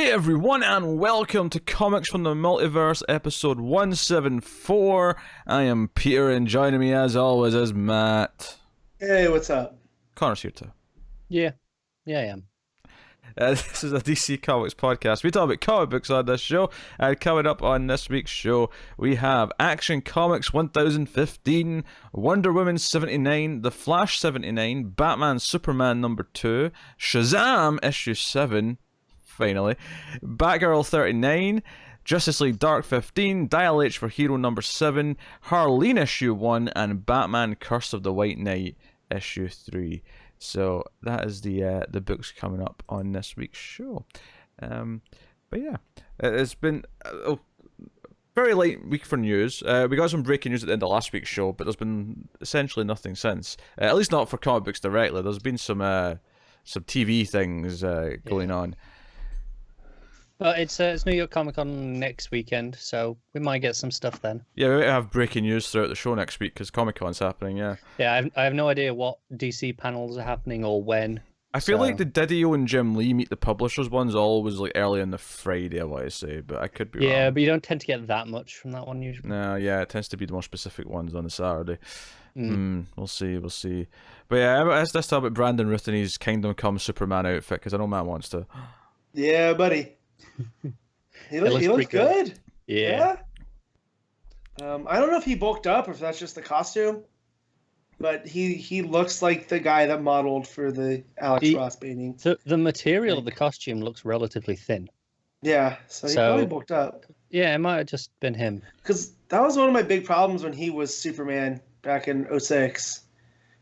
Hey everyone, and welcome to Comics from the Multiverse, episode 174. I am Peter, and joining me as always is Matt. Hey, what's up? Connor's here too. Yeah, I am. This is a DC Comics podcast. We talk about comic books on this show, and coming up on this week's show, we have Action Comics 1015, Wonder Woman 79, The Flash 79, Batman Superman number 2, Shazam issue 7, finally, Batgirl 39, Justice League Dark 15, Dial H for Hero number 7, Harleen issue 1, and Batman Curse of the White Knight issue 3. So that is the books coming up on this week's show. But yeah, it's been a very light week for news. We got some breaking news at the end of last week's show, but there's been essentially nothing since. At least not for comic books directly. There's been some TV things going on. But it's New York Comic Con next weekend, so we might get some stuff then. Yeah, we might have breaking news throughout the show next week because Comic Con's happening. Yeah. Yeah, I have no idea what DC panels are happening or when. I feel like the Didio and Jim Lee meet the publishers ones always like early on the Friday, I want to say, but I could be wrong. Yeah, but you don't tend to get that much from that one usually. No, yeah, it tends to be the more specific ones on the Saturday. We'll see. But yeah, let's talk about Brandon Routh and his Kingdom Come Superman outfit because I know Matt wants to. Yeah, buddy. He looks good. Yeah. I don't know if he bulked up or if that's just the costume, but he looks like the guy that modeled for the Alex Ross painting. So the material of the costume looks relatively thin. Yeah, so he probably bulked up. Yeah, it might have just been him. Because that was one of my big problems when he was Superman back in 2006,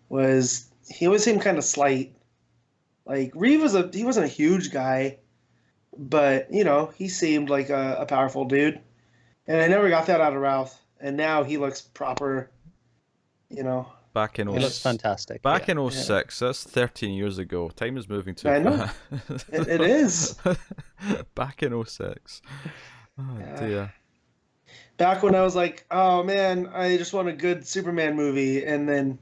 was he always seemed kind of slight. Like, Reeve he wasn't a huge guy, but, you know, he seemed like a powerful dude. And I never got that out of Routh. And now he looks proper, you know. Back in He looks fantastic. Back in 06, that's 13 years ago. Time is moving too fast. I know. It is. Back in 06. Oh, dear. Back when I was like, oh, man, I just want a good Superman movie. And then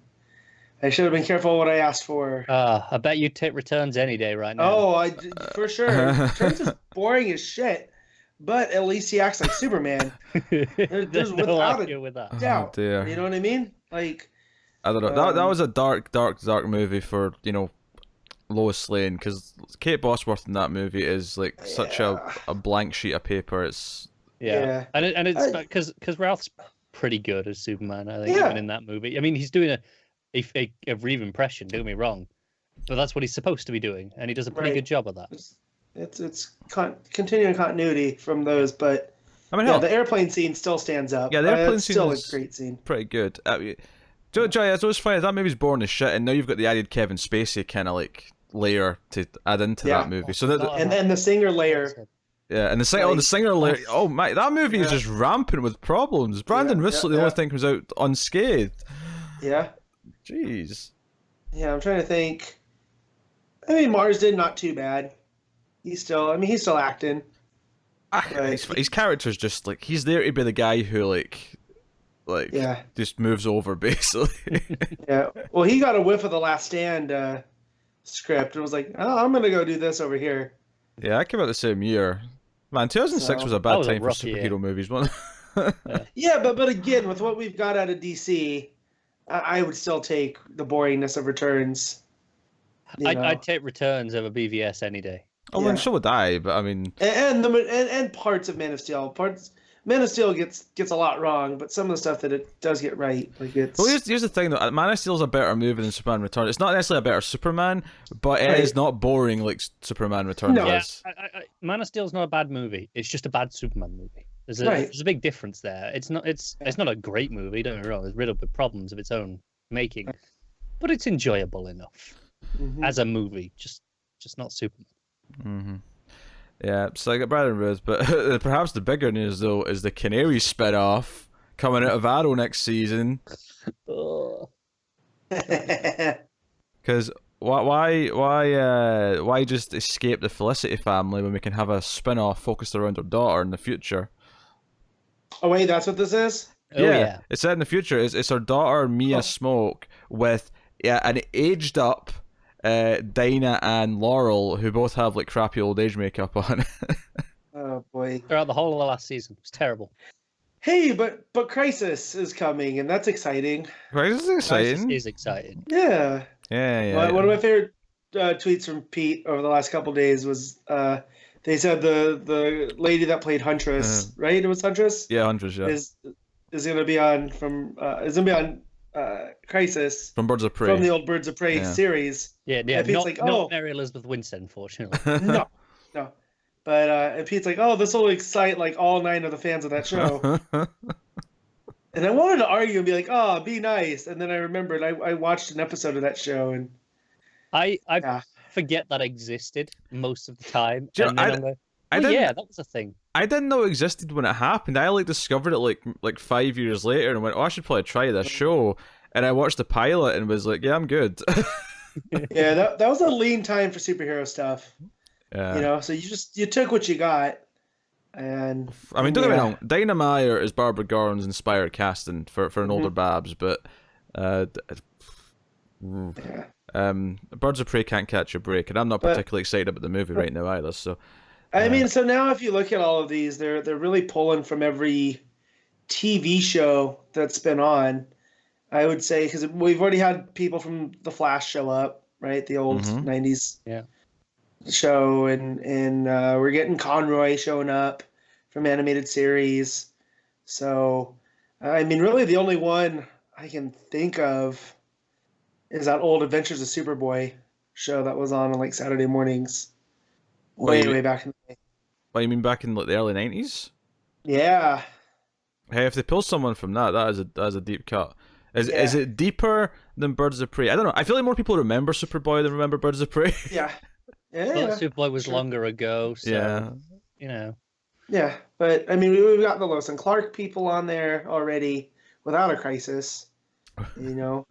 I should have been careful what I asked for. I bet you'd take Returns any day right now. Oh, for sure. Returns is boring as shit, but at least he acts like Superman. There's no argue with that. Doubt. Oh, dear. You know what I mean? Like, I don't know. That was a dark movie for, you know, Lois Lane, because Kate Bosworth in that movie is like such a blank sheet of paper. It's and it's because Ralph's pretty good as Superman. I think even in that movie. I mean, he's doing a Reeve impression, don't get me wrong, but that's what he's supposed to be doing, and he does a pretty good job of that. It's continuing continuity from those, but I mean, the airplane scene still stands up. Yeah, the airplane scene still is a great scene. Pretty good. Joey, it's always funny that movie's boring as shit, and now you've got the added Kevin Spacey kind of like layer to add into that movie. So and the singer layer. Yeah, and the singer layer. Oh my, that movie is just rampant with problems. Brandon Routh, the only thing comes out unscathed. Yeah. Jeez. Yeah, I'm trying to think. I mean, Marsden, not too bad. He's still acting. His character's just like, he's there to be the guy who just moves over basically. Yeah. Well, he got a whiff of the Last Stand script and was like, "Oh, I'm gonna go do this over here." Yeah, that came out the same year. Man, 2006 was a bad time for superhero movies, wasn't it? Yeah, but again, with what we've got out of DC. I would still take the boringness of Returns. I'd take Returns over BVS any day. Oh, and so would I. But I mean, and parts of Man of Steel. Man of Steel gets a lot wrong, but some of the stuff that it does get right, like it's. Well, here's the thing though. Man of Steel is a better movie than Superman Returns. It's not necessarily a better Superman, but it is not boring like Superman Returns is. Yeah, Man of Steel is not a bad movie. It's just a bad Superman movie. There's a big difference there. It's not a great movie, don't get me wrong. It's riddled with problems of its own making, but it's enjoyable enough as a movie. Just not Superman. Mm-hmm. Yeah, so I got Brandon Routh, but perhaps the bigger news though is the Canary spin-off coming out of Arrow next season. Because why just escape the Felicity family when we can have a spin-off focused around her daughter in the future? Oh wait, that's what this is? Yeah. It's set in the future. It's her daughter Mia Smoke with an aged up Dinah and Laurel, who both have like crappy old age makeup on. boy. throughout the whole of the last season. It was terrible. Hey, but Crisis is coming, and that's exciting. Crisis is Crisis exciting. is exciting. Yeah. Yeah. One of my favorite tweets from Pete over the last couple days was they said the lady that played Huntress, right? It was Huntress. Yeah, Huntress. Yeah. Is going to be on Crisis From Birds of Prey. from the old Birds of Prey series. Yeah. And Pete's Not Mary Elizabeth Winstead, unfortunately. no. But and Pete's like, oh, this will excite like all 9 of the fans of that show. And I wanted to argue and be like, oh, be nice. And then I remembered I watched an episode of that show and I forget that existed most of the time. You know, and then I'm like, yeah, that was a thing. I didn't know it existed when it happened. I like discovered it like 5 years later and went, oh, I should probably try this show. And I watched the pilot and was like, yeah, I'm good. Yeah, that was a lean time for superhero stuff. Yeah. You know, so you took what you got. And I mean, don't get me wrong, Dinah Meyer is Barbara Gordon's inspired casting for an older Babs, but Birds of Prey can't catch a break, and I'm not particularly excited about the movie right now either. So, I mean, so now if you look at all of these, they're really pulling from every TV show that's been on. I would say because we've already had people from The Flash show up, right? The old '90s show, and we're getting Conroy showing up from animated series. So, I mean, really the only one I can think of is that old Adventures of Superboy show that was on like Saturday mornings, way back in the day. What, you mean back in like the early 90s? Yeah. Hey, if they pull someone from that is a deep cut. Is it deeper than Birds of Prey? I don't know. I feel like more people remember Superboy than remember Birds of Prey. Yeah. Well, Superboy was longer ago, so you know. Yeah, but I mean, we've got the Lois and Clark people on there already without a crisis, you know.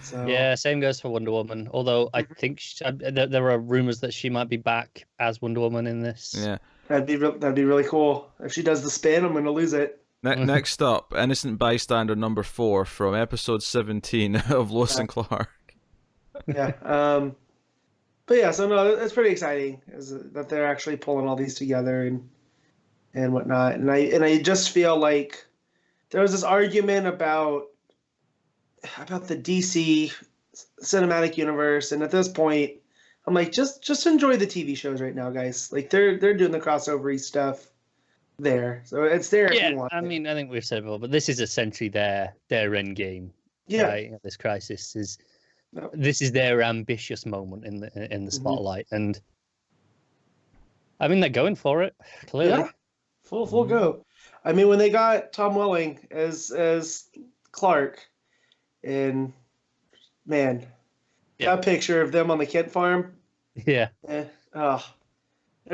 So yeah, same goes for Wonder Woman. Although I think there are rumors that she might be back as Wonder Woman in this. Yeah, that'd be really cool. If she does the spin, I'm gonna lose it. Next up, Innocent Bystander number 4 from episode 17 of Lois and Clark. Yeah. But yeah, so no, it's pretty exciting that they're actually pulling all these together and whatnot. And I just feel like there was this argument about the DC cinematic universe, and at this point, I'm like, just enjoy the TV shows right now, guys. Like they're doing the crossover stuff there, so it's there. Yeah, if you want I mean, I think we've said it before, but this is essentially their end game. Yeah, right? This crisis is. This is their ambitious moment in the spotlight, and I mean they're going for it clearly. Yeah, full go. I mean, when they got Tom Welling as Clark, and man, that picture of them on the Kent farm. Yeah. It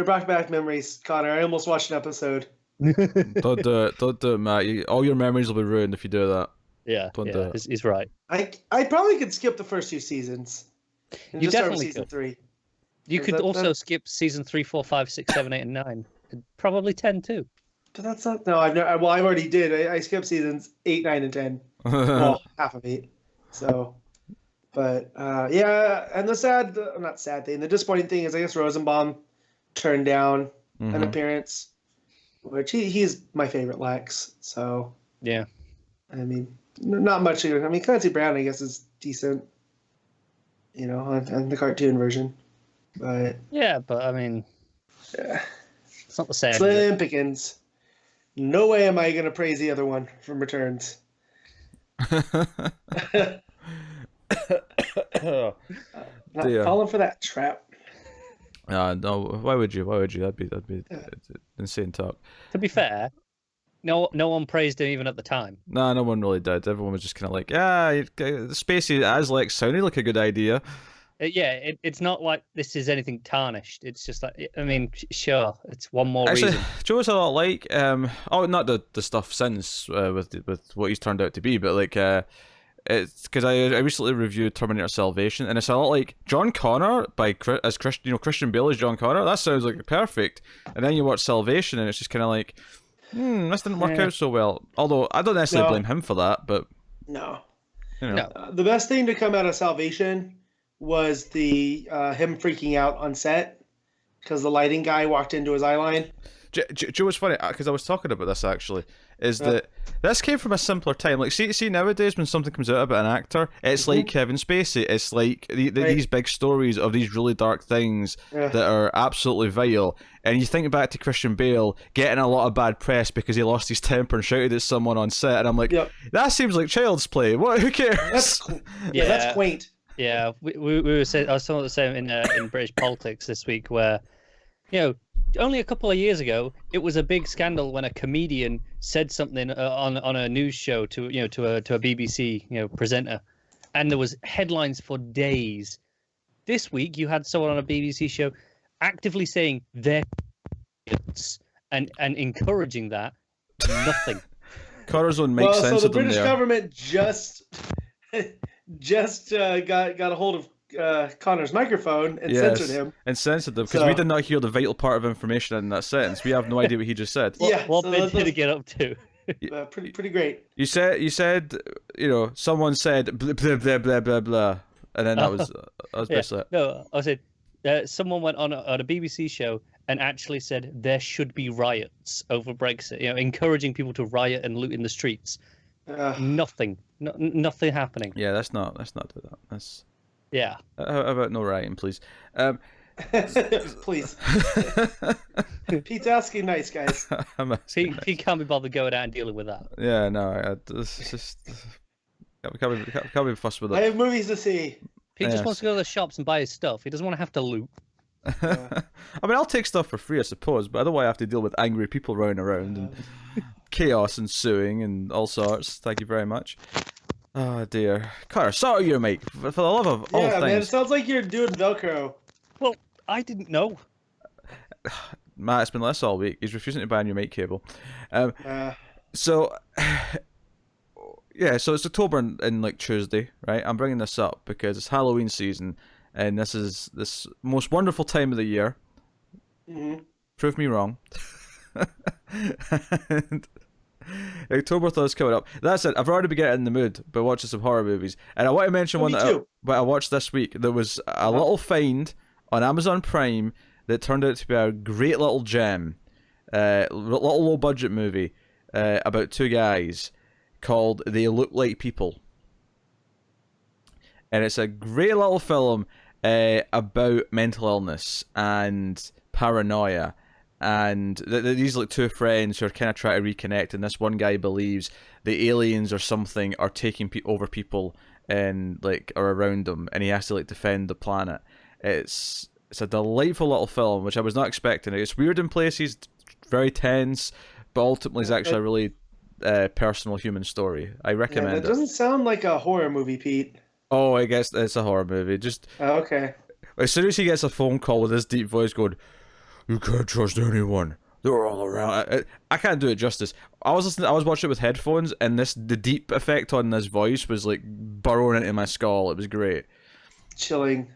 brought back memories, Connor. I almost watched an episode. Don't do it, Matt. All your memories will be ruined if you do that. Yeah, he's right. I probably could skip the first 2 seasons. And You just start with definitely season could. 3. You could also skip season 3, 4, 5, 6, 7, 8, and 9. Probably 10 too. But that's not. No, I already did. I skipped seasons 8, 9, and 10. Well, half of 8. So, but yeah, and not sad thing. The disappointing thing is, I guess Rosenbaum turned down an appearance, which he's my favorite Lex. So yeah, I mean, not much. I mean, Clancy Brown, I guess, is decent. You know, on the cartoon version, but I mean, it's not the same. Slim pickings. No way am I going to praise the other one from Returns. Not falling for that trap. No. Why would you? That'd be insane talk. To be fair, no one praised him even at the time. No one really did. Everyone was just kind of like, Spacey as Lex sounded like a good idea. It's not like this is anything tarnished. It's just like, I mean, sure, it's one more Actually, reason. Joe was a lot like, not the stuff since with what he's turned out to be, but like, it's because I recently reviewed Terminator Salvation, and it's a lot like John Connor as Christian, Christian Bale as John Connor. That sounds like perfect. And then you watch Salvation, and it's just kind of like, this didn't work out so well. Although I don't necessarily blame him for that, but no. No. The best thing to come out of Salvation was the him freaking out on set because the lighting guy walked into his eye line. Joe, what's funny, because I was talking about this actually, is that this came from a simpler time. Like, see nowadays when something comes out about an actor, it's like Kevin Spacey. It's like these big stories of these really dark things that are absolutely vile. And you think back to Christian Bale getting a lot of bad press because he lost his temper and shouted at someone on set, and I'm like, that seems like child's play. What? Who cares? That's quaint. Yeah, we were saying, I was talking about the same in British politics this week, where, you know, only a couple of years ago, it was a big scandal when a comedian said something on a news show to a BBC presenter, and there was headlines for days. This week, you had someone on a BBC show actively saying they're and encouraging that. Nothing. Corazon makes sense. So the British government just got a hold of Connor's microphone and censored him. And censored them because we did not hear the vital part of information in that sentence. We have no idea what he just said. What bit did he get up to? Pretty great. You said, someone said blah blah blah blah blah blah, and then that was basically it. No, I said someone went on a BBC show and actually said there should be riots over Brexit. Encouraging people to riot and loot in the streets. Nothing happening. Yeah, let's not do that. That's How about no rioting, please? Please. Pete's asking nice, guys. Pete can't be bothered going out and dealing with that. Yeah, no, it's just we can't be fussed with it. I have movies to see. Pete just wants to go to the shops and buy his stuff. He doesn't want to have to loot. I mean, I'll take stuff for free, I suppose, but otherwise I have to deal with angry people running around and chaos ensuing and all sorts. Thank you very much. Oh dear. Carter, sort your mic, for the love of all things. Yeah, man, it sounds like you're doing Velcro. Well, I didn't know. Matt, it's been less all week. He's refusing to buy a new mic cable. So it's October and like Tuesday, right? I'm bringing this up because it's Halloween season, and this is this most wonderful time of the year. Prove me wrong. And October thoughts coming up. That's it. I've already been getting in the mood by watching some horror movies, and I want to mention one that I watched this week. There was a little find on Amazon Prime that turned out to be a great little gem, little low budget movie about two guys called They Look Like People, and it's a great little film about mental illness and paranoia. And these like two friends who are kind of trying to reconnect, and this one guy believes the aliens or something are taking over people and like are around them, and he has to like defend the planet. It's a delightful little film, which I was not expecting. It's weird in places, very tense, but ultimately it's actually a really personal human story. I recommend it. It doesn't sound like a horror movie, Pete. Oh, I guess it's a horror movie. Just okay. As soon as he gets a phone call with this deep voice going, "You can't trust anyone. They're all around." I can't do it justice. I was watching it with headphones, and the deep effect on this voice was like burrowing into my skull. It was great. Chilling.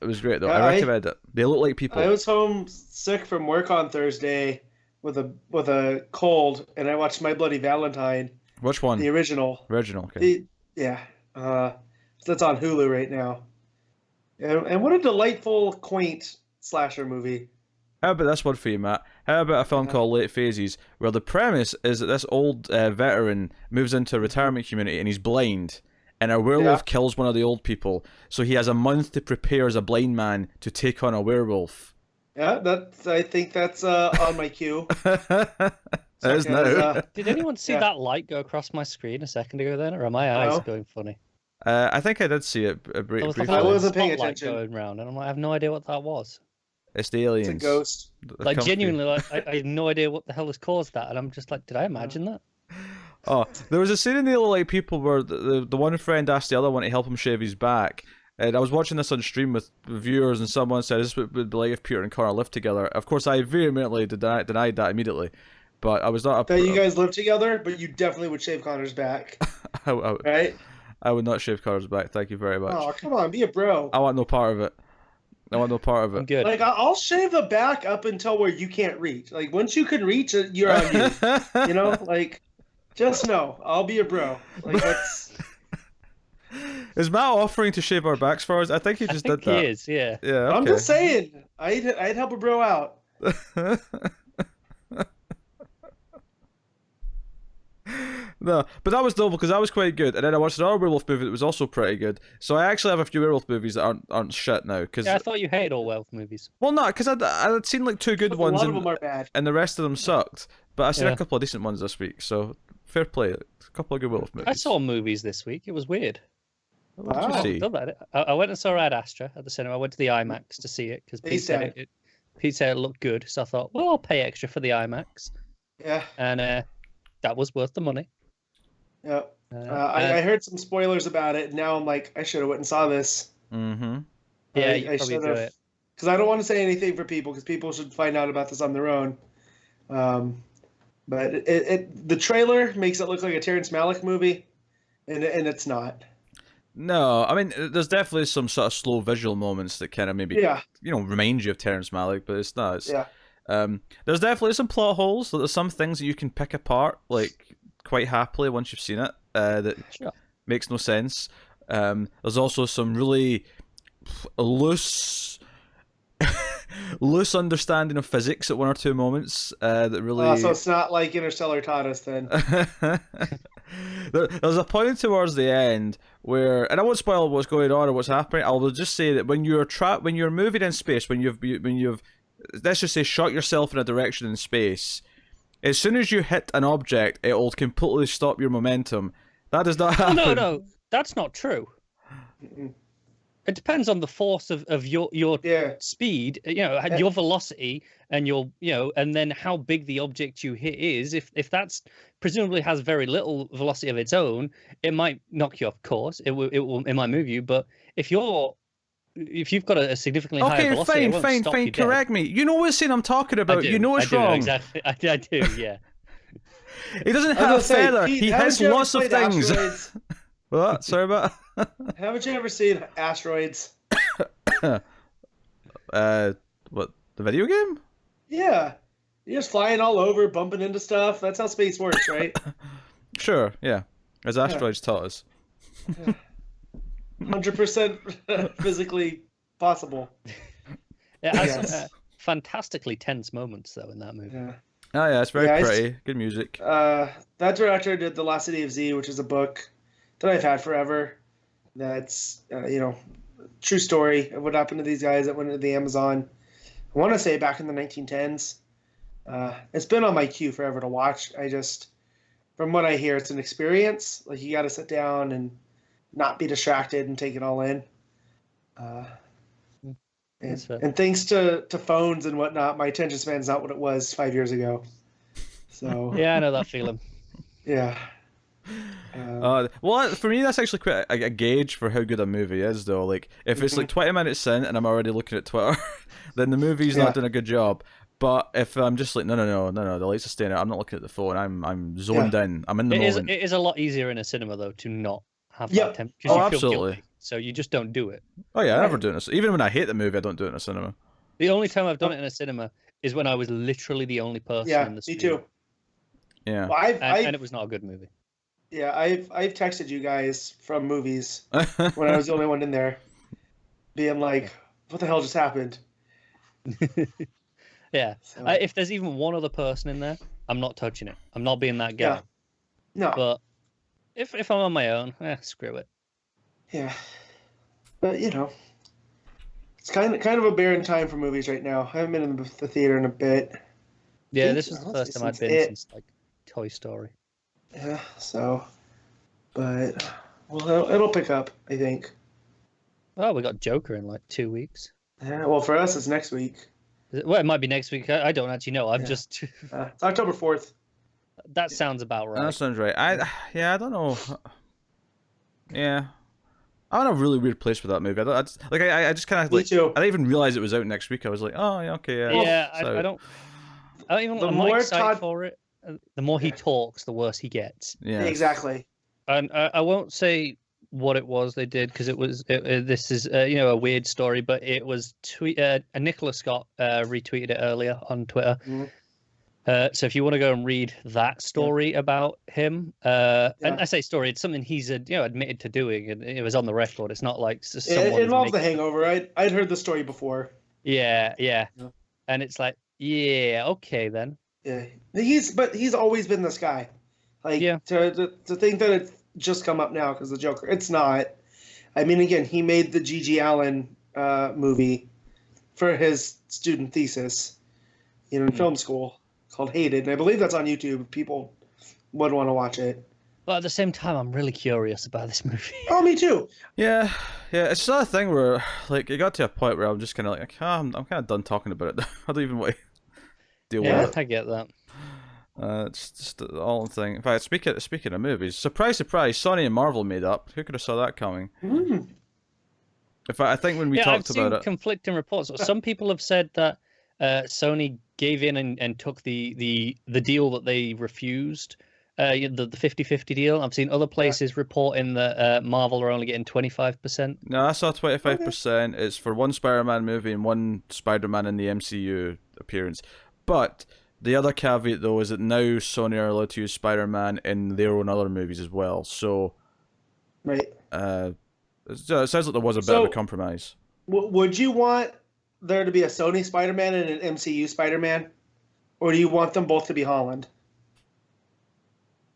It was great though. I recommend it. They Look Like People. I was home sick from work on Thursday with a cold, and I watched My Bloody Valentine. Which one? The original. Original. Okay. That's on Hulu right now. And what a delightful, quaint slasher movie. How about this one for you, Matt? How about a film called Late Phases, where the premise is that this old veteran moves into a retirement community and he's blind, and a werewolf kills one of the old people, so he has a month to prepare as a blind man to take on a werewolf. Yeah, I think that's on my queue. It is now. Did anyone see that light go across my screen a second ago then, or are my eyes going funny? I think I did see it briefly. I wasn't paying attention. Going round, and I'm like, I have no idea what that was. It's the aliens. It's a ghost. Like genuinely, like I have no idea what the hell has caused that, and I'm just like, did I imagine that? Oh, there was a scene in They Look Like People where the one friend asked the other one to help him shave his back. And I was watching this on stream with viewers, and someone said, "This would be like if Peter and Connor lived together." Of course, I vehemently denied that immediately. But I was not. That you guys live together, but you definitely would shave Connor's back. Right? I would not shave Connor's back. Thank you very much. Oh, come on, be a bro. I want no part of it. I'm good. Like, I'll shave the back up until where you can't reach. Like, once you can reach it, you're on you. You know, like, just know, I'll be a bro. Like, that's. Is Matt offering to shave our backs for us? I think he just did that. He is, yeah. Yeah. Okay. I'm just saying, I'd help a bro out. No, but that was dull because that was quite good, and then I watched another werewolf movie that was also pretty good. So I actually have a few werewolf movies that aren't shit now. Cause, I thought you hated all werewolf movies. Well, no, because I'd seen like 2 good A ones, lot of them are bad. and the rest of them sucked. But I've seen Yeah. a couple of decent ones this week, so fair play. A couple of good werewolf movies. I saw movies this week. It was weird. What did you Wow. see? Done that. I went and saw Ad Astra at the cinema. I went to the IMAX to see it because Pete said it looked good. So I thought, well, I'll pay extra for the IMAX, Yeah. and that was worth the money. Yeah. I heard some spoilers about it, and now I'm like, I should have went and saw this. Mm-hmm. Yeah, I you probably do it. Because I don't want to say anything for people, because people should find out about this on their own. But the trailer makes it look like a Terrence Malick movie, and it's not. No, I mean, there's definitely some sort of slow visual moments that kind of maybe, remind you of Terrence Malick, but it's not. There's definitely some plot holes. There's some things that you can pick apart, like, quite happily once you've seen it, that makes no sense. There's also some really loose understanding of physics at 1 or 2 moments that really... so it's not like Interstellar taught us then. There's a point towards the end where, and I won't spoil what's going on or what's happening. I will just say that when you're moving in space, when you've let's just say shot yourself in a direction in space, as soon as you hit an object, it will completely stop your momentum. That does not happen. No, that's not true. It depends on the force of your speed, your velocity, and and then how big the object you hit is. If that's presumably has very little velocity of its own, it might knock you off course. It might move you. But if you've got a significantly higher velocity, fine. Correct me. You know what scene I'm talking about. You know it's wrong. Exactly. I do. Yeah. He doesn't have a feather. Pete, he has lots of things. What? Sorry about. Haven't you ever seen Asteroids? What? The video game? Yeah. You're just flying all over, bumping into stuff. That's how space works, right? Sure, yeah. As asteroids taught us. 100% physically possible. It has some fantastically tense moments, though, in that movie. Yeah. Oh, yeah, it's very pretty. Good music. That director did The Lost City of Z, which is a book that I've had forever. That's, true story of what happened to these guys that went into the Amazon. I want to say back in the 1910s. It's been on my queue forever to watch. From what I hear, it's an experience. Like, you got to sit down and not be distracted and take it all in. And thanks to phones and whatnot, my attention span's not what it was 5 years ago. So yeah, I know that feeling. Yeah. Well, for me, that's actually quite a gauge for how good a movie is, though. Like, if it's like 20 minutes in and I'm already looking at Twitter, then the movie's not doing a good job. But if I'm just like, no, the lights are staying out, I'm not looking at the phone, I'm zoned in, I'm in the moment. It is a lot easier in a cinema, though, to not have that temp. Oh, absolutely. Guilty, so you just don't do it. Oh, yeah, I never do it. Even when I hate the movie, I don't do it in a cinema. The only time I've done it in a cinema is when I was literally the only person in the screen. Me too. Yeah. Well, and it was not a good movie. Yeah, I've texted you guys from movies when I was the only one in there, being like, what the hell just happened? Yeah. So. If there's even one other person in there, I'm not touching it. I'm not being that guy. No. But if I'm on my own, screw it. Yeah. But, it's kind of a barren time for movies right now. I haven't been in the theater in a bit. Yeah, this was the first time I've been since, like, Toy Story. Yeah, but it'll pick up, I think. Oh, we got Joker in like 2 weeks. Yeah, well, for us, it's next week. Well, it might be next week. I don't actually know. I'm just. It's October 4th. That sounds about right. That sounds right. I don't know. Yeah, I'm in a really weird place with that movie. I just kind of like. Me too. I didn't even realize it was out next week. I was like, oh yeah, okay, yeah. Yeah, I don't even. I'm not excited for it. The more he talks, the worse he gets. Yeah, exactly. And I won't say what it was they did because this is a weird story, but it was Nicholas Scott retweeted it earlier on Twitter. Mm-hmm. So if you want to go and read that story about him, and I say story, it's something he's admitted to doing, and it was on the record. It's not like someone. It involves The Hangover. I'd heard the story before. Yeah, and it's like, yeah, okay then. Yeah, he's always been this guy. Like to think that it's just come up now because the Joker, it's not. I mean, again, he made the G.G. Allen movie for his student thesis, in film school called Hated, and I believe that's on YouTube. If people would want to watch it. But at the same time, I'm really curious about this movie. Oh, me too. Yeah. It's another thing where, like, it got to a point where I'm just kind of like, I'm kind of done talking about it. I don't even want to deal with it. I get that. It's just all thing. In fact, speaking of movies, surprise, surprise, Sony and Marvel made up. Who could have saw that coming? In fact, I think when we talked about it, conflicting reports. Some people have said that Sony gave in and took the deal that they refused, the 50-50 deal. I've seen other places reporting that Marvel are only getting 25%. No, I saw 25%. Okay. It's for one Spider-Man movie and one Spider-Man in the MCU appearance. But the other caveat, though, is that now Sony are allowed to use Spider-Man in their own other movies as well. So, right. It sounds like there was a bit of a compromise. Would you want there to be a Sony Spider-Man and an MCU Spider-Man? Or do you want them both to be Holland?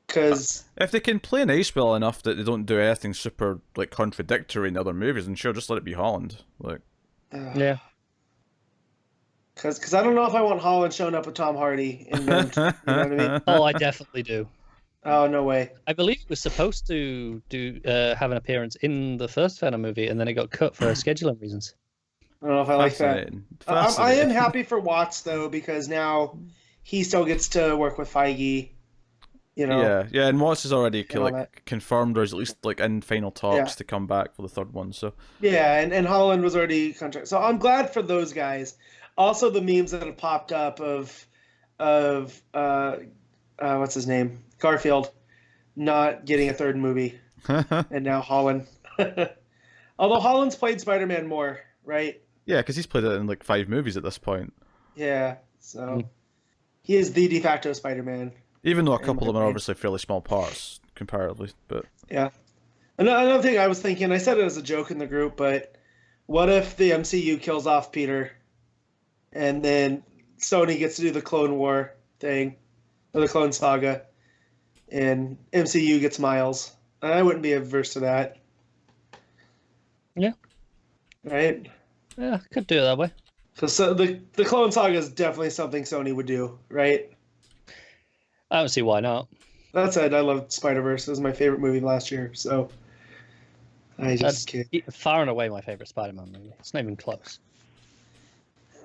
Because if they can play nice well enough that they don't do anything super like contradictory in other movies, then sure, just let it be Holland. Like, yeah. Because I don't know if I want Holland showing up with Tom Hardy. You know what I mean? Oh, I definitely do. Oh, no way. I believe it was supposed to have an appearance in the first Venom movie, and then it got cut for scheduling reasons. I don't know if I like that. I am happy for Watts, though, because now he still gets to work with Feige. Yeah, and Watts is already confirmed, or is at least like in final talks to come back for the third one. So and Holland was already contract. So I'm glad for those guys. Also, the memes that have popped up of what's his name, Garfield, not getting a third movie, and now Holland. Although Holland's played Spider-Man more, right? Yeah, because he's played it in like 5 movies at this point. Yeah, so he is the de facto Spider-Man. Even though a couple of them are obviously fairly small parts comparatively, but yeah. Another thing I was thinking, I said it as a joke in the group, but what if the MCU kills off Peter, and then Sony gets to do the Clone War thing, or the Clone Saga, and MCU gets Miles? I wouldn't be averse to that. Yeah. Right? Yeah, could do it that way. Because the Clone Saga is definitely something Sony would do, right? I don't see why not. That said, I loved Spider-Verse. It was my favorite movie last year, so I just can't. Far and away my favorite Spider-Man movie. It's not even close.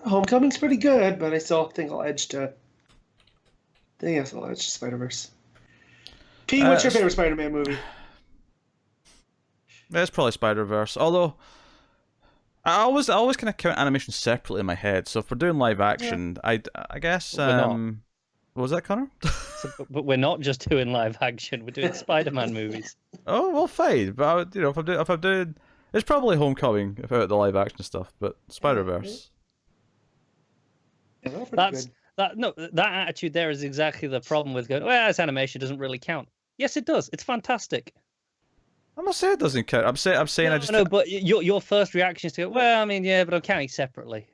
Homecoming's pretty good, but I still think I'll edge to Spider-Verse. Pete, what's your favorite Spider-Man movie? It's probably Spider-Verse. Although I always kind of count animation separately in my head. So if we're doing live action, I guess. What was that, Connor? But we're not just doing live action. We're doing Spider-Man movies. Oh well, fine. But if I'm doing, it's probably Homecoming if out the live action stuff. But Spider-Verse. Yeah, that attitude there is exactly the problem with going, well, this animation doesn't really count. Yes, it does. It's fantastic. I'm not saying it doesn't count. I'm saying I just. No, but your first reaction is to go, well, I mean, yeah, but I'm counting separately.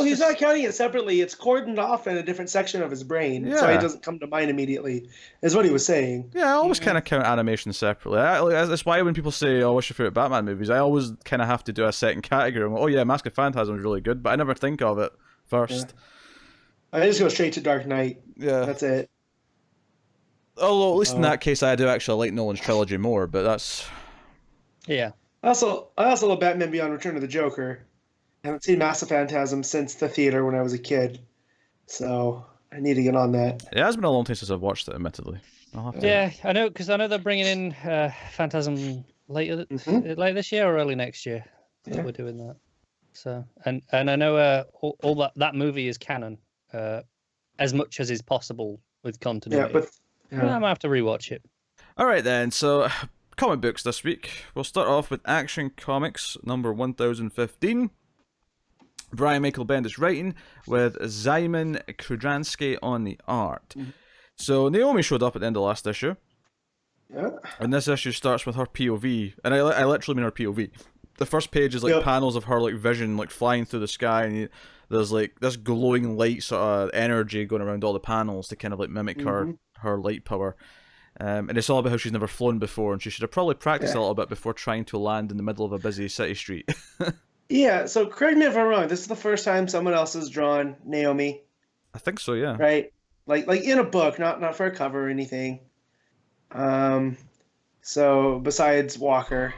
He's not counting it separately. It's cordoned off in a different section of his brain, so it doesn't come to mind immediately, is what he was saying. Yeah, I always kind of count animation separately. That's why when people say, oh, what's your favorite Batman movies, I always kind of have to do a second category. I'm like, oh, yeah, Mask of Phantasm is really good, but I never think of it first. Yeah. I just go straight to Dark Knight. Yeah. That's it. Although, at least in that case, I do actually like Nolan's trilogy more, but that's... Yeah. I also love Batman Beyond Return of the Joker. I haven't seen Mask of Phantasm since the theater when I was a kid, so I need to get on that. It has been a long time since I've watched it, admittedly. Yeah, I know, because I know they're bringing in Phantasm later this year or early next year. We're doing that. So and I know all that movie is canon, as much as is possible with continuity. I might have to rewatch it. All right then. So comic books this week. We'll start off with Action Comics number 1015. Brian Michael Bendis writing with Szymon Kudranski on the art. So Naomi showed up at the end of last issue. Yeah. And this issue starts with her POV, and I literally mean her POV. the first page is like Yep. panels of her like vision like flying through the sky, and there's like this glowing light sort of energy going around all the panels to kind of like mimic her light power. And it's all about how she's never flown before, and she should have probably practiced a little bit before trying to land in the middle of a busy city street. Yeah, so correct me if I'm wrong. This is the first time someone else has drawn Naomi. I think so, yeah. Right? Like in a book, not for a cover or anything. So besides Walker.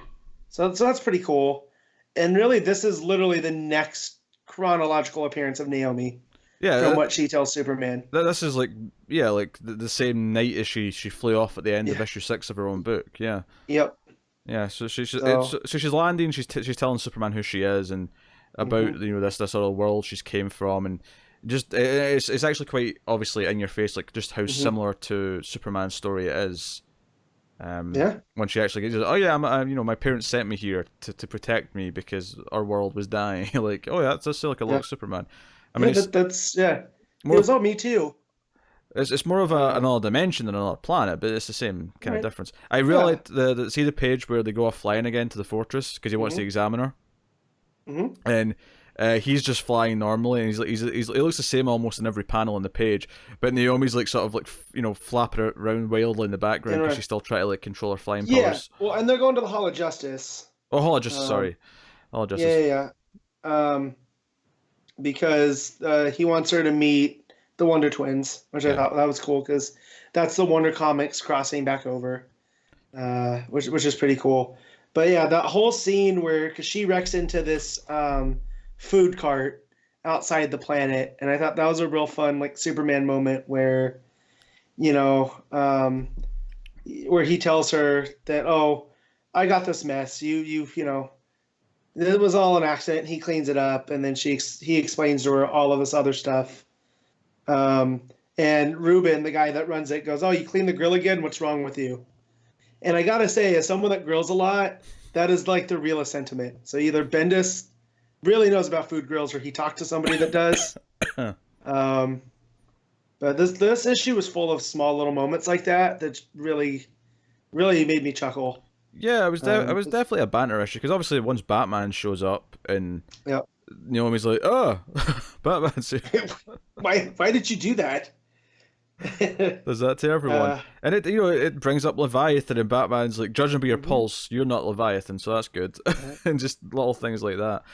So that's pretty cool. And really, this is literally the next chronological appearance of Naomi. Yeah, from what she tells Superman. This is like, yeah, like the same night as she flew off at the end of issue 6 of her own book. Yeah. Yep. Yeah. So she's landing. She's telling Superman who she is and about this other world she's came from, and just it's actually quite obviously in your face, like just how similar to Superman's story it is. When she actually gets, oh yeah, my parents sent me here to protect me because our world was dying. Like, oh yeah, that's like a lot of Superman. I mean, that's it was all me too. It's more of another dimension than another planet, but it's the same kind of difference. I really liked see the page where they go off flying again to the fortress because he wants to examine her, and he's just flying normally, and he looks the same almost in every panel on the page, but Naomi's like sort of like flapping around wildly in the background because she's still trying to like control her flying powers. Yeah, well, and they're going to the Hall of Justice. Oh, Hall of Justice, sorry, Hall of Justice. Yeah. Because he wants her to meet the Wonder Twins, which I thought that was cool because that's the Wonder Comics crossing back over, which is pretty cool. But yeah, that whole scene where because she wrecks into this food cart outside the planet, and I thought that was a real fun like Superman moment where, where he tells her that, oh, I got this mess. You it was all an accident. He cleans it up, and then he explains to her all of this other stuff. And Ruben, the guy that runs it, goes, "Oh, you cleaned the grill again? What's wrong with you?" And I gotta say, as someone that grills a lot, that is like the realest sentiment. So either Bendis really knows about food grills, or he talked to somebody that does. But this issue was full of small little moments like that really, really made me chuckle. Yeah, it was definitely a banter issue because obviously once Batman shows up and Naomi's like, "Oh, Batman, why did you do that?" Does that to everyone, and it brings up Leviathan, and Batman's like, "Judging by your pulse, you're not Leviathan, so that's good," and just little things like that.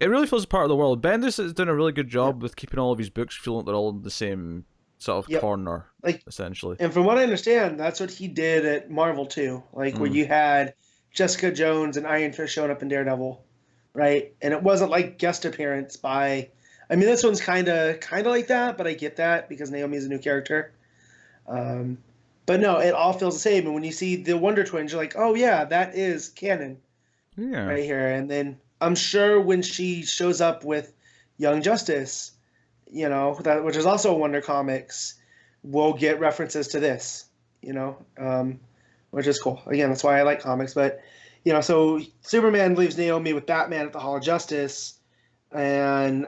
It really feels part of the world. Bendis has done a really good job with keeping all of his books feeling like they're all in the same sort of corner, like essentially. And from what I understand, that's what he did at Marvel too. Like where you had Jessica Jones and Iron Fist showing up in Daredevil, right? And it wasn't like guest appearance by. I mean, this one's kind of like that, but I get that because Naomi's a new character. But no, it all feels the same. And when you see the Wonder Twins, you're like, oh yeah, that is canon, right here. And then I'm sure when she shows up with Young Justice, which is also Wonder Comics, we'll get references to this, which is cool. Again, that's why I like comics. But, so Superman leaves Naomi with Batman at the Hall of Justice and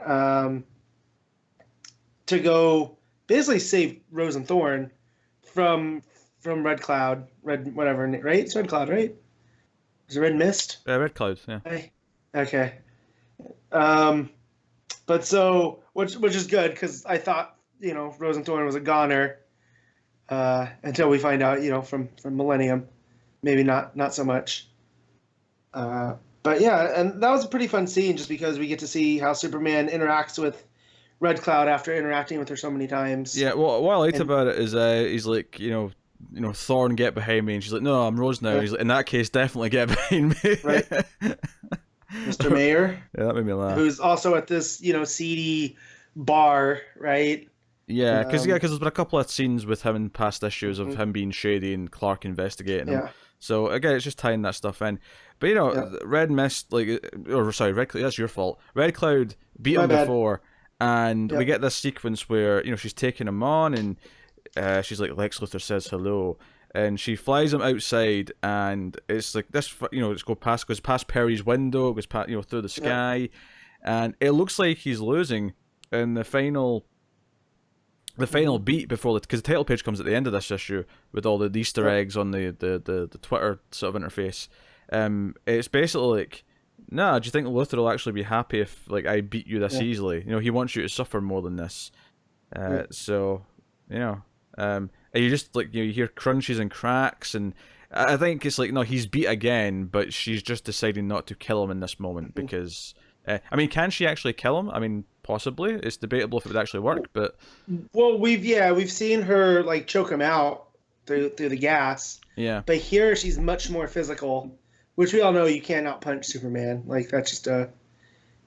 to go basically save Rose and Thorn from Red Cloud, whatever, right? It's Red Cloud, right? Is it Red Mist? Yeah, Red Cloud, yeah. Okay. But so, which is good because I thought, Rose and Thorn was a goner until we find out, from Millennium, maybe not so much. But yeah, and that was a pretty fun scene just because we get to see how Superman interacts with Red Cloud after interacting with her so many times. Yeah, well, what I liked about it is he's like, Thorn, get behind me, and she's like, no, I'm Rose now. He's like, in that case, definitely get behind me. Right. Mr. Mayor. Yeah, that made me laugh. Who's also at this, seedy bar, right? Yeah, because there's been a couple of scenes with him in past issues of him being shady and Clark investigating him. So again, it's just tying that stuff in. But Red Mist, Red Cloud, that's your fault. Red Cloud beat him before, and we get this sequence where she's taking him on, and she's like, Lex Luthor says hello, and she flies him outside, and it's like this, it goes past Perry's window, it goes past, through the sky, and it looks like he's losing in the final beat before because the title page comes at the end of this issue with all the Easter eggs on the Twitter sort of interface. It's basically like No, do you think Luther will actually be happy if like I beat you this easily? You know, he wants you to suffer more than this. So, you know, and you just like you hear crunches and cracks, and I think it's like no, he's beat again, but she's just deciding not to kill him in this moment because. I mean, can she actually kill him? I mean, possibly. It's debatable if it would actually work, but well, we've seen her like choke him out through the gas. Yeah. But here she's much more physical, which we all know you can't outpunch Superman. Like that's just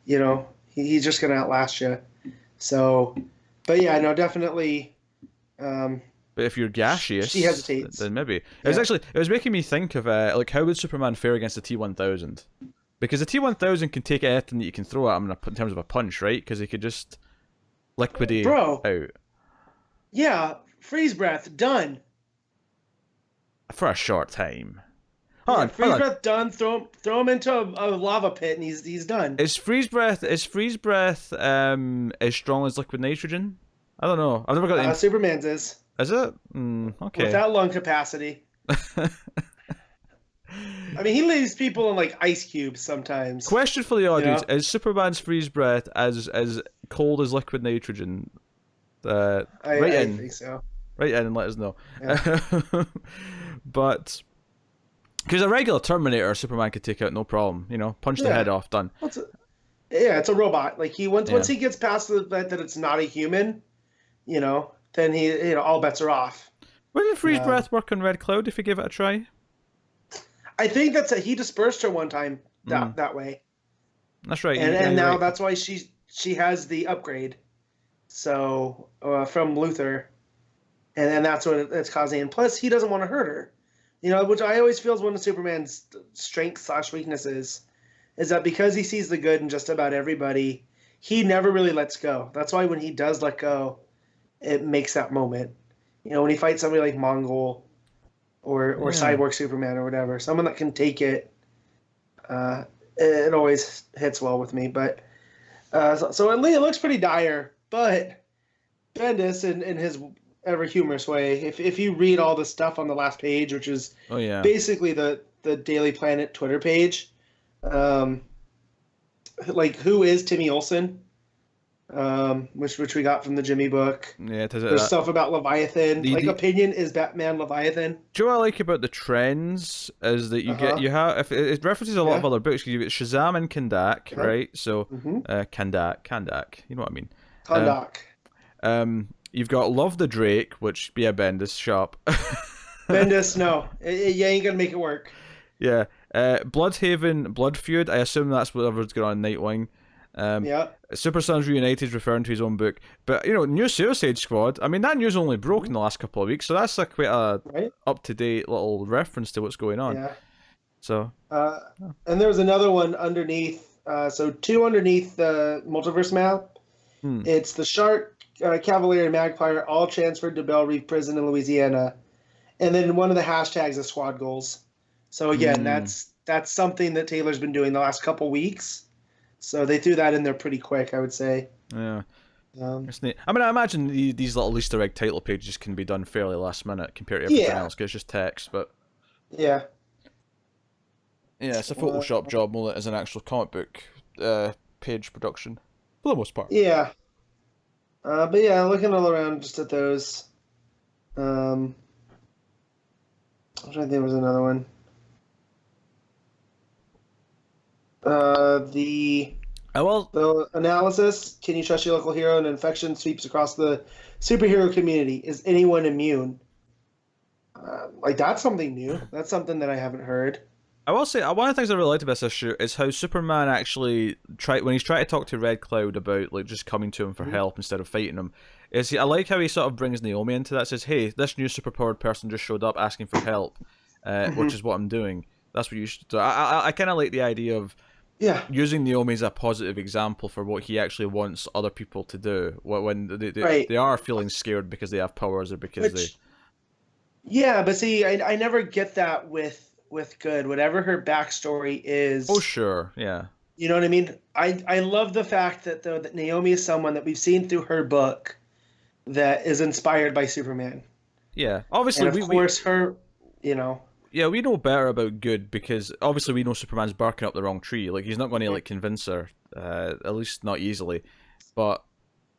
you know, he's just gonna outlast you. So, but yeah, no, definitely. But if you're gaseous, she hesitates. Then maybe it was making me think of like how would Superman fare against the T-1000? Because the T-1000 can take anything that you can throw at him in terms of a punch, right? Because he could just liquidate out. Yeah, freeze breath, done. For a short time. Freeze breath, done. Throw him into a lava pit, and he's done. Is freeze breath as strong as liquid nitrogen? I don't know. I've never got Superman's is. Is it? Okay. Without lung capacity. I mean, he leaves people in like ice cubes sometimes. Question for the audience: is Superman's freeze breath as cold as liquid nitrogen? I think so. Write in and let us know. Yeah. But because a regular Terminator, Superman could take out no problem. You know, punch the head off, done. It's a robot. Like once he gets past the fact that it's not a human, you know, then all bets are off. Wouldn't freeze breath work on Red Cloud if you give it a try? I think he dispersed her one time that way. That's right. And now that's why she has the upgrade. So from Luthor, and that's what it's causing. And plus, he doesn't want to hurt her. You know, which I always feel is one of Superman's strengths/weaknesses, is that because he sees the good in just about everybody, he never really lets go. That's why when he does let go, it makes that moment. You know, when he fights somebody like Mongol. Or Cyborg Superman or whatever, someone that can take it. It always hits well with me, but so it looks pretty dire. But Bendis, in his ever humorous way, if you read all the stuff on the last page, which is basically the Daily Planet Twitter page, like who is Timmy Olsen? Which we got from the Jimmy book. Yeah, there's stuff about Leviathan. Opinion is Batman Leviathan. Do you know what I like about the trends is that you have if it references a lot of other books. You've got Shazam and Kandak, right? So Kandak, you know what I mean? Kandak. You've got Love the Drake, which be a Bendis shop. Bendis, no, you ain't gonna make it work. Yeah, Bloodhaven, Blood Feud. I assume that's whatever's going on in Nightwing. Super Sons Reunited is referring to his own book, but you know, new Suicide Squad. I mean, that news only broke in the last couple of weeks, so that's quite a up to date little reference to what's going on. Yeah. So. And there was another one underneath. So two underneath the multiverse map. It's the Shark, Cavalier, and Magpie all transferred to Belle Reef Prison in Louisiana, and then one of the hashtags is Squad Goals. So again, that's something that Taylor's been doing the last couple weeks. So they threw that in there pretty quick, I would say. Yeah. It's neat. I mean, I imagine these little Easter egg title pages can be done fairly last minute compared to everything else, because it's just text, but... Yeah. Yeah, it's a Photoshop job more than it is an actual comic book page production, for the most part. Yeah. But yeah, looking all around just at those... I'm trying to think there was another one. The analysis, can you trust your local hero? An infection sweeps across the superhero community. Is anyone immune? Like, that's something new. That's something that I haven't heard. I will say, one of the things I really liked about this issue is how Superman actually when he's trying to talk to Red Cloud about like just coming to him for help instead of fighting him. I like how he sort of brings Naomi into that. Says, "Hey, this new superpowered person just showed up asking for help, which is what I'm doing. That's what you should do." I kind of like the idea of using Naomi as a positive example for what he actually wants other people to do when they are feeling scared because they have powers or because they. Yeah, but see, I never get that with Good. Whatever her backstory is. Oh sure, yeah. You know what I mean? I love the fact that that Naomi is someone that we've seen through her book that is inspired by Superman. Yeah, obviously. And of course, her, you know. Yeah, we know better about good because obviously we know Superman's barking up the wrong tree. Like he's not going to like convince her, at least not easily. But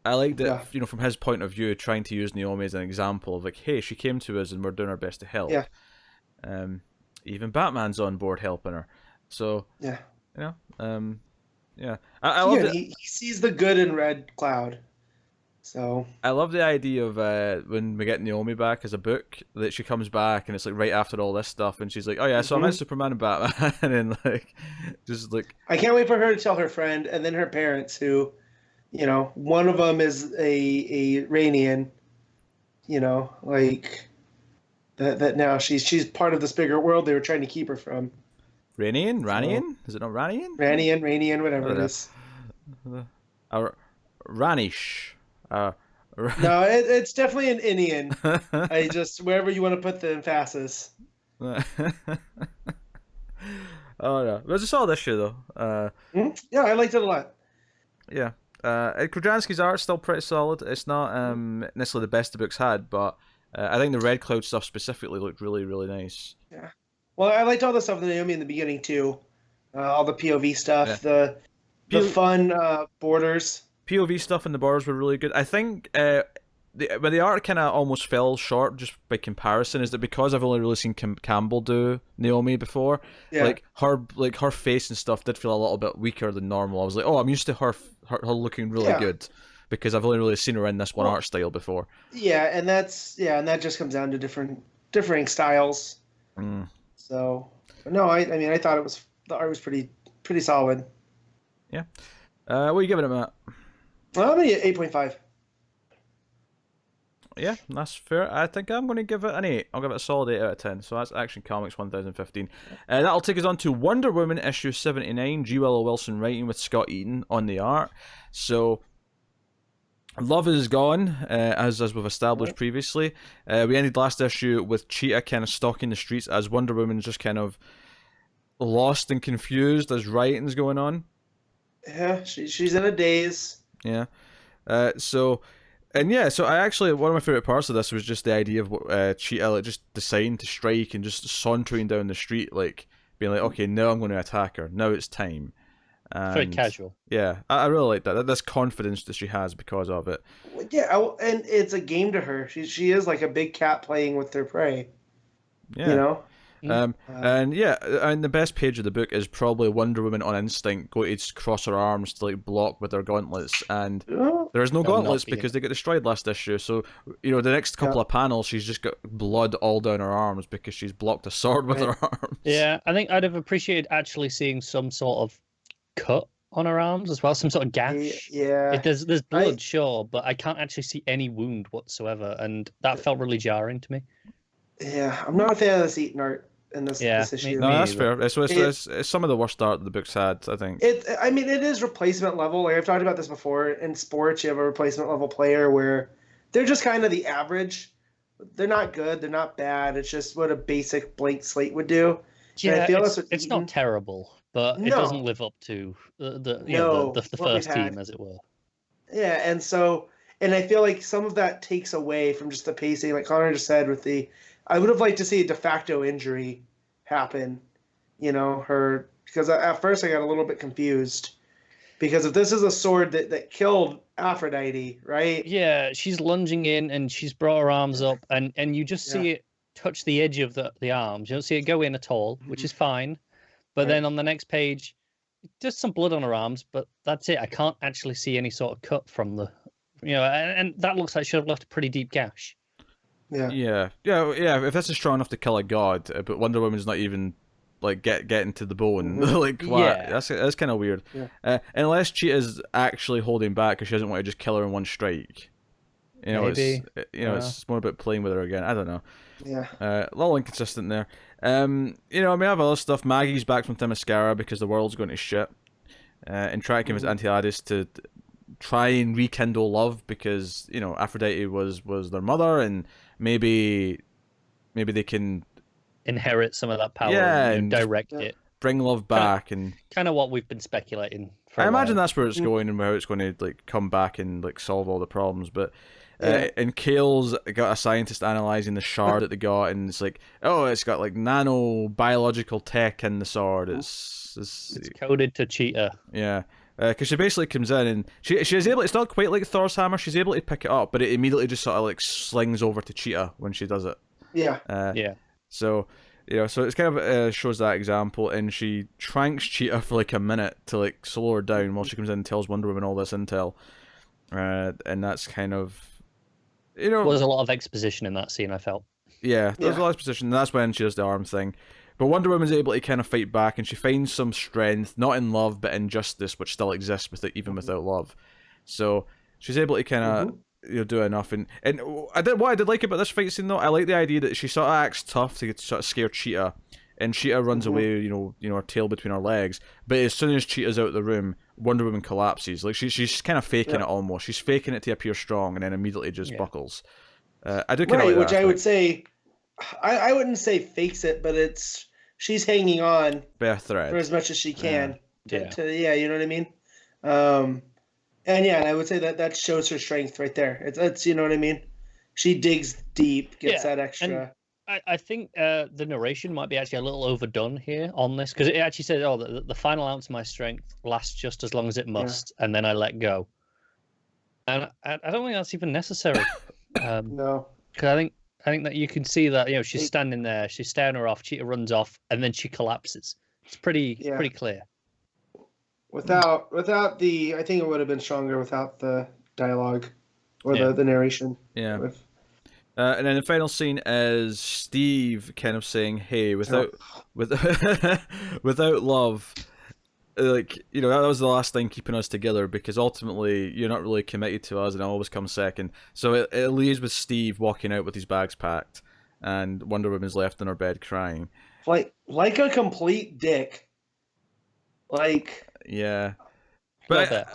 I like that, you know, from his point of view, trying to use Naomi as an example of like, hey, she came to us and we're doing our best to help. Yeah. Even Batman's on board helping her. So yeah, you know, yeah, I love it. He sees the good in Red Cloud. So I love the idea of when we get Naomi back as a book, that she comes back and it's like right after all this stuff, and she's like, "Oh yeah, so I met Superman and Batman," and like, just like I can't wait for her to tell her friend and then her parents, who, you know, one of them is a Rainian, you know, like that now she's part of this bigger world they were trying to keep her from. Ranian? Is it not Ranian? Ranian, whatever it is. Ranish. No, it's definitely an Indian. I just wherever you want to put the emphasis. Oh yeah, it was a solid issue though. Yeah, I liked it a lot. Yeah, Kudranski's art's still pretty solid. It's not necessarily the best the book's had, but I think the Red Cloud stuff specifically looked really, really nice. Yeah. Well, I liked all the stuff with Naomi in the beginning too. All the POV stuff, the fun borders. POV stuff in the borders were really good. I think where the art kind of almost fell short just by comparison is that because I've only really seen Campbell do Naomi before, like her face and stuff did feel a little bit weaker than normal. I was like, oh, I'm used to her looking really good because I've only really seen her in this one art style before. Yeah, and that just comes down to differing styles. So, no, I mean, I thought the art was pretty solid. Yeah. What are you giving it, Matt? Well, I'm gonna get 8.5. Yeah, that's fair. I think I'm going to give it an 8. I'll give it a solid 8 out of 10. So that's Action Comics 1015. That'll take us on to Wonder Woman issue 79. G. Wilson writing with Scott Eaton on the art. So Love is gone, as we've established previously. We ended last issue with Cheetah kind of stalking the streets as Wonder Woman's just kind of lost and confused as writing's going on. Yeah, she's in a daze. Yeah. So I actually, one of my favorite parts of this was just the idea of Cheetah like just deciding to strike and just sauntering down the street, like being like, okay, now I'm going to attack her. Now it's time. And, very casual. Yeah, I really like that. This confidence that she has because of it. Yeah, and it's a game to her. She is like a big cat playing with her prey. Yeah. You know? And the best page of the book is probably Wonder Woman on instinct going to cross her arms to like block with her gauntlets, and there's no gauntlets because they got destroyed last issue. So the next couple of panels, she's just got blood all down her arms because she's blocked a sword with her arms. Yeah, I think I'd have appreciated actually seeing some sort of cut on her arms as well, some sort of gash. Yeah, there's blood, sure, but I can't actually see any wound whatsoever, and that felt really jarring to me. Yeah, I'm not a fan of this Eaton art in this issue. No, that's fair. It's some of the worst art the book's had, I think. It is replacement level. Like I've talked about this before. In sports, you have a replacement level player where they're just kind of the average. They're not good. They're not bad. It's just what a basic blank slate would do. Yeah, it's not terrible, but it doesn't live up to the first team, as it were. Yeah, and I feel like some of that takes away from just the pacing, like Connor just said. I would have liked to see a de facto injury happen, because at first I got a little bit confused, because if this is a sword that killed Aphrodite, right? Yeah, she's lunging in and she's brought her arms up, and you just see it touch the edge of the arms. You don't see it go in at all, which is fine. But then on the next page, just some blood on her arms, but that's it. I can't actually see any sort of cut from and that looks like she should have left a pretty deep gash. Yeah. If this is strong enough to kill a god, but Wonder Woman's not even like getting to the bone, like what? That's kind of weird. Yeah. Unless Cheetah's actually holding back because she doesn't want to just kill her in one strike. Maybe. It's more about playing with her again. I don't know. Yeah. A little inconsistent there. I have other stuff. Maggie's back from Themyscira because the world's going to shit, and try to convince Antiades to try and rekindle love because Aphrodite was their mother, and maybe they can inherit some of that power and direct it, bring love back, and kind of what we've been speculating I imagine that's where it's going and how it's going to like come back and like solve all the problems. But and Kale's got a scientist analyzing the shard that they got, and it's like, oh, it's got like nano biological tech in the sword. It's coded to Cheetah. Yeah. Because she basically comes in and she's able. It's not quite like Thor's hammer. She's able to pick it up, but it immediately just sort of like slings over to Cheetah when she does it. Yeah. So so it's kind of shows that example, and she tranks Cheetah for like a minute to like slow her down while she comes in and tells Wonder Woman all this intel, and that's kind of well, there's a lot of exposition in that scene. I felt. Yeah, there's a lot of exposition, and that's when she does the arm thing. But Wonder Woman's able to kind of fight back, and she finds some strength, not in love, but in justice, which still exists even without love. So she's able to kind of do enough. And what I did like about this fight scene, though, I like the idea that she sort of acts tough to sort of scare Cheetah, and Cheetah runs away, her tail between her legs. But as soon as Cheetah's out of the room, Wonder Woman collapses. Like she's kind of faking it almost. She's faking it to appear strong, and then immediately just buckles. I do kind of like that which aspect. I would say. I wouldn't say fakes it, but she's hanging on by a thread for as much as she can. You know what I mean? And I would say that shows her strength right there. It's you know what I mean? She digs deep, gets that extra. And I think the narration might be actually a little overdone here on this, because it actually says, the final ounce of my strength lasts just as long as it must, and then I let go. And I don't think that's even necessary. No. Because I think that you can see that she's standing there, she's staring her off, Cheetah runs off, and then she collapses. It's pretty clear. Without the, I think it would have been stronger without the dialogue or the narration. Yeah. And then the final scene is Steve kind of saying, "Hey, without love, like that was the last thing keeping us together, because ultimately you're not really committed to us, and I always come second." So it leaves with Steve walking out with his bags packed, and Wonder Woman's left in her bed crying, like a complete dick. Like but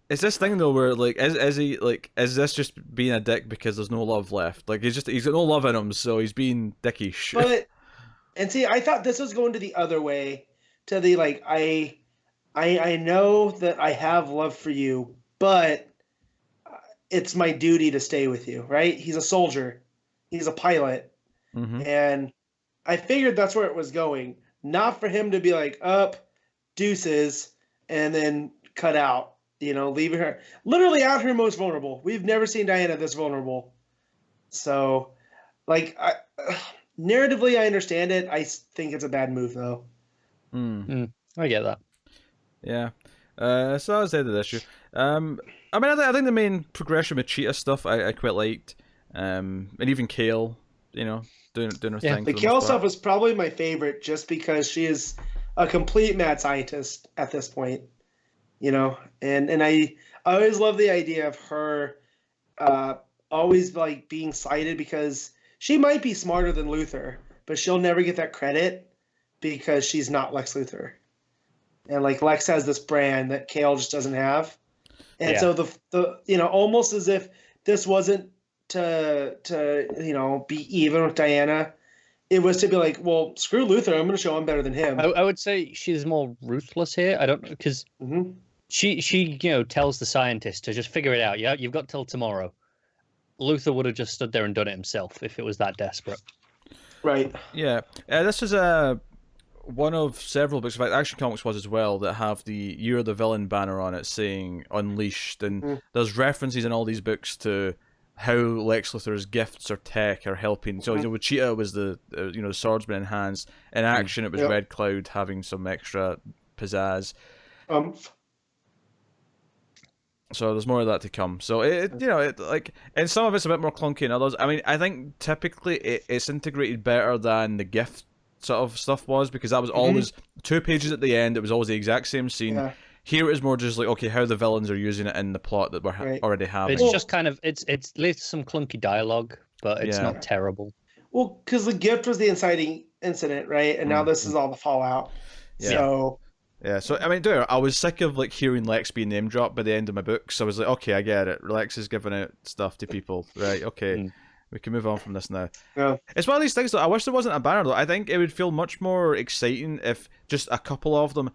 it's this thing though where like is he like, is this just being a dick because there's no love left? Like he's got no love in him, so he's being dickish. But see, I thought this was going to the other way. To the like, I know that I have love for you, but it's my duty to stay with you, right? He's a soldier, he's a pilot, and I figured that's where it was going. Not for him to be like, up, deuces, and then cut out, leaving her literally at her most vulnerable. We've never seen Diana this vulnerable. So, like, narratively, I understand it. I think it's a bad move, though. I get that. Yeah. So that was the end of the issue. I think the main progression with Cheetah stuff I quite liked. And even Kale, doing her thing. The Kale stuff was probably my favorite, just because she is a complete mad scientist at this point. And I always love the idea of her always like being cited, because she might be smarter than Luthor, but she'll never get that credit because she's not Lex Luthor. And like Lex has this brand that Kale just doesn't have. And so the almost as if this wasn't to be even with Diana, it was to be like, well, screw Luthor, I'm going to show him better than him. I would say she's more ruthless here. I don't know, because she tells the scientist to just figure it out. Yeah, you've got till tomorrow. Luthor would have just stood there and done it himself if it was that desperate. Right. Yeah. This is one of several books, in fact, Action Comics was as well, that have the "You're the Villain" banner on it saying "Unleashed," and there's references in all these books to how Lex Luthor's gifts or tech are helping. So with Cheetah, it was the swordsman in hands. In Action, it was Red Cloud having some extra pizzazz. So there's more of that to come. So and some of it's a bit more clunky than others. I mean, I think typically it's integrated better than the gift sort of stuff was, because that was always 2 pages at the end. It was always the exact same scene. Yeah. Here it is more just like, okay, how the villains are using it in the plot that we're already having. It's just kind of it's leads to some clunky dialogue, but it's not terrible. Well, because the gift was the inciting incident, right? And now this is all the fallout. Yeah. So I mean, I was sick of like hearing Lex being name dropped by the end of my books. So I was like, okay, I get it. Lex is giving out stuff to people, right? Okay. We can move on from this now. Yeah. It's one of these things, though. I wish there wasn't a banner, though. I think it would feel much more exciting if just a couple of them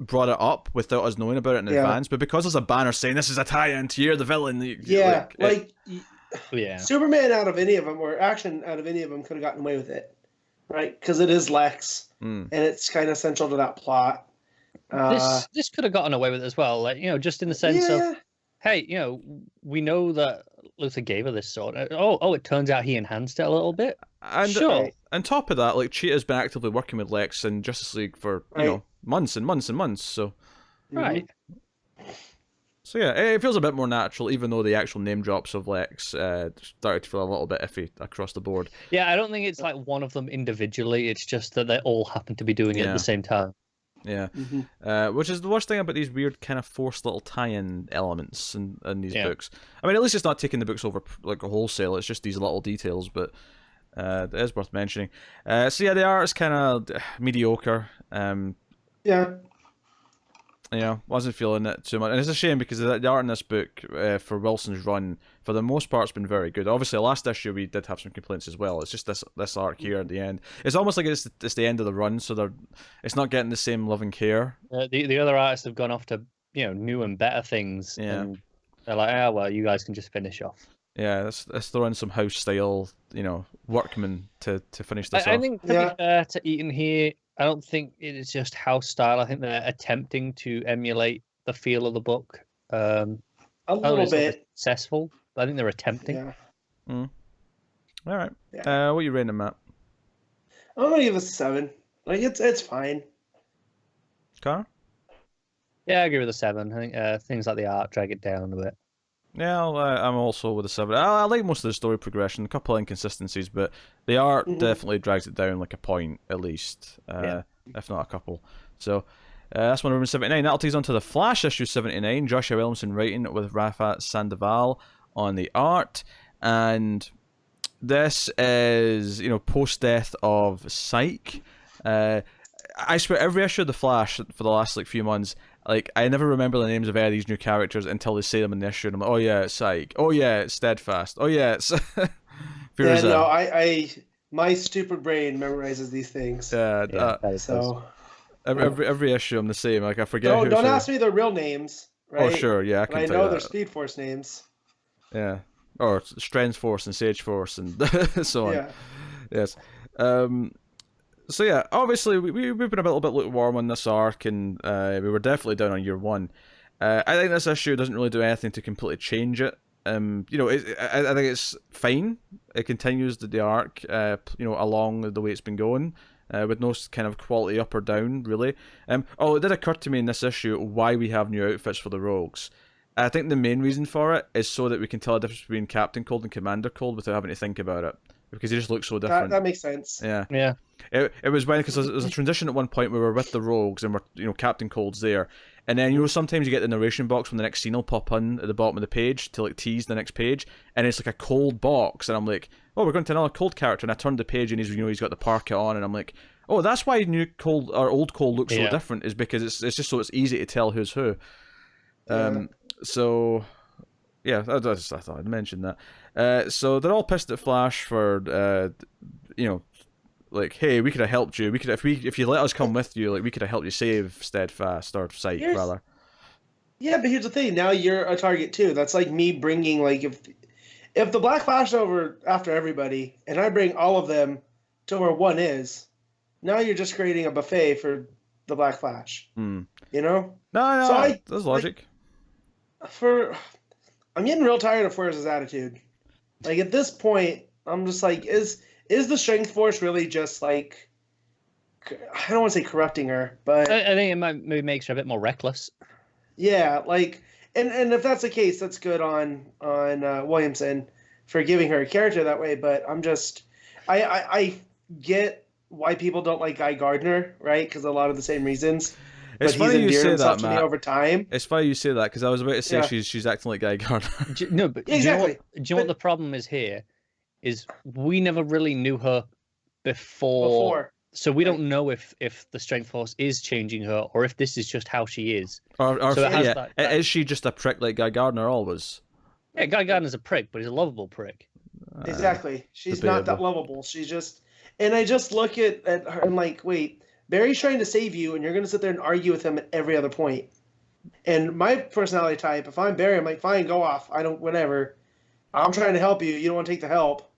brought it up without us knowing about it in advance, but because there's a banner saying this is a tie-in to You're the Villain. Superman out of any of them, or Action out of any of them, could have gotten away with it, right? Because it is Lex, and it's kind of central to that plot. This could have gotten away with it as well, like, just in the sense of, hey, we know that Luther gave her this sword. Oh, it turns out he enhanced it a little bit. And sure. On top of that, like, Cheetah's been actively working with Lex and Justice League for months and months and months. So right. So yeah, it feels a bit more natural, even though the actual name drops of Lex started to feel a little bit iffy across the board. Yeah, I don't think it's like one of them individually. It's just that they all happen to be doing it at the same time. Yeah, which is the worst thing about these weird kind of forced little tie-in elements in these books. I mean, at least it's not taking the books over like a wholesale. It's just these little details, but it is worth mentioning. So yeah, the art is kind of mediocre. Wasn't feeling it too much, and it's a shame because the art in this book for Wilson's run, for the most part, has been very good. Obviously, last issue we did have some complaints as well. It's just this arc here at the end. It's almost like it's the end of the run, so it's not getting the same love and care. The other artists have gone off to new and better things. Yeah, and they're like, well, you guys can just finish off. Yeah, let's throw in some house style, workmen to finish this off. I think to be fair to Eaton here, I don't think it is just house style. I think they're attempting to emulate the feel of the book. A little bit successful, but I think they're attempting. Yeah. All right. Yeah. What are you rating them at? I'm gonna give it a 7. Like it's fine. Car? Yeah, I agree with a 7. I think things like the art drag it down a bit. Yeah, I'm also with a 7. I like most of the story progression, a couple of inconsistencies, but the art definitely drags it down like a point at least, if not a couple. So that's Wonder Woman 79. That'll take us on to the Flash issue 79. Joshua Williamson writing with Rafa Sandoval on the art, and this is post-death of Psyche. I swear every issue of the Flash for the last few months, I never remember the names of any of these new characters until they say them in the issue, and I'm like, oh yeah, it's Psyche. Oh yeah, it's Steadfast. Oh yeah, it's my stupid brain memorizes these things. So every issue I'm the same. I forget. Don't ask me their real names. Right? Oh sure, yeah, I know their Speed Force names. Yeah, or Strength Force and Sage Force and so on. Yeah. Yes. So yeah, obviously we've been a little bit lukewarm on this arc, and we were definitely down on year one. I think this issue doesn't really do anything to completely change it. I think it's fine. It continues the arc, along the way it's been going, with no kind of quality up or down really. It did occur to me in this issue why we have new outfits for the Rogues. I think the main reason for it is so that we can tell the difference between Captain Cold and Commander Cold without having to think about it, because they just look so different. That makes sense. Yeah. It was when, because there was a transition at one point where we're with the Rogues and we're Captain Cold's there, and then sometimes you get the narration box when the next scene will pop on at the bottom of the page to tease the next page, and it's like a Cold box, and I'm like, oh, we're going to another Cold character, and I turned the page and he's got the parka on, and I'm like, oh, that's why new Cold or old Cold looks so different, is because it's just so it's easy to tell who's who. So yeah, I thought I'd mention that. So they're all pissed at Flash for hey, we could have helped you. We could if you let us come with you, we could have helped you save Steadfast or Psyche rather. Yeah, but here's the thing. Now you're a target too. That's like me bringing if the Black Flash over after everybody, and I bring all of them to where one is. Now you're just creating a buffet for the Black Flash. No, so there's logic. I'm getting real tired of Fuerz's attitude. At this point, I'm just like, is the Strength Force really just I don't want to say corrupting her, but I think it maybe makes her a bit more reckless. Yeah, and if that's the case, that's good on Williamson for giving her a character that way. But I'm just, I get why people don't like Guy Gardner, right? Because a lot of the same reasons. It's funny you say that, Matt. Over time. It's funny you say that, because I was about to say she's acting like Guy Gardner. But exactly. Do you know what the problem is here? Is we never really knew her before. So we don't know if the Strength Force is changing her, or if this is just how she is. Is she just a prick like Guy Gardner always? Yeah, Guy Gardner's a prick, but he's a lovable prick. Exactly. She's not that lovable. She's just... And I just look at her and wait, Barry's trying to save you, and you're going to sit there and argue with him at every other point. And my personality type, if I'm Barry, I'm like, fine, go off. I don't, whatever. I'm trying to help you. You don't want to take the help.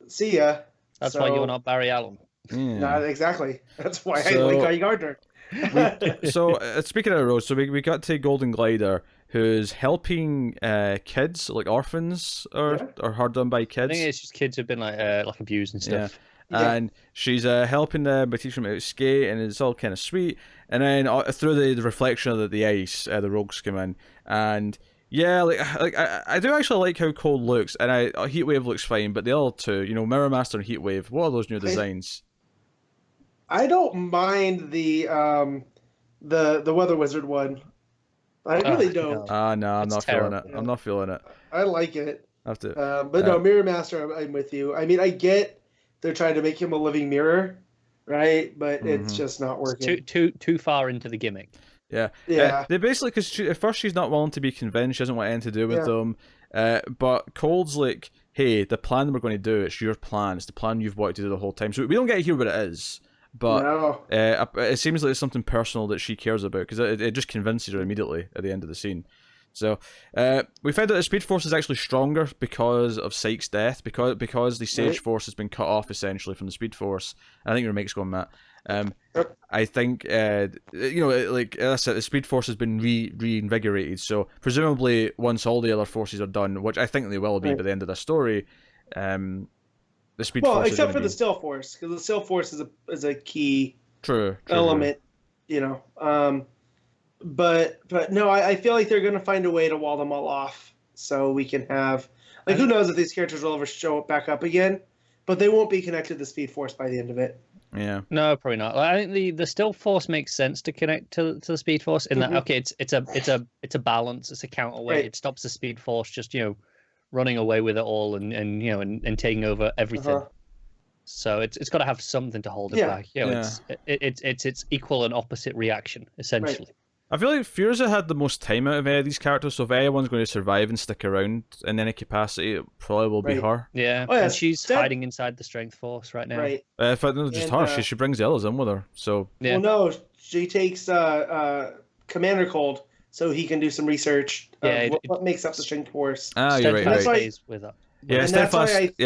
See ya. That's why you're not Barry Allen. Not exactly. That's why I like Guy Gardner. Speaking of roads, so we got to Golden Glider, who's helping kids, like orphans or hard done by kids. I think it's just kids who've been like abused and stuff. Yeah. And she's helping them by teaching them how to skate, and it's all kind of sweet. And then through the reflection of the ice, the rogues come in, and I do actually like how Cold looks, and Heatwave looks fine, but the other two, Mirror Master and Heatwave, what are those new designs? I don't mind the Weather Wizard one. I really don't. No, I'm not feeling it. Yeah. I'm not feeling it. I like it. I have to. But no, Mirror Master, I'm with you. I mean, I get they're trying to make him a living mirror, right? But it's just not working. It's too far into the gimmick. Yeah. They basically, because at first she's not willing to be convinced. She doesn't want anything to do with them. But Cold's like, hey, the plan we're going to do, it's your plan. It's the plan you've wanted to do the whole time. So we don't get to hear what it is. But it seems like it's something personal that she cares about, because it just convinces her immediately at the end of the scene. So we found out the Speed Force is actually stronger because of Psyche's death, because the Sage Force has been cut off essentially from the Speed Force. I think your mic's going, Matt. I think like I said, the Speed Force has been reinvigorated. So presumably once all the other forces are done, which I think they will be by the end of the story, the Speed Force. Well, except for the Still Force, because the Still Force is a key element, But no, I feel like they're going to find a way to wall them all off, so we can have who knows if these characters will ever show back up again, but they won't be connected to the Speed Force by the end of it. Yeah. No, probably not. I think the Still Force makes sense to connect to the Speed Force in that it's a balance, it's a counterweight. Right. It stops the Speed Force just running away with it all and taking over everything. So it's got to have something to hold it back. It's its equal and opposite reaction essentially. Right. I feel like Furza had the most time out of any of these characters, so if anyone's going to survive and stick around in any capacity, it probably will be her. Yeah, and she's hiding inside the Strength Force right now. Right. In fact, not just her, she brings the others in with her. So. Yeah. Well, no, she takes Commander Cold so he can do some research of what makes up the Strength Force. Ah, you're right. That's right. why, with her. Yeah,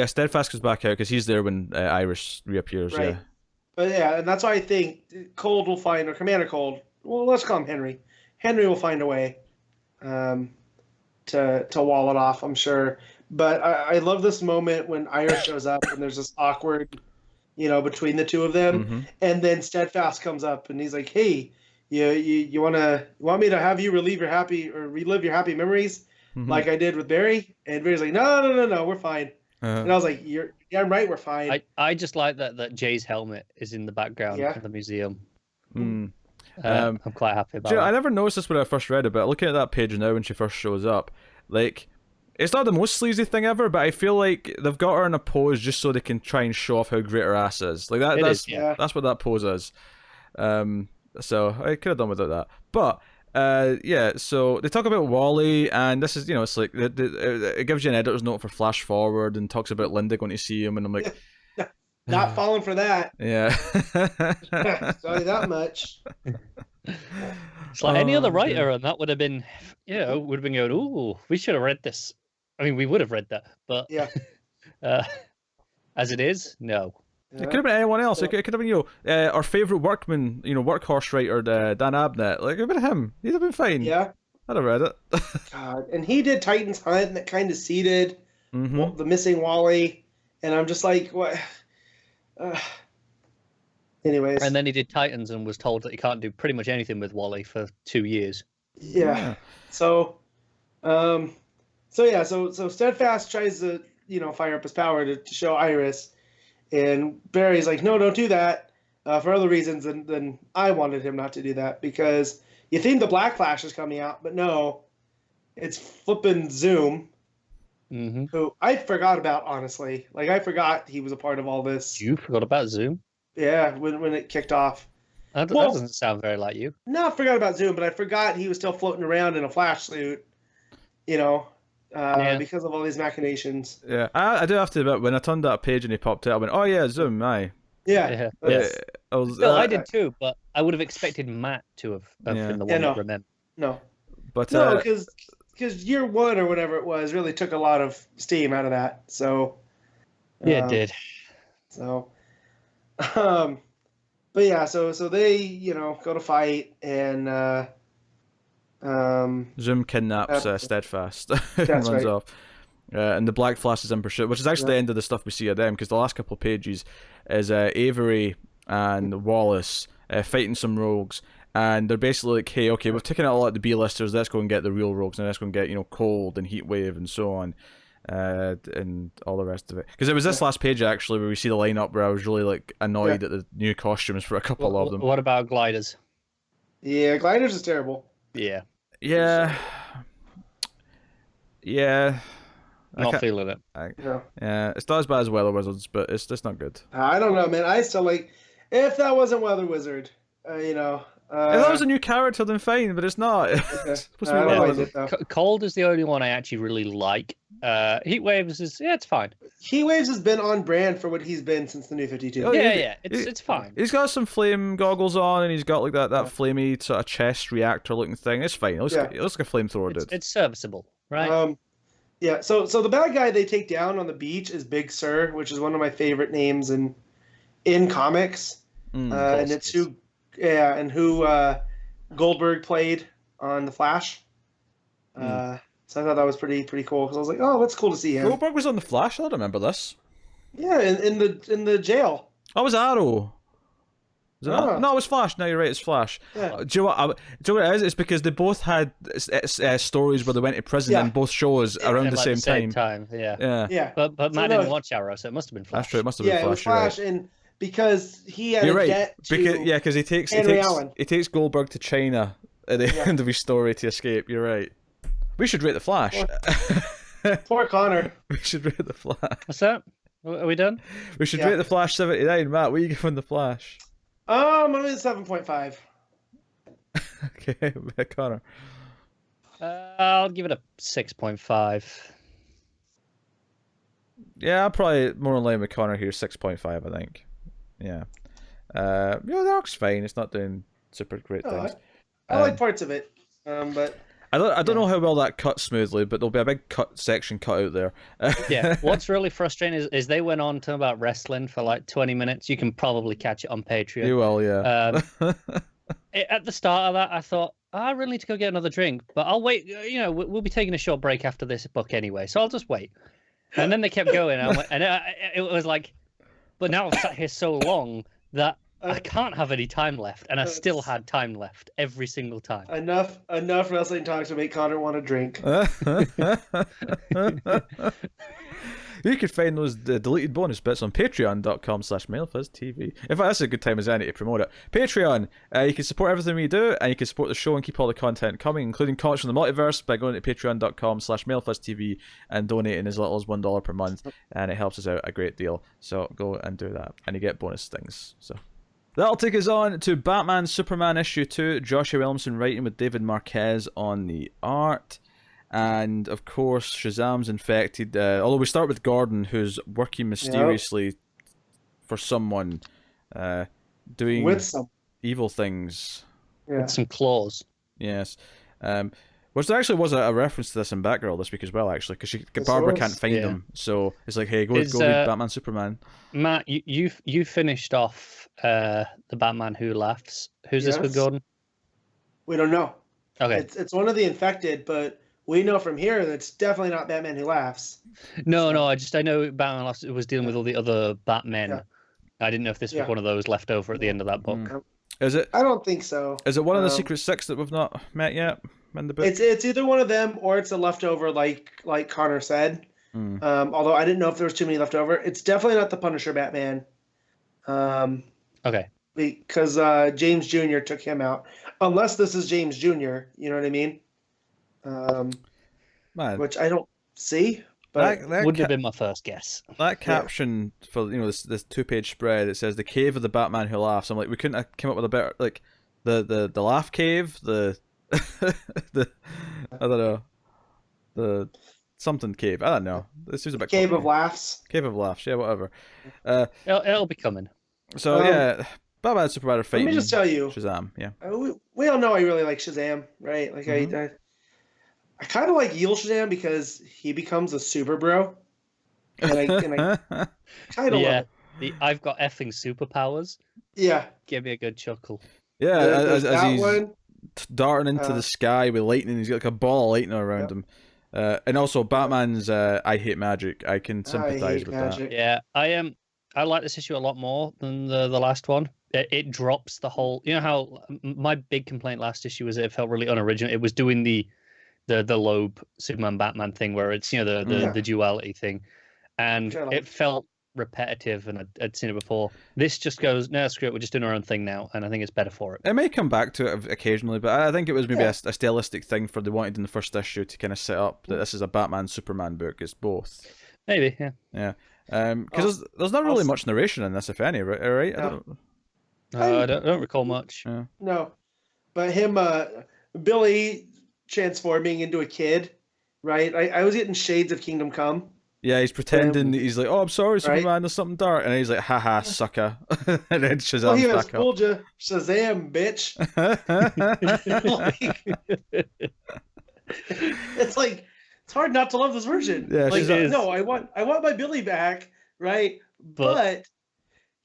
Steadfast comes back out because he's there when Iris reappears. Right. Yeah. But and that's why I think Cold will find, or Commander Cold. Well, let's call him Henry. Henry will find a way to wall it off, I'm sure. But I love this moment when Iris shows up and there's this awkward, between the two of them, and then Steadfast comes up and he's like, "Hey, you want me to have you relive your happy memories like I did with Barry?" And Barry's like, "No, we're fine." And I was like, "You're damn right, we're fine." I just like that Jay's helmet is in the background of the museum. I'm quite happy about it. I never noticed this when I first read it, but looking at that page now when she first shows up, like, it's not the most sleazy thing ever, but I feel like they've got her in a pose just so they can try and show off how great her ass is. Like that's what that pose is. So I could have done without that. But so they talk about Wally, and this is, it's like it gives you an editor's note for Flash Forward and talks about Linda going to see him, and I'm like, not falling for that. Yeah. Sorry that much. It's like any other writer, and that would have been, going, ooh, we should have read this. I mean, we would have read that, but as it is, no. It could have been anyone else. It could have been, our favourite workman, workhorse writer, Dan Abnett. Like, it would have been him. He'd have been fine. Yeah. I'd have read it. God. And he did Titan's Hunt, and that kind of seeded the missing Wally. And I'm just like, what? Anyways. And then he did Titans and was told that he can't do pretty much anything with Wally for 2 years. Yeah. So Steadfast tries to, fire up his power to show Iris. And Barry's like, no, don't do that for other reasons than I wanted him not to do that, because you think the Black Flash is coming out, but no, it's flipping Zoom, who I forgot about, honestly. Like, I forgot he was a part of all this. You forgot about Zoom? Yeah, when it kicked off. That doesn't sound very like you. No, I forgot about Zoom, but I forgot he was still floating around in a Flash suit, because of all these machinations. Yeah, I do have to admit, when I turned that page and he popped out, I went, "Oh yeah, Zoom, aye." Yeah. I did too, but I would have expected Matt to have been the one that remembered. No, but no, because year one or whatever it was really took a lot of steam out of that. So yeah, it did. So, but yeah, so they go to fight and Zoom kidnaps Steadfast and runs off. And the Black Flash is in pursuit, which is actually the end of the stuff we see of them, because the last couple of pages is Avery and Wallace fighting some rogues, and they're basically like, hey, okay, we've taken out a lot of the B-listers, let's go and get the real rogues, and let's go and get, Cold and Heatwave and so on, and all the rest of it. Because it was this last page, actually, where we see the lineup where I was really, like, annoyed at the new costumes for a couple of them. What about Gliders? Yeah, Gliders is terrible. Yeah. Yeah. Yeah. Not feeling it. Yeah, it's not as bad as Weather Wizards, but it's just not good. I don't know, man. I still like, if that wasn't Weather Wizard, if that was a new character, then fine, but it's not. It's supposed to be Cold is the only one I actually really like. Heatwaves is it's fine. Heatwaves has been on brand for what he's been since the New 52. It's fine. He's got some flame goggles on, and he's got like that flamey sort of chest reactor looking thing. It's fine. It looks like a flamethrower, dude. It's serviceable, right? Yeah. So the bad guy they take down on the beach is Big Sur, which is one of my favorite names in comics. And it's who Goldberg played on The Flash. So I thought that was pretty cool, because I was like, oh, that's cool to see him. Goldberg was on The Flash. I don't remember this. Yeah, in the jail. Oh, it was Arrow. No, it was Flash. No, you're right. It's Flash. Yeah. Do you know what it is? It's because they both had stories where they went to prison in both shows around the same time. Yeah. But Matt didn't watch Arrow, so it must have been Flash. That's true. It must have been Flash. It was Flash, right. And because he had you're a right. debt to because he takes Goldberg to China at the end of his story to escape. You're right. We should rate the Flash. Poor Connor. We should rate the Flash. What's that? Are we done? We should rate the Flash 79. Matt, what are you giving the Flash? I'm at 7.5. Okay, Connor. I'll give it a 6.5. Yeah, I'm probably more in line with Connor here. 6.5, I think. Yeah. The arc's fine. It's not doing super great things. I like parts of it, but I don't know how well that cuts smoothly, but there'll be a big section cut out there. Yeah, what's really frustrating is they went on to about wrestling for like 20 minutes. You can probably catch it on Patreon. You will, yeah. At the start of that, I thought, I really need to go get another drink, but I'll wait. We'll be taking a short break after this book anyway, so I'll just wait. And then they kept going, and it was like, but now I've sat here so long that I can't have any time left, and I still had time left every single time. Enough wrestling talk to make Connor want to drink. You can find those deleted bonus bits on patreon.com/MailFuzzTV. In fact, that's a good time as any to promote it. Patreon, you can support everything we do, and you can support the show and keep all the content coming, including comics from the multiverse, by going to patreon.com/MailFuzzTV and donating as little as $1 per month, and it helps us out a great deal. So go and do that, and you get bonus things. So that'll take us on to Batman Superman issue 2. Joshua Williamson writing with David Marquez on the art. And, of course, Shazam's infected. Although we start with Gordon, who's working mysteriously for someone, doing with some evil things. Yeah. With some claws. Yes. Which there actually was a reference to this in Batgirl this week as well, actually, because Barbara can't find him. So it's like, hey, go read Batman Superman. Matt, you finished off the Batman Who Laughs. Who's this with Gordon? We don't know. Okay. It's one of the infected, but we know from here that it's definitely not Batman Who Laughs. No, I know Batman Laughs was dealing with all the other Batmen. Yeah. I didn't know if this was one of those left over at the end of that book. Is it? I don't think so. Is it one of the Secret Six that we've not met yet in the book? It's either one of them or it's a leftover, like Connor said. Although I didn't know if there was too many left over. It's definitely not the Punisher Batman. Okay. Because James Jr. took him out. Unless this is James Jr., you know what I mean? Man, which I don't see, but that would have been my first guess. That caption for this 2-page spread, it says the cave of the Batman Who Laughs. I'm like, we couldn't have come up with a better, like the laugh cave, the I don't know, the something cave. I don't know. This is a bit Cave of Laughs. Cave of Laughs, yeah, whatever. It'll be coming. So Batman and Superman are fighting. Let me just tell you, Shazam. Yeah. We all know I really like Shazam, right? Like I kind of like Eaglesham because he becomes a super bro, and I kind of love it. I've got effing superpowers. Yeah, Give me a good chuckle. Yeah, as he's one. darting into the sky with lightning, he's got like a ball of lightning around him. And also Batman's I hate magic. I can sympathize with magic. that. Yeah, I like this issue a lot more than the last one. It drops the whole. You know how my big complaint last issue was it felt really unoriginal. It was doing the Loeb Superman Batman thing where it's the duality thing, and it felt repetitive, and I'd seen it before. This just goes, no, screw it, we're just doing our own thing now, and I think it's better for it. It may come back to it occasionally, but I think it was maybe a stylistic thing for they wanted in the first issue to kind of set up that this is a Batman Superman book. It's both. Maybe, yeah. Because there's not really much narration in this, if any, right? I don't recall much. Yeah. No, but him, Billy transforming into a kid, right? I was getting shades of Kingdom Come. Yeah, he's pretending he's like, oh, I'm sorry, Superman, there's something dark. And he's like, haha, sucker. And then Shazam's back up. Told you, Shazam, bitch. It's like, it's hard not to love this version. Yeah, like, no, I want my Billy back, right? But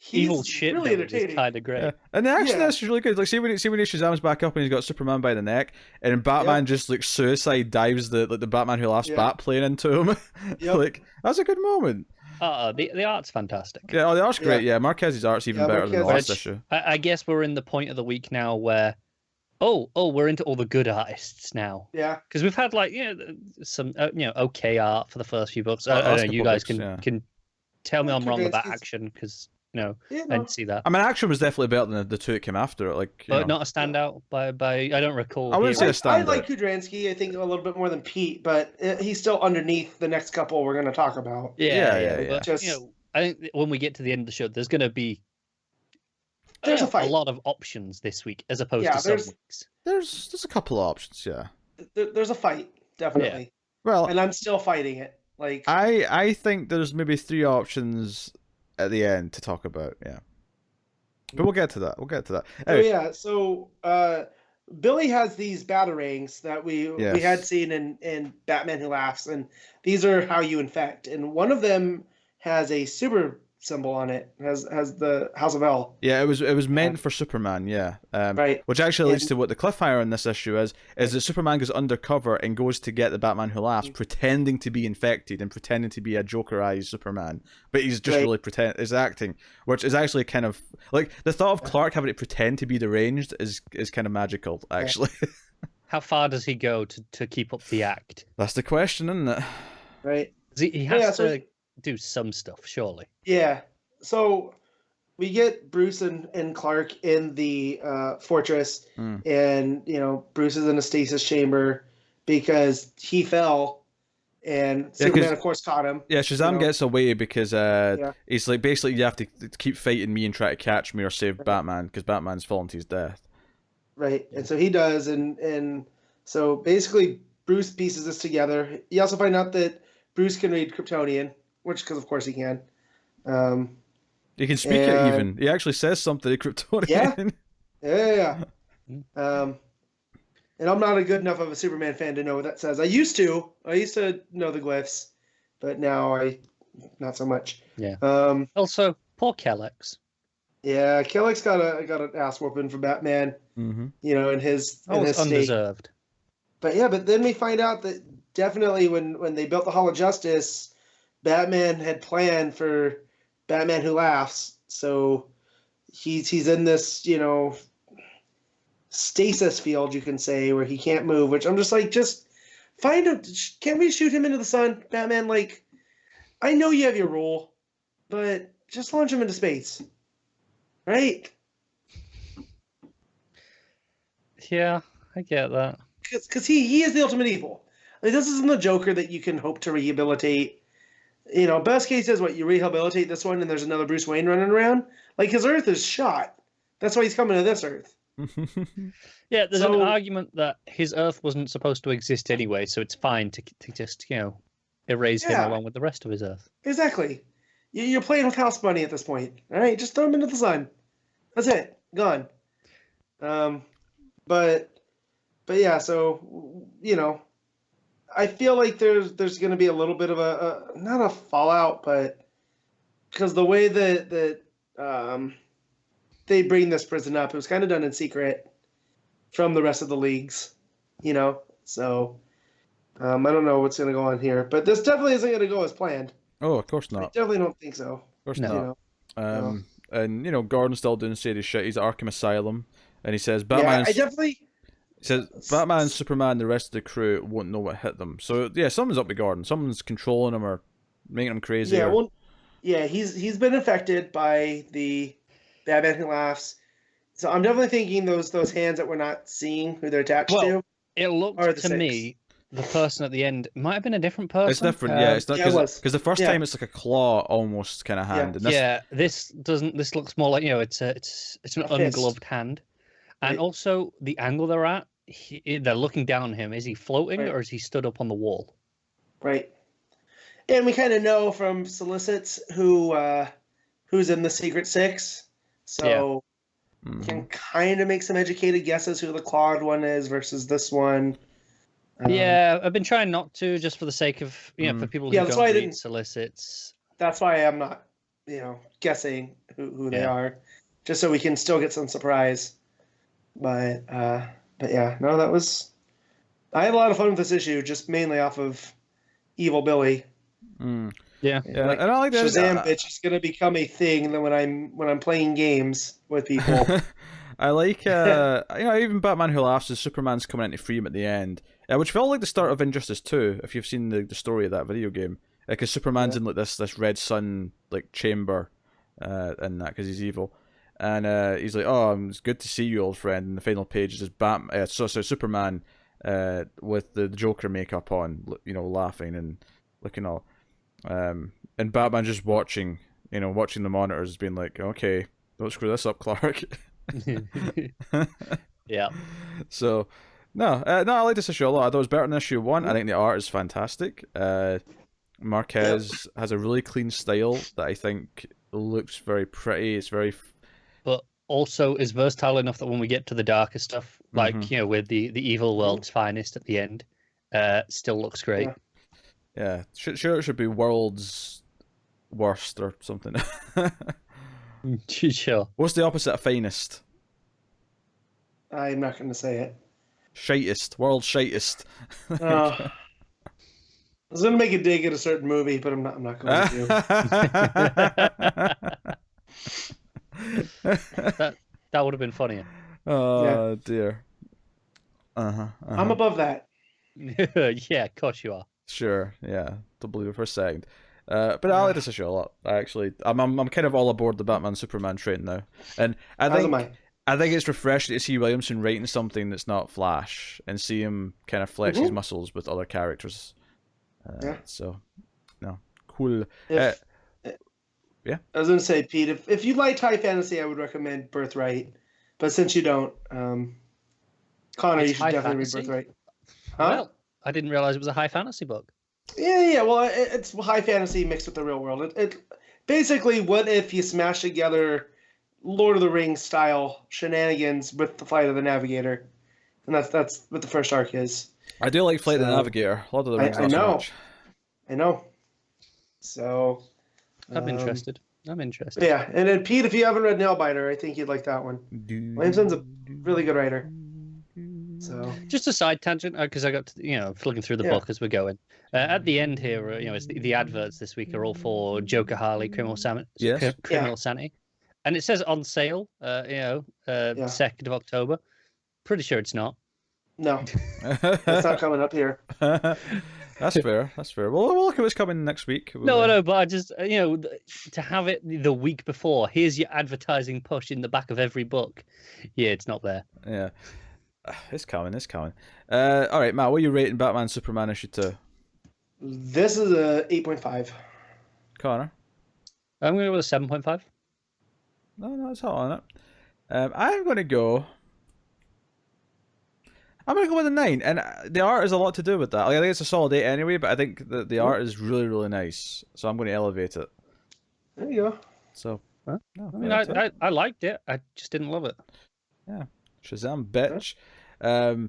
he's evil shit really entertaining. Kind of great. Yeah. And actually, that's really good. Like, see when he Shazam's back up and he's got Superman by the neck, and Batman just like suicide dives the Batman Who Laughs bat plane into him. Like, that's a good moment. The art's fantastic. Yeah, the art's great. Yeah, Marquez's art's even better than the last issue. I guess we're in the point of the week now where, we're into all the good artists now. Yeah, because we've had like some okay art for the first few books. I don't know. You guys can tell me I'm wrong about Action because. I didn't see that. I mean, Action was definitely better than the two that came after it. Like, but not a standout by. I don't recall. I wouldn't say a standout. I like Kudranski. I think a little bit more than Pete, but he's still underneath the next couple we're going to talk about. Yeah. But just, I think when we get to the end of the show, there's going to be a fight. A lot of options this week as opposed to some weeks. There's a couple of options. Yeah. There's a fight, definitely. Yeah. Well, and I'm still fighting it. Like I think there's maybe 3 options at the end to talk about. Yeah. But we'll get to that. Anyway. So Billy has these batarangs that we had seen in Batman Who Laughs, and these are how you infect. And one of them has a super symbol on it, has the House of L. Yeah, it was meant for Superman, right. Which actually leads to what the cliffhanger in this issue is that Superman goes undercover and goes to get the Batman Who Laughs, pretending to be infected and pretending to be a Jokerized Superman, but he's just really is acting, which is actually kind of like the thought of Clark having to pretend to be deranged is kind of magical, actually. How far does he go to keep up the act? That's the question, isn't it? Right. He has to do some stuff, surely. Yeah. So we get Bruce and Clark in the fortress, and Bruce is in a stasis chamber because he fell, and Superman of course caught him. Yeah, Shazam gets away because he's like, basically you have to keep fighting me and try to catch me or save Batman because Batman's fallen to his death. Right, and so he does, and so basically Bruce pieces this together. You also find out that Bruce can read Kryptonian, which, because of course he can. He can speak it even. He actually says something in Kryptonian. Yeah. And I'm not a good enough of a Superman fan to know what that says. I used to know the glyphs, but now not so much. Yeah. Also, poor Kellex. Yeah, Kellex got an ass whooping from Batman. Mm-hmm. In his undeserved. State. But then we find out that definitely when they built the Hall of Justice, Batman had planned for Batman Who Laughs. So he's in this, stasis field, you can say, where he can't move, which I'm just like, just find him. Can't we shoot him into the sun, Batman? Like, I know you have your rule, but just launch him into space. Right? Yeah, I get that. Because he is the ultimate evil. Like, this isn't the Joker that you can hope to rehabilitate. Best case is you rehabilitate this one and there's another Bruce Wayne running around. Like, his Earth is shot. That's why he's coming to this Earth. Yeah, there's an argument that his Earth wasn't supposed to exist anyway, so it's fine to just, erase him along with the rest of his Earth. Exactly. You're playing with house money at this point. All right, just throw him into the sun. That's it. Gone. But yeah. So I feel like there's going to be a little bit of a not a fallout, but because the way that they bring this prison up, it was kind of done in secret from the rest of the leagues, So I don't know what's going to go on here, but this definitely isn't going to go as planned. Oh, of course I not. definitely don't think so. Of course not. And Gordon's still doing shady shit. He's at Arkham Asylum, and he says Batman. Yeah, I definitely. He says Batman, Superman, the rest of the crew won't know what hit them. So yeah, someone's up to Gordon. Someone's controlling him or making him crazy. Yeah, he's been affected by the Batman Who Laughs. So I'm definitely thinking those hands that we're not seeing who they're attached to. It looked to me the person at the end might have been a different person. It's different, yeah. It's not because the first time it's like a claw almost kind of hand. Yeah. And this doesn't. This looks more like it's an ungloved hand, and also the angle they're at. They're looking down on him. Is he floating or is he stood up on the wall? Right. And we kind of know from solicits who's in the Secret Six, so can kind of make some educated guesses who the clawed one is versus this one. Yeah, I've been trying not to, just for the sake of for people who don't read solicits. That's why I'm not, guessing who they are, just so we can still get some surprise. But yeah, no, that was. I had a lot of fun with this issue, just mainly off of Evil Billy. Yeah, like, and I like that. Shazam bitch is gonna become a thing when I'm playing games with people. I like even Batman Who Laughs is Superman's coming in to free him at the end, which felt like the start of Injustice 2, if you've seen the story of that video game. Because Superman's in like this red sun like chamber, in that because he's evil, and he's like, "Oh, it's good to see you, old friend." And the final page is just Superman, with the Joker makeup on, laughing and looking all, and Batman just watching the monitors, being like, "Okay, don't screw this up, Clark." Yeah. So, no, I like this issue a lot. I thought it was better than issue 1. I think the art is fantastic. Marquez has a really clean style that I think looks very pretty. It's very, but also is versatile enough that when we get to the darker stuff, like with the evil world's finest at the end, still looks great. Yeah, sure. It should be world's worst or something. Sure. What's the opposite of finest? I'm not going to say it. Shitest. World's shitest. I was going to make a dig at a certain movie, but I'm not going to. that would have been funnier. Oh, dear. I'm above that. Yeah, of course you are. Sure, yeah. Don't believe it for a second. But I like this issue a lot. I'm kind of all aboard the Batman Superman train now, and I think it's refreshing to see Williamson writing something that's not Flash and see him kind of flex his muscles with other characters. So, no, cool. I was going to say, Pete, if you liked high fantasy, I would recommend Birthright. But since you don't, Connor, you should definitely read Birthright. Huh? Well, I didn't realize it was a high fantasy book. Yeah. Well, it's high fantasy mixed with the real world. It basically, what if you smash together Lord of the Rings style shenanigans with the Flight of the Navigator, and that's what the first arc is. I do like Flight of the Navigator. Lord of the Rings, not so much. I know. So, I'm interested. Yeah, and then Pete, if you haven't read Nailbiter, I think you'd like that one. Williamson's a really good writer. So just a side tangent, because I got to, flicking through the book as we're going. At the end here, it's the adverts this week are all for Joker, Harley, Criminal Sanity, and it says on sale. 2nd of October. Pretty sure it's not. No, it's not coming up here. That's fair. Well, we'll look at what's coming next week. No, but I just, to have it the week before, here's your advertising push in the back of every book. Yeah, it's not there. Yeah. It's coming. All right, Matt, what are you rating Batman Superman issue 2? This is a 8.5. Connor? I'm going to go with a 7.5. No, it's hot on it. I'm going to go with a 9, and the art has a lot to do with that. I think it's a solid 8 anyway, but I think the art is really, really nice, so I'm going to elevate it. There you go. So Huh? No, I mean, I liked it. I just didn't love it. Yeah, Shazam, bitch. I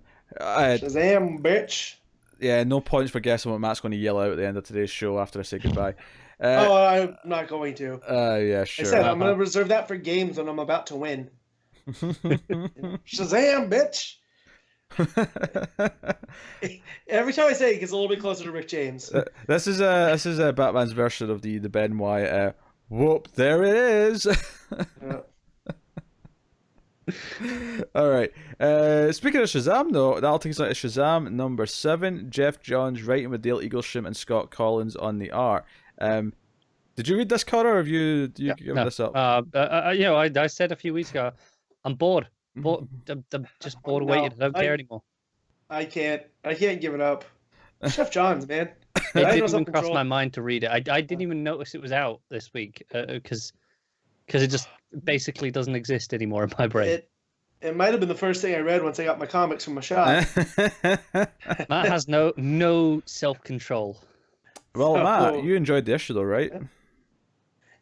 Shazam, bitch. Yeah, no points for guessing what Matt's going to yell out at the end of today's show after I say goodbye. I'm not going to. Yeah, I sure. said I'm going to reserve that for games when I'm about to win. Shazam, bitch. Every time I say it, it gets a little bit closer to Rick James. This is Batman's version of the Ben White. Whoop! There it is. All right. Speaking of Shazam, though, that'll take us out to Shazam number 7. Geoff Johns writing with Dale Eaglesham and Scott Kolins on the art. Did you read this, Connor, or have you given this up? I said a few weeks ago, I'm bored. I'm just bored of waiting. I don't care anymore. I can't give it up. Geoff Johns, man. It didn't even cross my mind to read it. I didn't even notice it was out this week because it just basically doesn't exist anymore in my brain. It might have been the first thing I read once I got my comics from my shop. Matt has no self-control. Well, Matt, you enjoyed the issue though, right?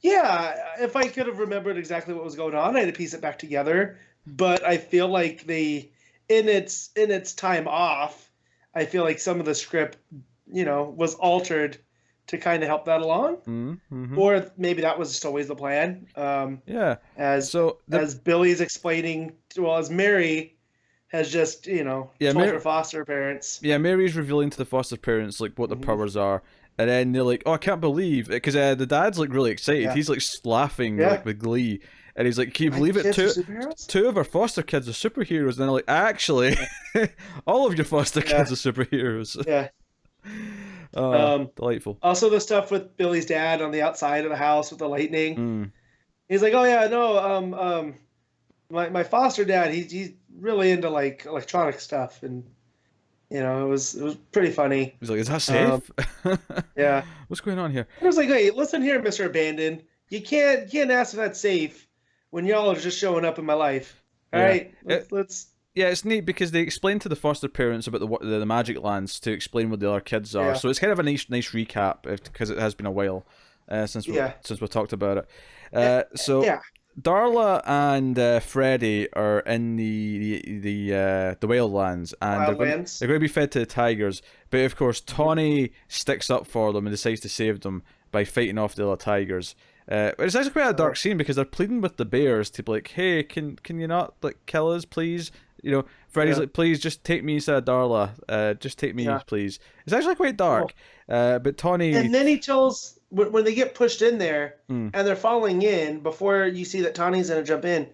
Yeah, if I could have remembered exactly what was going on, I'd piece it back together. But I feel like in its time off, I feel like some of the script, was altered to kind of help that along. Mm-hmm. Or maybe that was just always the plan. As Billy's explaining, as Mary has just, told her foster parents. Yeah, Mary's revealing to the foster parents like what their powers are. And then they're like, "Oh, I can't believe it," because the dad's like really excited. Yeah. He's like laughing like with glee, and he's like, "Can you believe it? Two of our foster kids are superheroes." And they're like, "Actually, all of your foster kids are superheroes." Yeah. Delightful. Also, the stuff with Billy's dad on the outside of the house with the lightning. He's like, "Oh yeah, no, my foster dad, he's really into like electronic stuff and." It was pretty funny. He's like, "Is that safe?" Yeah. What's going on here? I was like, "Wait, listen here, Mr. Abandon. You can't ask if that's safe when y'all are just showing up in my life. All right, let's." Yeah, it's neat because they explain to the foster parents about the magic lands to explain what the other kids are. Yeah. So it's kind of a nice recap because it has been a while since we talked about it. Darla and Freddy are in the whale lands, and they're going to be fed to the tigers. But of course, Tawny sticks up for them and decides to save them by fighting off the other tigers. It's actually quite a dark scene because they're pleading with the bears to be like, "Hey, can you not kill us, please?" Freddy's like, "Please, just take me instead of Darla. Just take me, please." It's actually quite dark. But Tawny. And then he tells. When they get pushed in there and they're falling in, before you see that Tawny's gonna jump in,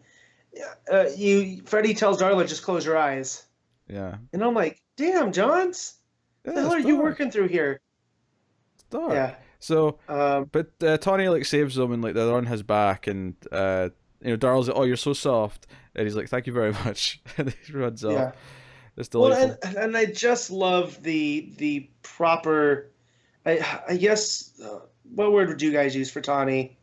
Freddy tells Darla, "Just close your eyes." Yeah. And I'm like, "Damn, Johns, what the hell are you working through here?" It's dark. Yeah. So, but Tawny saves them and they're on his back, and Darla's like, "Oh, you're so soft," and he's like, "Thank you very much," and he runs off. Yeah. It's delightful. Well, and I just love the proper. I guess. What word would you guys use for Tawny?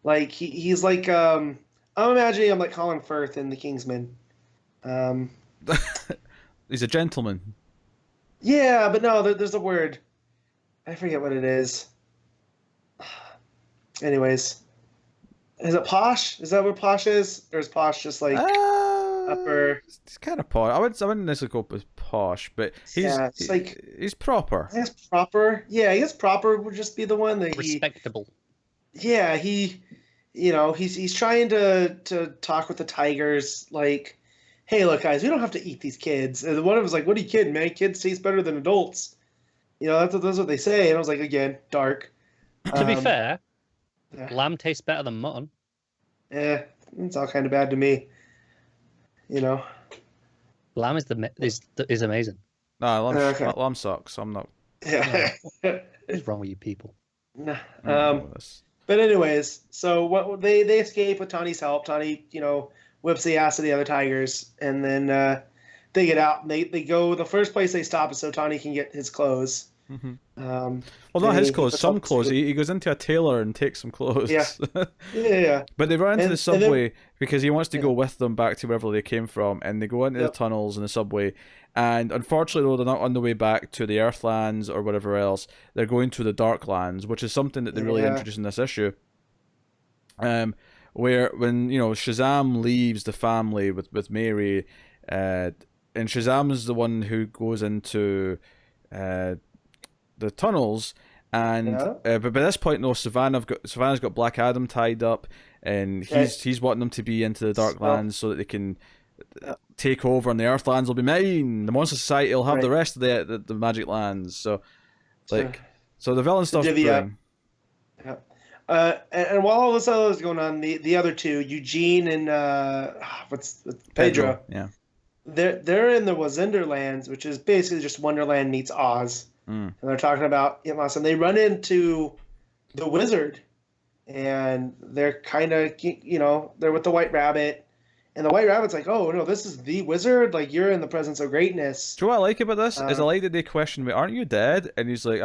Like he's like I'm imagining him like Colin Firth in The Kingsman. He's a gentleman. Yeah, but no, there's a word. I forget what it is. Anyways, is it posh? Is that what posh is, or is posh just like upper? It's kind of posh. I wouldn't necessarily go with posh, but he's proper. I guess proper. Yeah, I guess proper would just be the one that respectable. Yeah, he's trying to talk with the tigers like, "Hey, look, guys, we don't have to eat these kids." And one of them was like, "What are you kidding, man? Kids taste better than adults." That's what they say. And I was like, again, dark. To be fair, lamb tastes better than mutton. Yeah, it's all kind of bad to me. Lamb is amazing. No, lamb sucks. I'm not. Yeah. What's wrong with you people? Nah. But anyways, so they escape with Tawny's help. Tawny, whips the ass of the other tigers, and then they get out. And they go. The first place they stop is so Tawny can get his clothes. Mm-hmm. Well, not his clothes. Some clothes. He goes into a tailor and takes some clothes. Yeah. But they run into the subway because he wants to go with them back to wherever they came from, and they go into the tunnels in the subway. And unfortunately, though, they're not on the way back to the Earthlands or whatever else. They're going to the Darklands, which is something that they really introduced in this issue. where when Shazam leaves the family with Mary, and Shazam is the one who goes into the tunnels, and but by this point, no, Savannah's got Black Adam tied up, and he's wanting them to be into the Darklands so that they can take over, and the Earthlands will be mine. The Monster Society will have the rest of the Magic Lands. So the villain stuff's brewing. And while all this other is going on, the other two, Eugene and what's Pedro? Yeah, they're in the Wazunderlands, which is basically just Wonderland meets Oz. And they're talking about and they run into the Wizard, and they're kind of they're with the White Rabbit, and the White Rabbit's like, oh no, this is the Wizard, like you're in the presence of greatness. Do you know what I like about this? Is I like that they question me, aren't you dead? And he's like,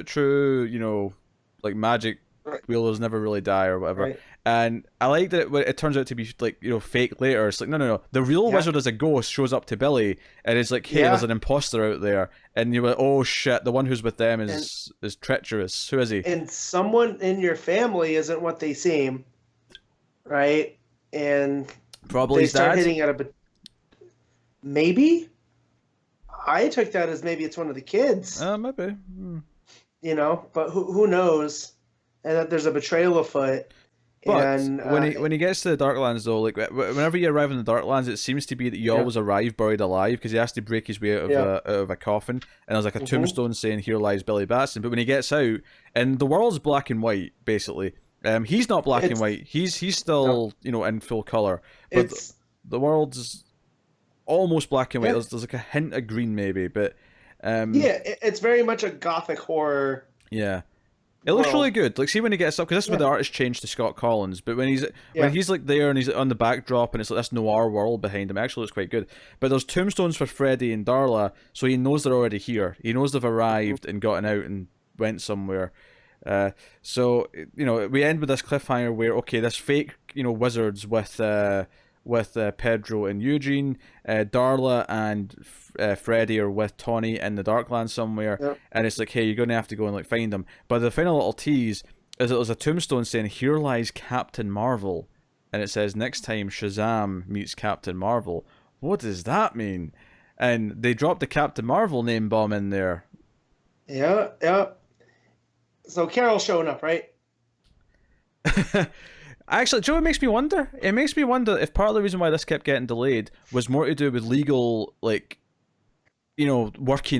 true, like magic wheelers never really die or whatever. Right. And I like that it turns out to be like fake later. It's like no. The real wizard as a ghost shows up to Billy and is like, hey, there's an imposter out there, and you're like, oh shit, the one who's with them is treacherous. Who is he? And someone in your family isn't what they seem, right? And probably they start hitting at maybe. I took that as maybe it's one of the kids. Maybe. But who knows? And that there's a betrayal afoot. But and when he gets to the Darklands, though, like whenever you arrive in the Darklands, it seems to be that you always arrive buried alive, because he has to break his way out of a coffin, and there's like a tombstone saying "Here lies Billy Batson." But when he gets out, and the world's black and white, basically, he's not black and white. He's still in full color, but the world's almost black and white. There's like a hint of green, maybe, but it's very much a gothic horror. Yeah. It looks really good. Like, see when he gets up, because this is where the artist changed to Scott Kolins. But when he's like there and he's on the backdrop and it's like this noir world behind him, it actually looks quite good. But there's tombstones for Freddy and Darla, so he knows they're already here. He knows they've arrived and gotten out and went somewhere. So we end with this cliffhanger where this fake wizards with Pedro and Eugene, Darla and Freddy are with Tawny in the Darklands somewhere, and it's like, hey, you're going to have to go and like find them. But the final little tease is that there's a tombstone saying, "Here lies Captain Marvel," and it says, "Next time Shazam meets Captain Marvel." What does that mean? And they dropped the Captain Marvel name bomb in there. Yeah. So Carol's showing up, right? Actually, do you know what makes me wonder? It makes me wonder if part of the reason why this kept getting delayed was more to do with legal, working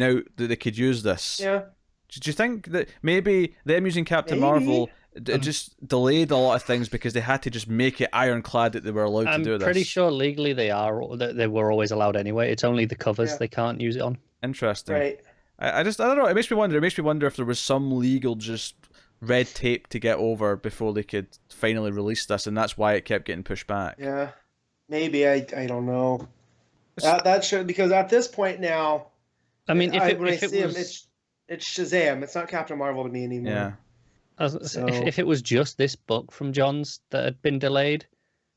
out that they could use this. Yeah. Do you think that maybe them using Captain Marvel it just delayed a lot of things because they had to just make it ironclad that they were allowed to do this? I'm pretty sure legally they were always allowed anyway. It's only the covers they can't use it on. Interesting. Right. I don't know. It makes me wonder. It makes me wonder if there was some legal just red tape to get over before they could finally release this, and that's why it kept getting pushed back. Yeah, maybe. I don't know. That should, because at this point now, I mean, if it was him, it's Shazam. It's not Captain Marvel to me anymore. Yeah. If it was just this book from John's that had been delayed,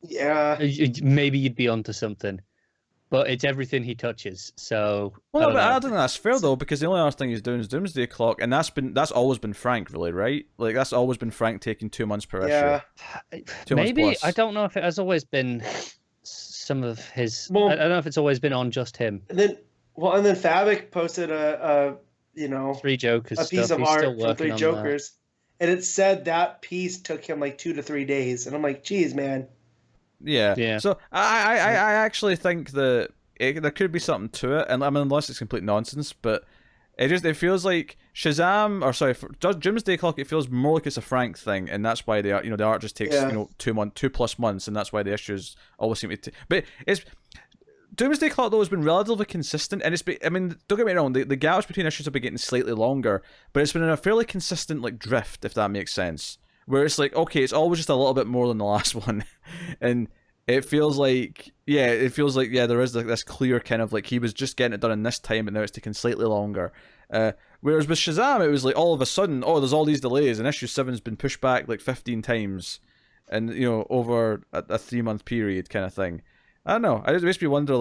maybe you'd be onto something. But it's everything he touches, so... Well, no, but I don't think that's fair, though, because the only other thing he's doing is Doomsday Clock, and that's always been Frank, really, right? Like, that's always been Frank taking 2 months per issue. 2 maybe, months plus. I don't know if it has always been some of his... I don't know if it's always been on just him. And then Fabik posted a 3 Jokers a piece stuff. of art from 3 Jokers, and it said that piece took him like 2 to 3 days, and I'm like, geez, man. Yeah. So I actually think that there could be something to it, and I mean, unless it's complete nonsense, but it feels like Doomsday Clock. It feels more like it's a Frank thing, and that's why the art just takes 2+ months, and that's why the issues always seem to. But it's Doomsday Clock though has been relatively consistent, and don't get me wrong, the gaps between issues have been getting slightly longer, but it's been in a fairly consistent drift, if that makes sense. Where it's like, okay, it's always just a little bit more than the last one, and it feels like there is this clear kind of he was just getting it done in this time, but now it's taking slightly longer. Whereas with Shazam, it was like all of a sudden, there's all these delays, and issue 7's been pushed back 15 times, and over a 3-month period kind of thing. I don't know. It makes me wonder,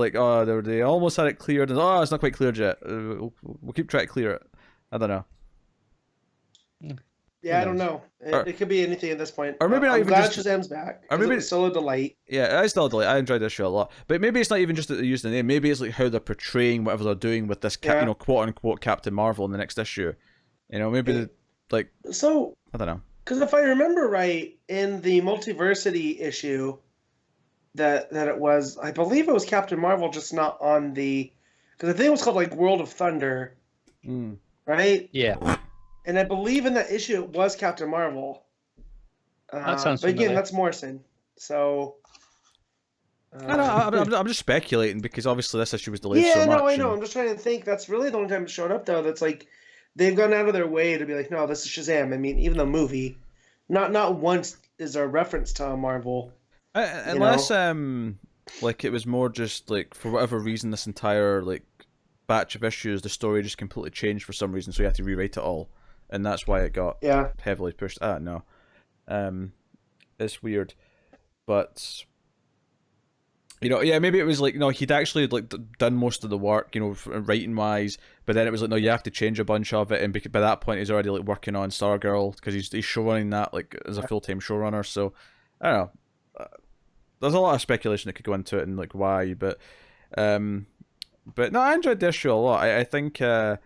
they almost had it cleared, and it's not quite cleared yet. We'll keep trying to clear it. I don't know. Yeah, I don't know. It could be anything at this point. Or maybe not I'm even glad just. Shazam's back. Or maybe it's still a delight. Yeah, it's still a delight. I enjoyed this show a lot. But maybe it's not even just that they use the name. Maybe it's like how they're portraying whatever they're doing with this, quote unquote Captain Marvel in the next issue. Maybe So I don't know. Because if I remember right, in the Multiversity issue, that it was, I believe it was Captain Marvel, just not on the, because I think it was called like World of Thunder, right? Yeah. And I believe in that issue it was Captain Marvel. That sounds But again, familiar. that's Morrison. So. I'm just speculating because obviously this issue was delayed so much. Yeah, no, I know. I'm just trying to think. That's really the only time it showed up, though. That's like they've gone out of their way to be like, no, this is Shazam. I mean, even the movie, not once is there a reference to Marvel. Unless like it was more just like for whatever reason this entire like batch of issues the story just completely changed for some reason, so you had to rewrite it all, and that's why it got heavily pushed. I don't know. It's weird, but maybe it was like he'd actually like done most of the work, writing wise, but then it was like no, you have to change a bunch of it, and by that point he's already like working on Stargirl because he's showrunning that like as a full-time showrunner. So I don't know. There's a lot of speculation that could go into it and like why, but no, I enjoyed this issue a lot. I think I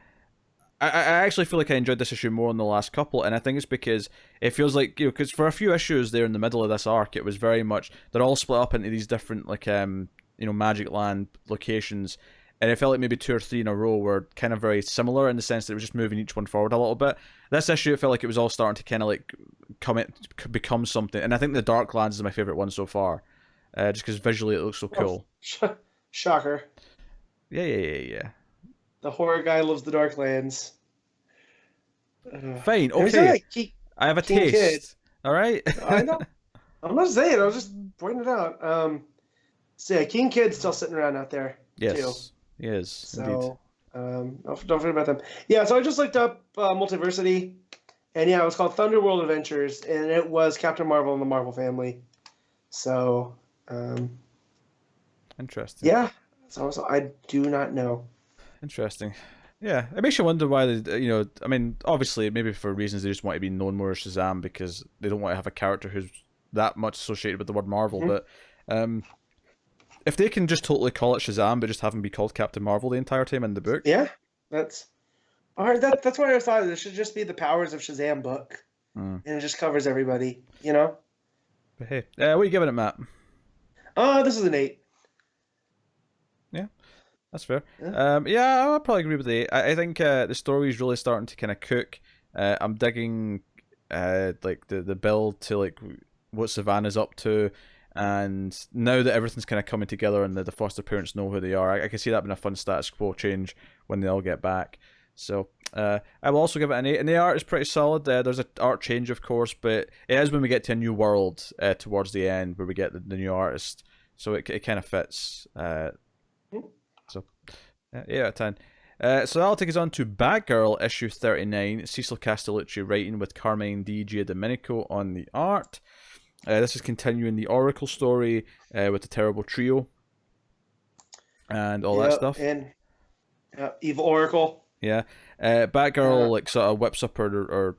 actually feel like I enjoyed this issue more than the last couple, and I think it's because it feels like because for a few issues there in the middle of this arc, it was very much they're all split up into these different like Magic Land locations, and it felt like maybe 2 or 3 in a row were kind of very similar in the sense that it was just moving each one forward a little bit. This issue, it felt like it was all starting to kind of like become something, and I think the Darklands is my favorite one so far. Just because visually it looks so cool. Shocker. Yeah. The horror guy loves the Darklands. Fine, okay. I have a taste. Kid. All right. I know. I'm not saying. I was just pointing it out. So yeah, King Kid's still sitting around out there. Yes. Too. He is. So don't forget about them. Yeah. So I just looked up Multiversity, and yeah, it was called Thunderworld Adventures, and it was Captain Marvel and the Marvel family. So. Interesting. Yeah. So I do not know. Interesting. Yeah, it makes you wonder why they, I mean, obviously maybe for reasons they just want to be known more as Shazam because they don't want to have a character who's that much associated with the word Marvel. But if they can just totally call it Shazam, but just have him be called Captain Marvel the entire time in the book. Yeah, that's all right. That's why I thought it should just be the Powers of Shazam book, and it just covers everybody. But hey, what are you giving it, Matt? This is an 8. Yeah, that's fair. Yeah, I'll probably agree with the 8. I think the story is really starting to kind of cook. I'm digging like the build to like what Savannah's up to, and now that everything's kind of coming together and the foster parents know who they are, I can see that being a fun status quo change when they all get back. So I will also give it an 8, and the art is pretty solid. There's an art change, of course, but it is when we get to a new world towards the end where we get the new artist, so it kind of fits. So 8 out of 10. So that'll take us on to Batgirl issue 39. Cecil Castellucci writing with Carmine D. Giandomenico on the art. This is continuing the Oracle story with the Terrible Trio and all that stuff. And Evil Oracle. Yeah, Batgirl like sort of whips up or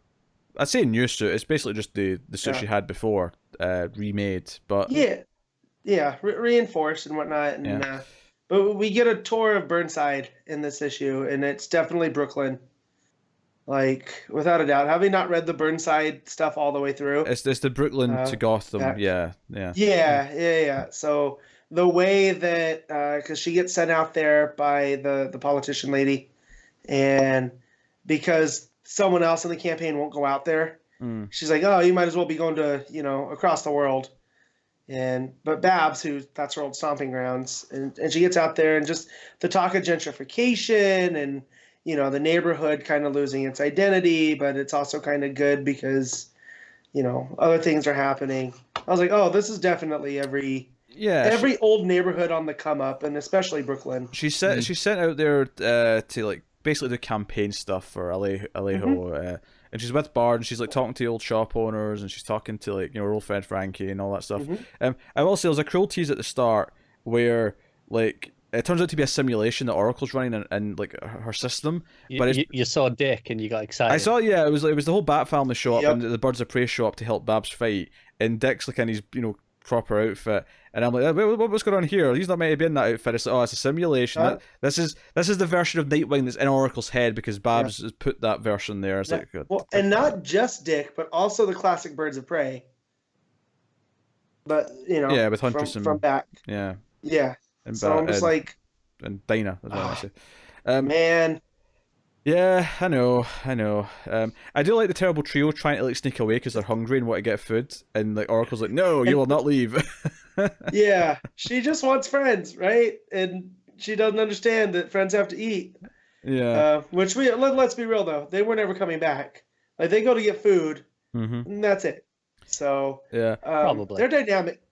I'd say new suit. It's basically just the suit she had before, remade. But reinforced and whatnot. And but we get a tour of Burnside in this issue, and it's definitely Brooklyn. Like without a doubt, having not read the Burnside stuff all the way through, it's the Brooklyn to Gotham. Yeah. So the way that because she gets sent out there by the politician lady. And because someone else in the campaign won't go out there, she's like, "Oh, you might as well be going to across the world." But Babs, that's her old stomping grounds, and she gets out there and just the talk of gentrification and the neighborhood kind of losing its identity, but it's also kind of good because other things are happening. I was like, "Oh, this is definitely every old neighborhood on the come up, and especially Brooklyn." She's sent out there to like. Basically the campaign stuff for Alejo, and she's with Bard, and she's like talking to the old shop owners, and she's talking to like her old friend Frankie and all that stuff. I will say there's a cruel tease at the start where like it turns out to be a simulation that Oracle's running in like her system. But you saw Dick and you got excited. I saw, it was the whole Bat family show up and the Birds of Prey show up to help Babs fight, and Dick's like in his proper outfit, and I'm like, what's going on here? He's not meant to be in that outfit. It's like, it's a simulation. This is the version of Nightwing that's in Oracle's head because Babs has put that version there. It's like, and not just Dick, but also the classic Birds of Prey. But with Huntress from back, yeah, and so I'm just like, and Dinah as well. Actually, man. Yeah, I know. I do like the terrible trio trying to like sneak away because they're hungry and want to get food, and like Oracle's like, no, you will not leave. Yeah, she just wants friends, right? And she doesn't understand that friends have to eat. Yeah. Which let's be real though, they were never coming back. Like they go to get food, and that's it. So yeah, probably their dynamic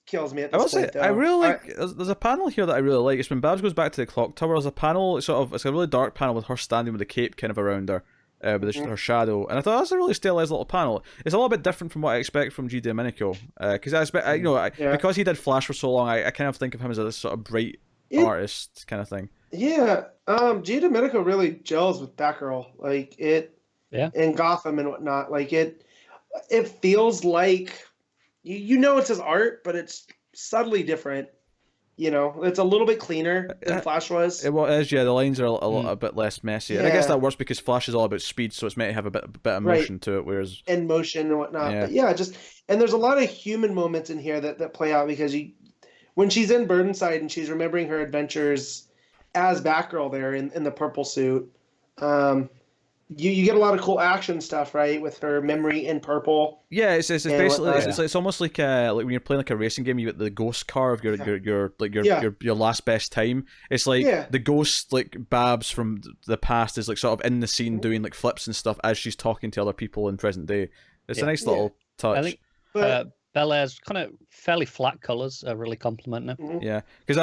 kills me at this point. Though. I really like. There's a panel here that I really like. It's when Babs goes back to the clock tower. There's a panel. It's a really dark panel with her standing with the cape kind of around her, with her shadow. And I thought that's a really stylized little panel. It's a little bit different from what I expect from Giandomenico, because I expect, because he did Flash for so long, I kind of think of him as this sort of bright artist kind of thing. Yeah, Giandomenico really gels with Batgirl, like it, in Gotham and whatnot. Like it feels like. It's his art, but it's subtly different. It's a little bit cleaner than Flash was. It is, yeah. The lines are a bit less messy. And I guess that works because Flash is all about speed, so it's meant to have a bit of motion to it, whereas... And motion and whatnot. Yeah. But and there's a lot of human moments in here that play out because when she's in Burdenside and she's remembering her adventures as Batgirl there in the purple suit, you get a lot of cool action stuff, right, with her memory in purple. Yeah, it's basically it's almost like when you're playing like a racing game, you get the ghost car of your last best time. It's like the ghost like Babs from the past is like sort of in the scene doing like flips and stuff as she's talking to other people in present day. It's a nice little touch. I think Bel Air's kind of fairly flat colours are really complimenting it. Yeah, because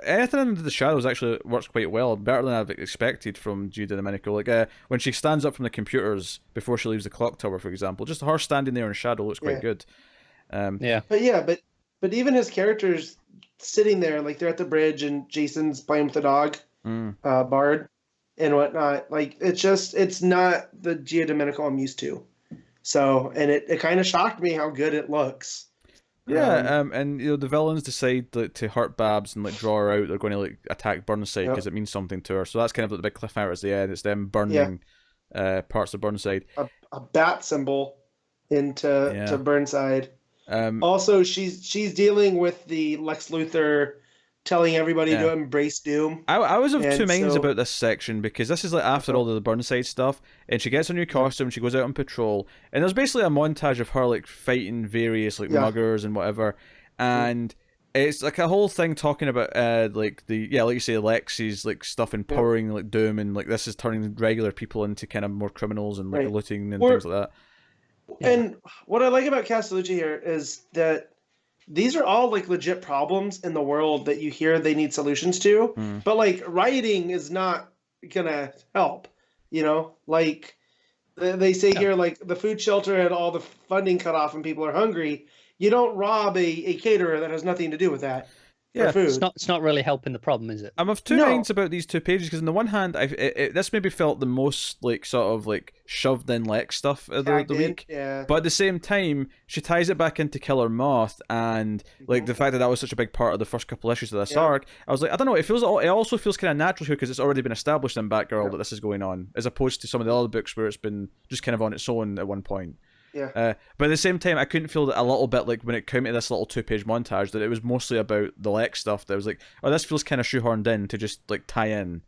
anything under the shadows actually works quite well, better than I've expected from Giandomenico. Like when she stands up from the computers before she leaves the clock tower, for example, just her standing there in shadow looks quite good. But even his characters sitting there, like they're at the bridge and Jason's playing with the dog, Bard, and whatnot. Like it's not the Giandomenico I'm used to. So, and it kind of shocked me how good it looks. Yeah, and the villains decide to hurt Babs and like draw her out. They're going to like attack Burnside because it means something to her. So that's kind of like the big cliffhanger at the end. It's them burning parts of Burnside. A bat symbol into Burnside. Also, she's dealing with the Lex Luthor telling everybody to embrace doom. I was of two minds about this section because this is like after all the Burnside stuff, and she gets a new costume, she goes out on patrol, and there's basically a montage of her like fighting various like muggers and whatever, and it's like a whole thing talking about like you say Lexi's like stuff empowering like doom, and like this is turning regular people into kind of more criminals and like looting and things like that. And what I like about Castellucci here is that these are all like legit problems in the world that you hear they need solutions to, but like rioting is not gonna help. Like they say here, like the food shelter had all the funding cut off and people are hungry. You don't rob a caterer that has nothing to do with that. Yeah, food. It's not really helping the problem, is it? I'm of two minds about these two pages because on the one hand, this maybe felt the most like sort of like shoved in Lex stuff of the week. Yeah. But at the same time, she ties it back into Killer Moth and like the fact that was such a big part of the first couple issues of this arc. I was like, I don't know. It also feels kind of natural here because it's already been established in Batgirl that this is going on, as opposed to some of the other books where it's been just kind of on its own at one point. Yeah. But at the same time, I couldn't feel that a little bit like when it came to this little 2-page montage that it was mostly about the Lex stuff. That was like, oh, this feels kind of shoehorned in to just like tie in.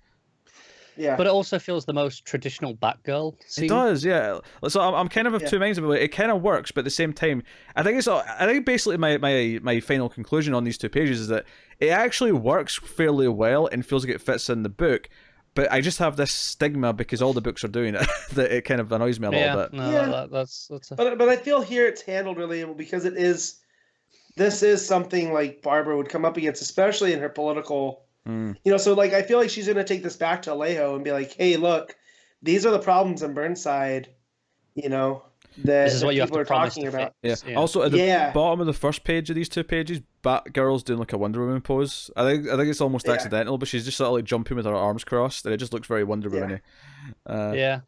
Yeah. But it also feels the most traditional Batgirl scene. It does, yeah. So I'm kind of two minds about it. It kind of works, but at the same time, I think basically my final conclusion on these 2 pages is that it actually works fairly well and feels like it fits in the book. But I just have this stigma because all the books are doing it that it kind of annoys me a little bit. No, that's But I feel here it's handled really well because this is something like Barbara would come up against, especially in her political. So like I feel like she's gonna take this back to Alejo and be like, hey, look, these are the problems in Burnside. That this is what you have to people are promise talking to about. Yeah. Also, at the bottom of the first page of these 2 pages, Batgirl's doing like a Wonder Woman pose. I think it's almost accidental, but she's just sort of like jumping with her arms crossed, and it just looks very Wonder Woman-y. Yeah.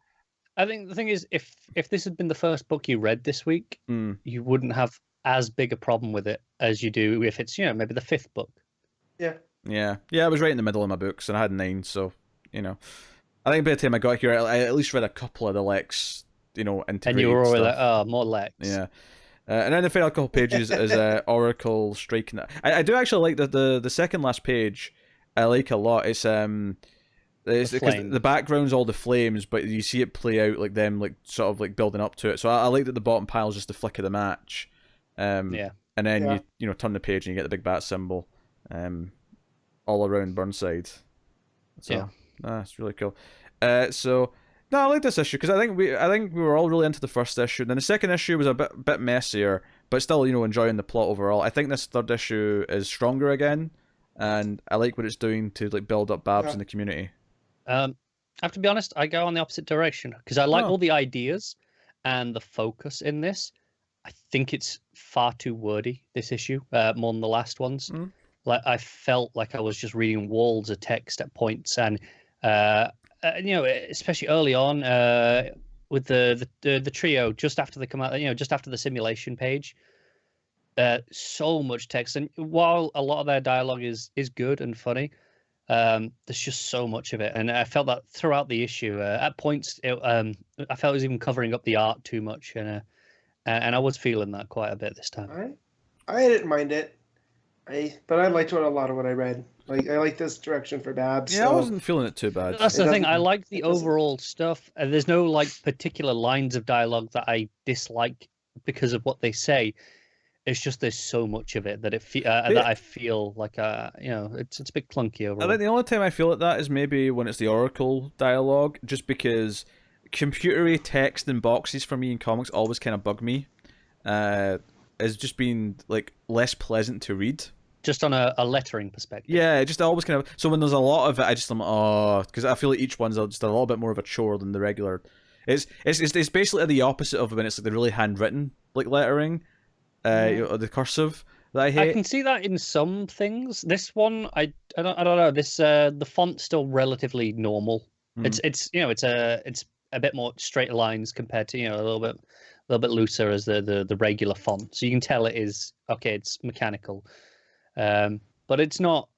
I think the thing is, if this had been the first book you read this week, you wouldn't have as big a problem with it as you do if it's, maybe the 5th book. Yeah. Yeah. I was right in the middle of my books, and I had 9, so I think by the time I got here, I at least read a couple of the Lex, integrated and you were already stuff. like, oh, more Lex. Yeah. And then the final couple pages is Oracle striking. I do actually like the second last page. I like a lot. It's because the background's all the flames, but you see it play out like them sort of like building up to it. So I like that the bottom pile is just the flick of the match. And then you turn the page and you get the big bat symbol, all around Burnside. So it's really cool. So no, I like this issue because I think we were all really into the first issue. And then the second issue was a bit messier, but still enjoying the plot overall. I think this third issue is stronger again, and I like what it's doing to like build up Babs in the community. I have to be honest, I go on the opposite direction because I like all the ideas and the focus in this. I think it's far too wordy, this issue, more than the last ones. Like I felt like I was just reading walls of text at points, and especially early on with the trio just after they come out, just after the simulation page. So much text, and while a lot of their dialogue is good and funny, there's just so much of it, and I felt that throughout the issue. At points, I felt it was even covering up the art too much, and I was feeling that quite a bit this time. I didn't mind it, but I liked a lot of what I read. Like I like this direction for Babs. Yeah, so I wasn't feeling it too bad. That's the thing. I like the overall stuff, and there's no particular lines of dialogue that I dislike because of what they say. It's just there's so much of it that that I feel like it's a bit clunky overall. I think the only time I feel like that is maybe when it's the Oracle dialogue, just because computery text and boxes for me in comics always kind of bug me. It's just been like less pleasant to read. Just on a lettering perspective. Yeah, it just always kind of. So when there's a lot of it, because I feel like each one's just a little bit more of a chore than the regular. It's basically the opposite of when it's like the really handwritten like lettering. Or the cursive that I hate. I can see that in some things. This one, I don't know. This the font's still relatively normal. It's a bit more straight lines compared to a little bit looser as the regular font. So you can tell it is okay. It's mechanical, but it's not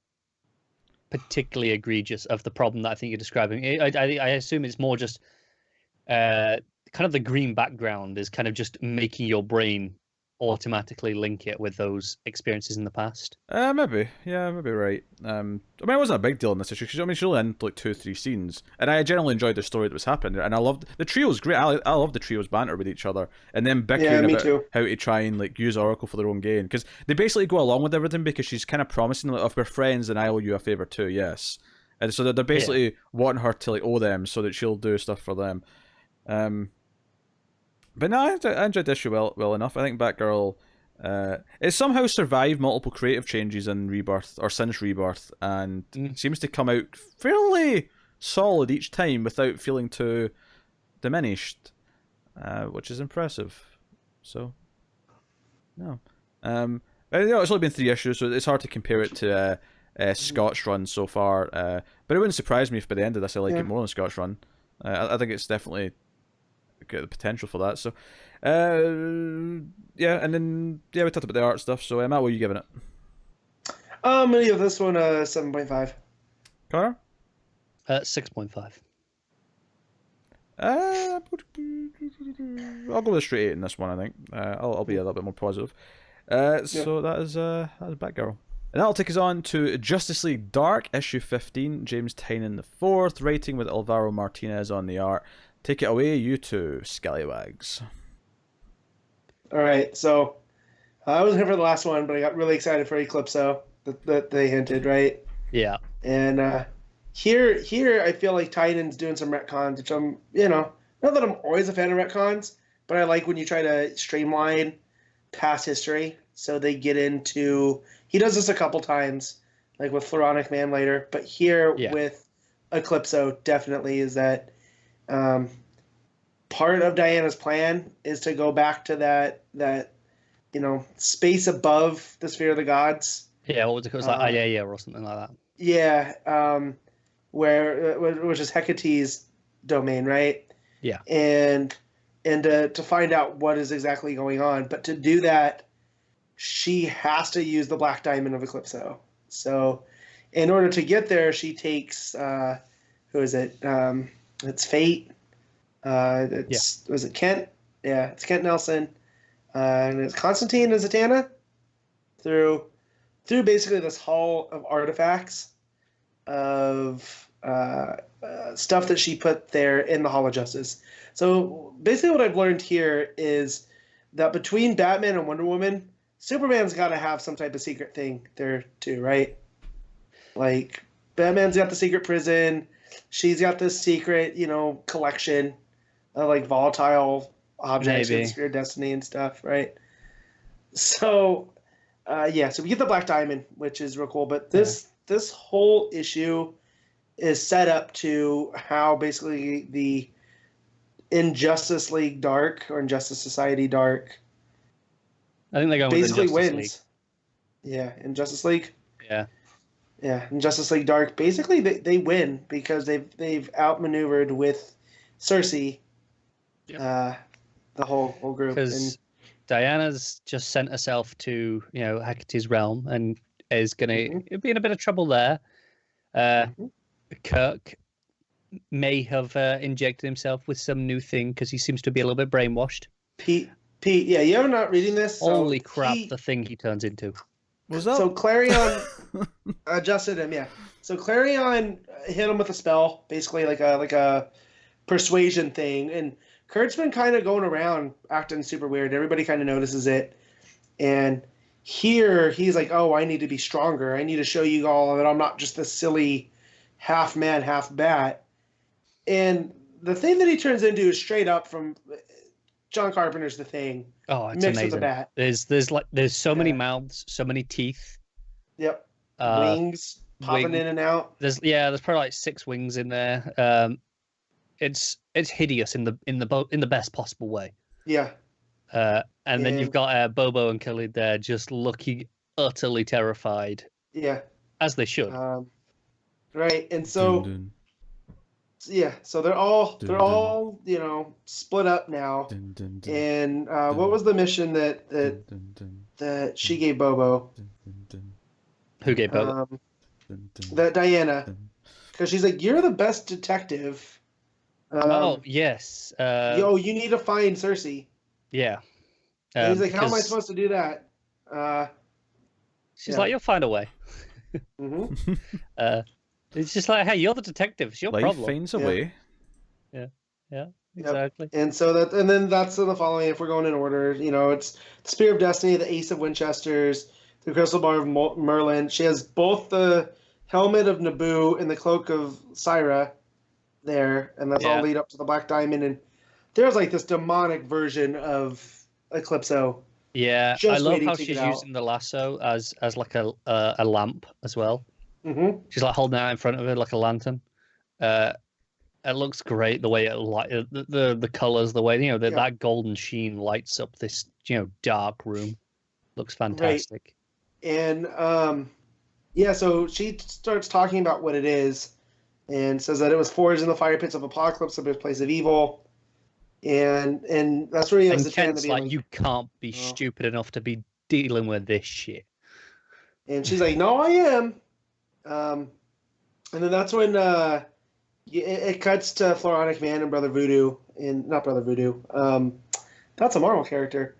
particularly egregious of the problem that I think you're describing. I assume it's more just kind of the green background is kind of just making your brain automatically link it with those experiences in the past. Maybe right. I mean, it wasn't a big deal in this issue because she only had like 2-3 scenes, and I generally enjoyed the story that was happening, and I loved the trio's great. I love the trio's banter with each other, and then bickering about how to try and like use Oracle for their own gain, because they basically go along with everything because she's kind of promising like, if we're friends, then I owe you a favor too. Yes, and so they're basically wanting her to like owe them so that she'll do stuff for them. But no, I enjoyed this issue well enough. I think Batgirl it somehow survived multiple creative changes in Rebirth, or since Rebirth, and seems to come out fairly solid each time without feeling too diminished, which is impressive. So, no. It's only been 3 issues, so it's hard to compare it to Scot's run so far. But it wouldn't surprise me if by the end of this I like it more than Scot's run. I think it's definitely got the potential for that. So, and then we talked about the art stuff. So, Matt, what are you giving it? I'm gonna give this one a 7.5. Connor? 6.5. I'll go with a straight 8 in this one. I think I'll be a little bit more positive. So that is Batgirl. And that'll take us on to Justice League Dark, issue 15. James Tynion IV, writing with Alvaro Martinez on the art. Take it away, you two scallywags. All right, so I wasn't here for the last one, but I got really excited for Eclipso that they hinted, right? Yeah. And here I feel like Tynion's doing some retcons, which I'm, not that I'm always a fan of retcons, but I like when you try to streamline past history. So they get into, he does this a couple times, like with Floronic Man later, but here with Eclipso definitely is that part of Diana's plan is to go back to that space above the sphere of the gods. Yeah, what was it called? It was like Iaea or something like that. Yeah, which is Hecate's domain, right? Yeah. And to find out what is exactly going on. But to do that, she has to use the Black Diamond of Eclipso. So in order to get there, she takes, who is it? It's Fate. Was it Kent? Yeah, it's Kent Nelson. And it's Constantine and Zatanna through basically this hall of artifacts of stuff that she put there in the Hall of Justice. So basically what I've learned here is that between Batman and Wonder Woman, Superman's got to have some type of secret thing there too, right? Like, Batman's got the secret prison. She's got this secret, collection of, like, volatile objects and Sphere of Destiny and stuff, right? So, so we get the Black Diamond, which is real cool. But this whole issue is set up to how basically the Injustice League Dark or Injustice Society Dark I think they're going basically with wins. League. Yeah, Injustice League. Yeah. Yeah, Injustice League Dark. Basically, they win because they've outmaneuvered with Cersei, the whole group. Because Diana's just sent herself to Hecate's realm and is going to be in a bit of trouble there. Kirk may have injected himself with some new thing because he seems to be a little bit brainwashed. Pete, yeah, you're not reading this. Holy crap! The thing he turns into. What's up? So Clarion adjusted him. Yeah. So Clarion hit him with a spell, basically like a persuasion thing, and Kurt's been kind of going around acting super weird. Everybody kind of notices it, and here he's like, "Oh, I need to be stronger. I need to show you all that I'm not just this silly half man, half bat." And the thing that he turns into is straight up from John Carpenter's The Thing. Oh, it's mixed amazing. With a bat. There's so many mouths, so many teeth. Yep. Wings popping in and out. There's probably like 6 wings in there. It's hideous in the best possible way. Yeah. And then you've got Bobo and Khalid there just looking utterly terrified. Yeah. As they should. Right. And so so they're all split up now. And what was the mission that she gave Bobo? Who gave Bobo? That Diana. Because she's like, "You're the best detective." Yes. You need to find Cersei. Yeah. And he's like, "How am I supposed to do that?" She's like, "You'll find a way." It's just like, hey, you're the detective. It's your problem. Life finds a way. Yeah, exactly. Yep. And then that's in the following. If we're going in order, it's the Spear of Destiny, the Ace of Winchesters, the Crystal Bar of Merlin. She has both the helmet of Naboo and the cloak of Syra there, and that's all lead up to the Black Diamond. And there's like this demonic version of Eclipso. Yeah, I love how she's using the lasso as like a lamp as well. Mm-hmm. She's like holding it out in front of her like a lantern. It looks great the way it the colors, the way that golden sheen lights up this dark room. Looks fantastic. Right. And so she starts talking about what it is, and says that it was forged in the fire pits of Apocalypse, the birthplace of evil. And that's where he has the chance to be like, you can't be stupid enough to be dealing with this shit. And she's like, "No, I am." And then that's when it cuts to Floronic Man and Brother Voodoo, and not Brother Voodoo. That's a Marvel character.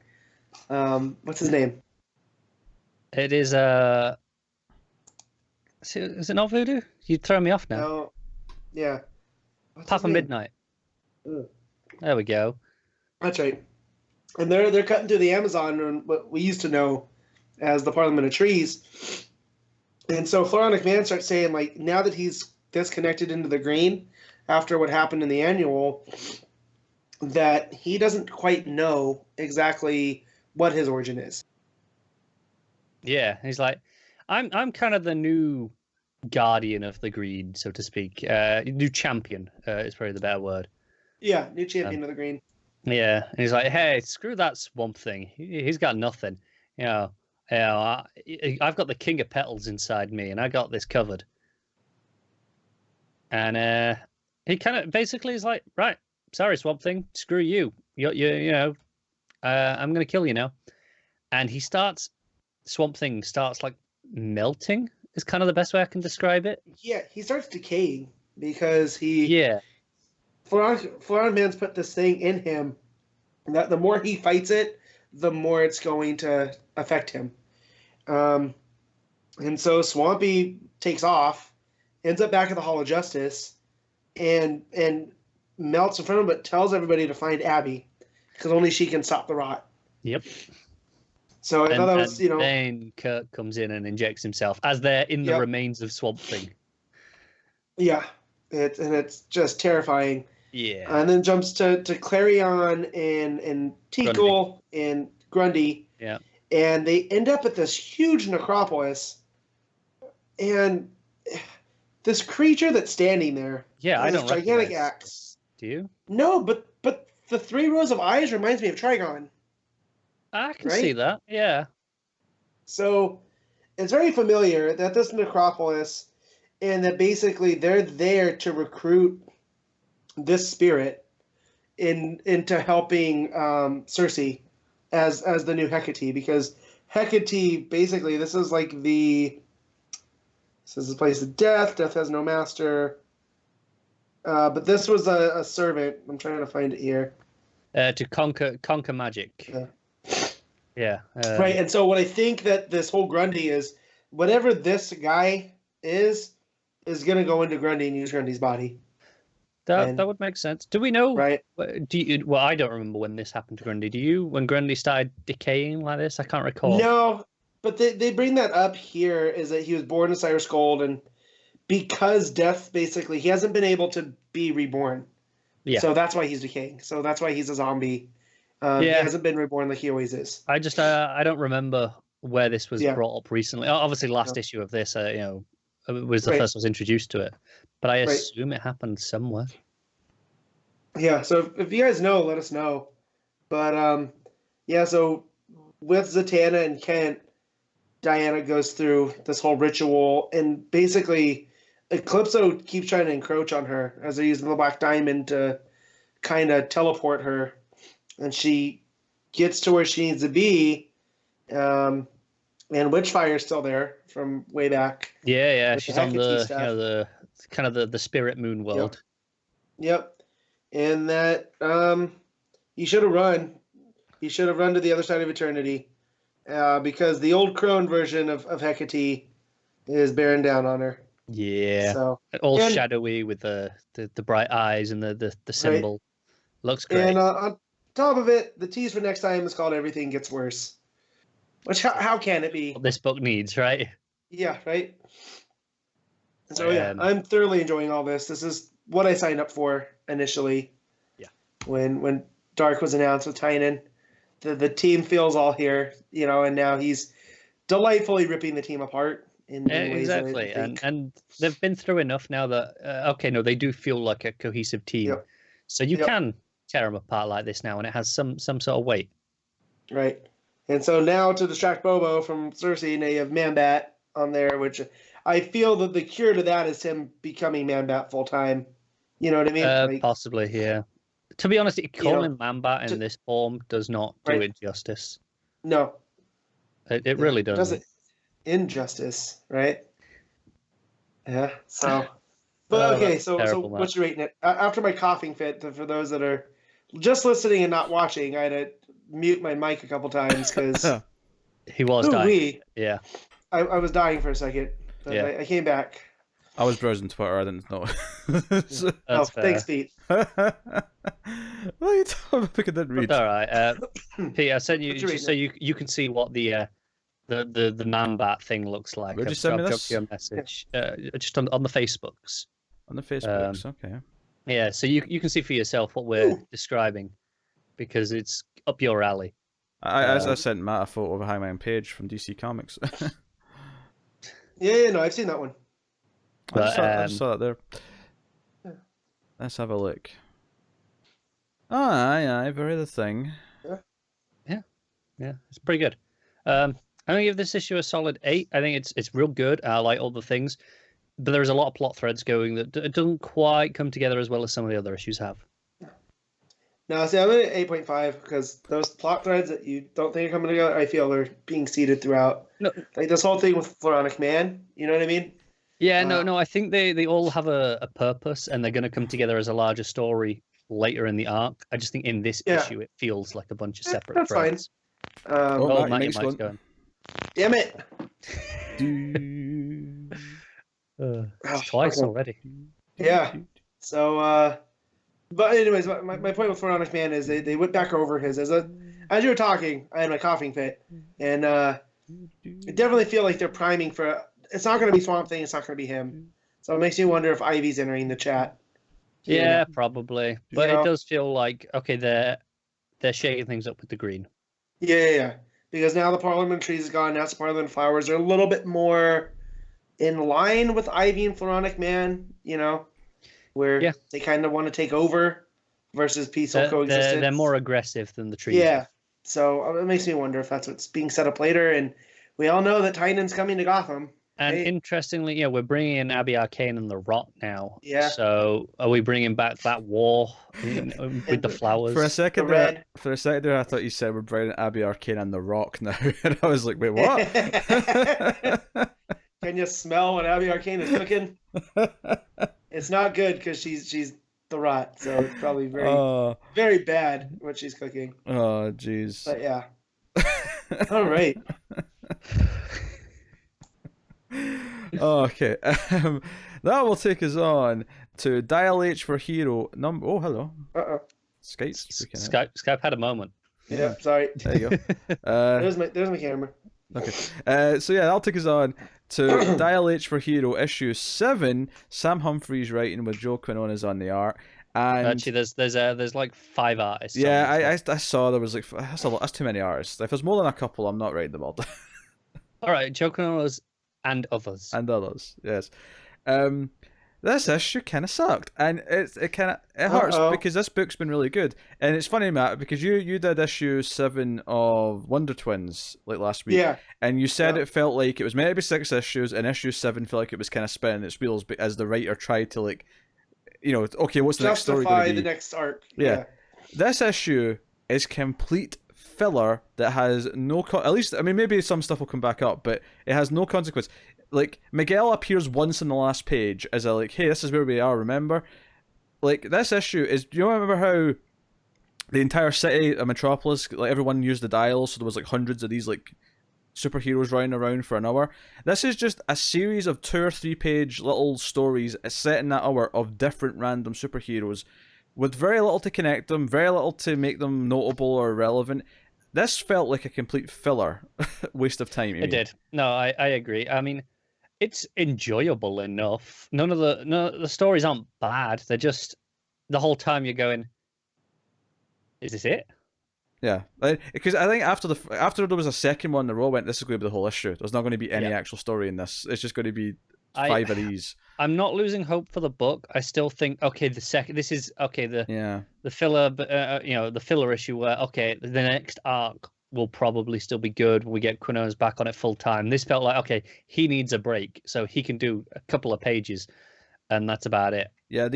What's his name? It is is it not Voodoo? You throw me off now. No. Yeah. Papa Midnight. Ugh. There we go. That's right. And they're cutting through the Amazon, and what we used to know as the Parliament of Trees. And so Floronic Man starts saying, like, now that he's disconnected into the green after what happened in the annual, that he doesn't quite know exactly what his origin is. Yeah, he's like, I'm kind of the new guardian of the green, so to speak. New champion is probably the better word. Yeah, new champion of the green. Yeah, and he's like, "Hey, screw that Swamp Thing. He's got nothing. I've got the King of Petals inside me, and I got this covered." And he kind of basically is like, "Right, sorry, Swamp Thing. Screw you. I'm gonna kill you now." And Swamp Thing starts like melting. Is kind of the best way I can describe it. Yeah, he starts decaying because Yeah. Florida Man's put this thing in him that the more he fights it, the more it's going to affect him. And so Swampy takes off, ends up back at the Hall of Justice, and melts in front of him, but tells everybody to find Abby because only she can stop the rot. Yep. So I thought that was, Then Kirk comes in and injects himself as they're in the remains of Swamp Thing. Yeah, it's just terrifying. Yeah. And then jumps to Clarion and Tickle and Grundy. Yeah. And they end up at this huge necropolis. And this creature that's standing there. Yeah, I don't gigantic axe. Do you? No, but the 3 rows of eyes reminds me of Trigon. I can see that, yeah. So it's very familiar that this necropolis, and that basically they're there to recruit this spirit into helping Cersei as the new Hecate, because Hecate basically this is the place of death. Death has no master. But this was a servant. I'm trying to find it here. To conquer magic. Yeah. Right, and so what I think that this whole Grundy is, whatever this guy is going to go into Grundy and use Grundy's body. That would make sense. Do we know? Right. Well, I don't remember when this happened to Grundy. Do you? When Grundy started decaying like this? I can't recall. No, but they bring that up here, is that he was born in Cyrus Gold, and because death, basically, he hasn't been able to be reborn. Yeah. So that's why he's decaying. So that's why he's a zombie. He hasn't been reborn like he always is. I just I don't remember where this was brought up recently. Obviously, last issue of this, was the first I was introduced to it. But I assume it happened somewhere. Yeah, so if you guys know, let us know. But so with Zatanna and Kent, Diana goes through this whole ritual, and basically Eclipso keeps trying to encroach on her as they're using the Black Diamond to kind of teleport her. And she gets to where she needs to be, and Witchfire's still there from way back. Yeah, she's on the kind of the spirit moon world. Yep. And that he should have run. He should have run to the other side of eternity, because the old crone version of Hecate is bearing down on her. Yeah. So all shadowy with the bright eyes and the symbol. Right. Looks great. And on top of it, the tease for next time is called Everything Gets Worse. Which, how can it be? What this book needs, right? Yeah, right? So, I'm thoroughly enjoying all this. This is what I signed up for initially. Yeah. When Dark was announced with Tynion. The team feels all here, and now he's delightfully ripping the team apart in ways that exactly. And they've been through enough now that, they do feel like a cohesive team. Yep. So you can tear them apart like this now, and it has some sort of weight. Right. And so now, to distract Bobo from Cersei, now you have Man-Bat on there, which I feel that the cure to that is him becoming Man-Bat full-time. You know what I mean? Possibly, yeah. To be honest, calling Man-Bat in this form does not do it justice. No. It really doesn't. Does it injustice, right? Yeah, so... But okay, so what's your rating it? After my coughing fit, for those that are just listening and not watching, I had to mute my mic a couple times because he was dying. Yeah, I was dying for a second, but I came back. I was browsing Twitter. I didn't know. Thanks, Pete. What are you talking about? I didn't read. All right, Pete. I sent you just so you can see what the Man-Bat thing looks like. Where'd you send me this? I'll drop you a message. Just on the Facebooks. On the Facebooks, okay. Yeah, so you can see for yourself what we're describing, because it's up your alley. I sent Matt a photo of a Hangman Page from DC Comics. No, I've seen that one. I just saw that there. Let's have a look. Aye, very the thing. Yeah, it's pretty good. I'm gonna give this issue a solid 8. I think it's real good. I like all the things, but there's a lot of plot threads going that doesn't quite come together as well as some of the other issues have. No, see, I'm at 8.5 because those plot threads that you don't think are coming together, I feel are being seeded throughout. No, Like this whole thing with Floronic Man, you know what I mean? yeah, no. I think they all have a purpose, and they're going to come together as a larger story later in the arc. I just think in this issue, it feels like a bunch of separate that's threads. Fine. Oh, Matt, Mike's your going. Damn it! It's twice already. Yeah. So, but anyways, my point with Floronic Man is they went back over his as you were talking, I had my coughing fit, and I definitely feel like they're priming for. It's not going to be Swamp Thing. It's not going to be him. So it makes me wonder if Ivy's entering the chat. Yeah, probably. But You know? it does feel like they're shaking things up with the green. Yeah. Because now the Parliament trees is gone. Now it's Parliament flowers. They're a little bit more in line with Ivy and Floronic Man. Where they kind of want to take over versus peaceful coexistence. They're more aggressive than the trees. Yeah. So it makes me wonder if that's what's being set up later. And we all know that Tynion's coming to Gotham. And interestingly, we're bringing in Abby Arcane and the Rot now. Yeah. So are we bringing back that war with the flowers? For a second there, I thought you said we're bringing Abby Arcane and the Rock now, and I was like, wait, what? Can you smell what Abby Arcane is cooking? It's not good because she's the Rot, so it's probably very bad what she's cooking. Oh, jeez. But yeah. All right. Okay. That will take us on to Dial H for Hero number. Oh, hello. Skype had a moment. Yeah, sorry. There you go. There's my camera. Okay. So yeah, that'll take us on to Dial H for Hero issue 7. Sam Humphries writing with Joe Quinones on the art. And actually, there's like 5 artists. Yeah, I saw there was like that's too many artists. If there's more than a couple, I'm not writing them all down. All right, Joe Quinones and others. Yes. This issue kind of sucked, and it hurts because this book's been really good. And it's funny, Matt, because you did issue 7 of Wonder Twins like last week, and you said it felt like it was meant to be 6 issues, and issue 7 felt like it was kind of spinning its wheels as the writer tried to okay, what's the next story going to be? Justify the next arc. Yeah. This issue is complete filler that has no at least, I mean, maybe some stuff will come back up, but it has no consequence. Like, Miguel appears once in the last page as hey, this is where we are, remember? Like, this issue is, do you remember how the entire city of Metropolis, like, everyone used the dials, so there was like hundreds of these like superheroes running around for an hour? This is just a series of 2 or 3 page little stories set in that hour of different random superheroes with very little to connect them, very little to make them notable or relevant. This felt like a complete filler waste of time. It did. No, I agree. I mean, it's enjoyable enough. None of the stories aren't bad. They're just the whole time you're going, is this it? Yeah, because I think after there was a second one, the row went, this is going to be the whole issue. There's not going to be any actual story in this. It's just going to be 5 of these. I'm not losing hope for the book. I still think the filler, the filler issue where the next arc will probably still be good when we get Quinones back on it full time. This felt like he needs a break, so he can do a couple of pages, and that's about it. Yeah,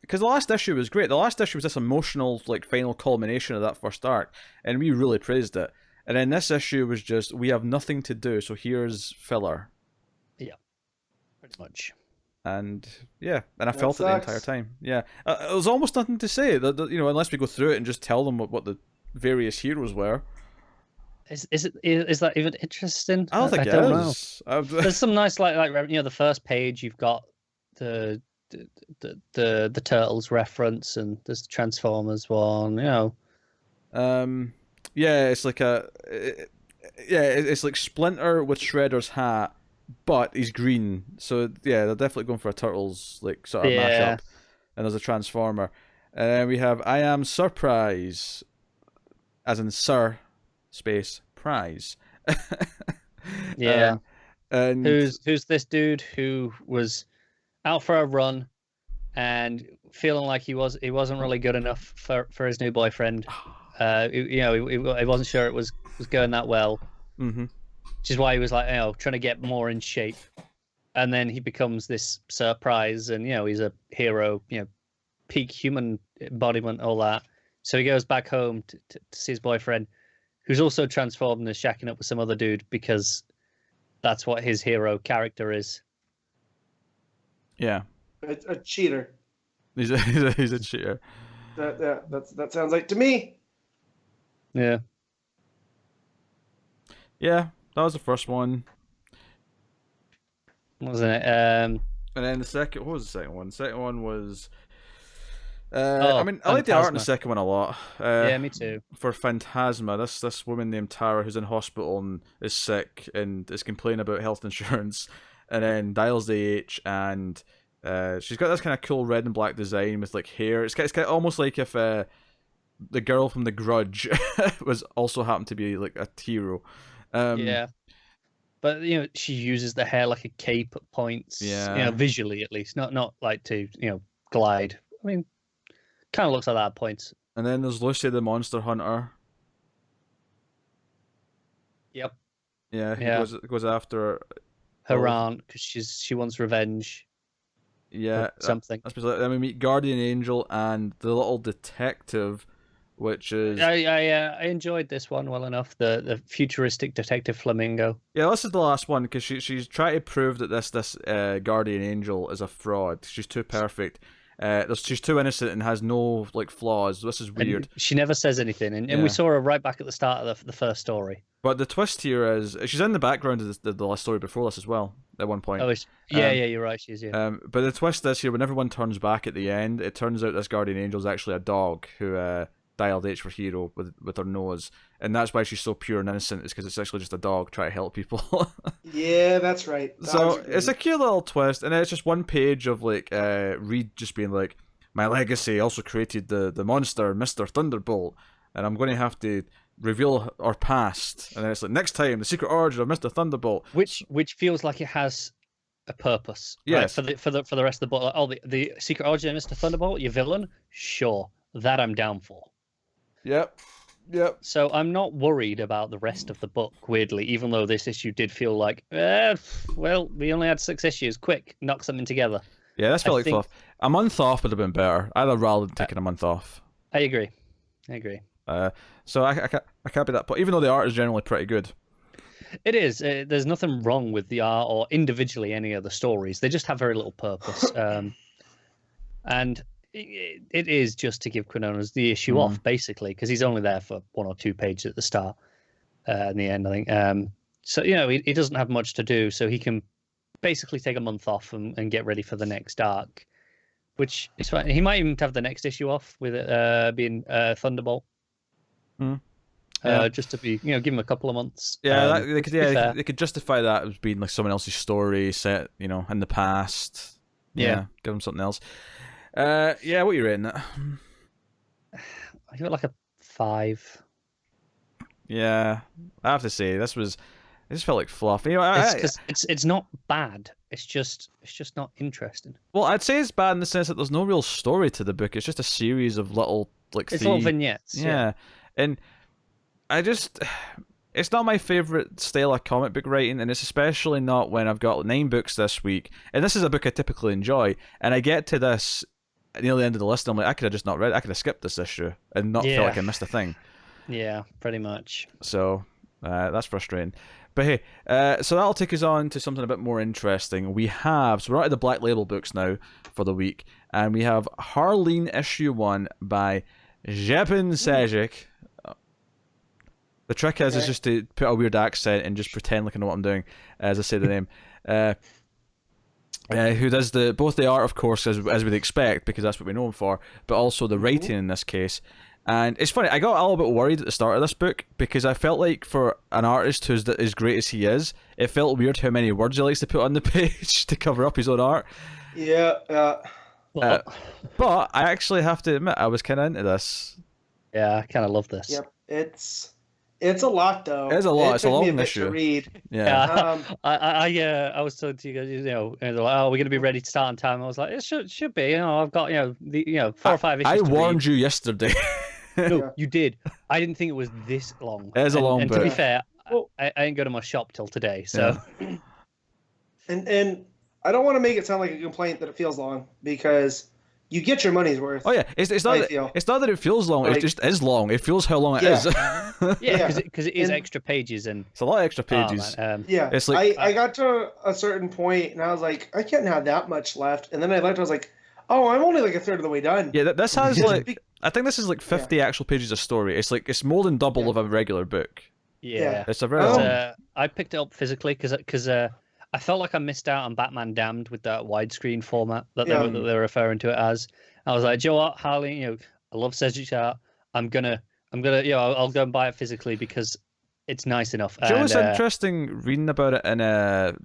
because the last issue was great. The last issue was this emotional final culmination of that first arc, and we really praised it. And then this issue was just, we have nothing to do, so here's filler. Yeah, pretty much. And I felt it the entire time. Yeah, there was almost nothing to say unless we go through it and just tell them what the various heroes were. Is that even interesting? I don't think it is. There's some nice the first page you've got the Turtles reference, and there's the Transformers one. Yeah, it's like it's like Splinter with Shredder's hat, but he's green. So yeah, they're definitely going for a Turtles sort of mashup. And there's a Transformer, and then we have I Am Surprise, as in Sir Space Prize. And who's this dude who was out for a run and feeling like he wasn't really good enough for his new boyfriend. He wasn't sure it was going that well. Mm-hmm. Which is why he was like, trying to get more in shape. And then he becomes this surprise, and he's a hero, peak human embodiment, all that. So he goes back home to see his boyfriend, who's also transformed and is shacking up with some other dude because that's what his hero character is. Yeah, a cheater. He's a cheater. That sounds like to me. Yeah. Yeah, that was the first one. Wasn't it? And then what was the second one? The second one was. I like the art in the second one a lot. Yeah, me too. For Phantasma, this woman named Tara who's in hospital and is sick and is complaining about health insurance, and then dials the H, and she's got this kind of cool red and black design with like hair. It's kind of almost like if the girl from The Grudge was also happened to be like a hero. Yeah. But she uses the hair like a cape at points. Yeah. Visually at least, not like to glide. I mean, kind of looks like that at points. And then there's Lucy the Monster Hunter. Yep. Yeah, he goes after her aunt because she wants revenge. Yeah, something. That's basically. Then we meet Guardian Angel and the little detective, which is. I enjoyed this one well enough. The futuristic detective Flamingo. Yeah, this is the last one because she's trying to prove that this Guardian Angel is a fraud. She's too perfect. She's too innocent and has no like flaws. This is weird. And she never says anything, and we saw her right back at the start of the first story. But the twist here is she's in the background of the last story before this as well. At one point. Oh, you're right. She is. Yeah. But the twist is here when everyone turns back at the end, it turns out this Guardian Angel is actually a dog who dialed H for hero with her nose, and that's why she's so pure and innocent. Is because it's actually just a dog trying to help people. Yeah, that's right. So it's a cute little twist, and it's just one page of like Reed just being like, "My legacy also created the monster, Mr. Thunderbolt, and I'm going to have to reveal our past." And then it's like, next time, the secret origin of Mr. Thunderbolt, which feels like it has a purpose. Yes. Right? For the rest of the book. Like, the secret origin of Mr. Thunderbolt, your villain, sure, that I'm down for. Yep. So I'm not worried about the rest of the book, weirdly, even though this issue did feel like, well, we only had 6 issues. Quick, knock something together. Yeah, that's felt like fluff. A month off would have been better. I'd have rather taken a month off. I agree. So I can't be that point, even though the art is generally pretty good. It is. There's nothing wrong with the art or individually any of the stories. They just have very little purpose. And it is just to give Quinones the issue off, basically, because he's only there for 1 or 2 pages at the start, in the end, I think. So, he doesn't have much to do, so he can basically take a month off and get ready for the next arc, which is fine. He might even have the next issue off with it being Thunderbolt. Just to be, give him a couple of months. Yeah, they could justify that as being like someone else's story set, in the past. Yeah, give him something else. What are you rating it? I give it like a 5. Yeah, I have to say it just felt like fluff. It's not bad. It's just not interesting. Well, I'd say it's bad in the sense that there's no real story to the book. It's just a series of little little vignettes. Yeah. And it's not my favorite style of comic book writing, and it's especially not when I've got 9 books this week, and this is a book I typically enjoy, and I get to this near the end of the list, and I'm like, I could have just not read it. I could have skipped this issue and not feel like I missed a thing. Yeah, pretty much. So that's frustrating. But hey, so that'll take us on to something a bit more interesting. So we're out of the Black Label books now for the week, and we have Harleen issue 1 by Stjepan Sejic. The trick is just to put a weird accent and just pretend like I know what I'm doing as I say the name. Who does both the art, of course, as we'd expect, because that's what we know him for, but also the writing in this case. And it's funny, I got a little bit worried at the start of this book, because I felt like for an artist who's as great as he is, it felt weird how many words he likes to put on the page to cover up his own art. Yeah. But I actually have to admit, I was kind of into this. Yeah, I kind of love this. Yep, it's It's a lot, though. It's a lot. It It's a took me long bit issue. to read. Yeah. I was told to you guys, and they're like, oh, we're going to be ready to start on time. I was like, it should be. I've got 4 or 5 issues. I to warned read. you yesterday. No, you did. I didn't think it was this long. It is a long and book. to be fair, I didn't go to my shop till today, so. Yeah. And I don't want to make it sound like a complaint that it feels long, because you get your money's worth. Oh yeah, it's not that it feels long. It just is long. It feels how long it is. Yeah, because it is extra pages, and it's a lot of extra pages. Yeah, it's like I got to a certain point and I was like, I can't have that much left. And then I looked, I was like, oh, I'm only like a third of the way done. Yeah, this has I think this is like 50 actual pages of story. It's more than double of a regular book. Yeah, it's a very long. I picked it up physically because I felt like I missed out on Batman Damned with that widescreen format that they were referring to it as. I was like, Joe, what, Harley, I love Sejic art. I'm gonna, I'll go and buy it physically because it's nice enough. Do you know what's interesting reading about it in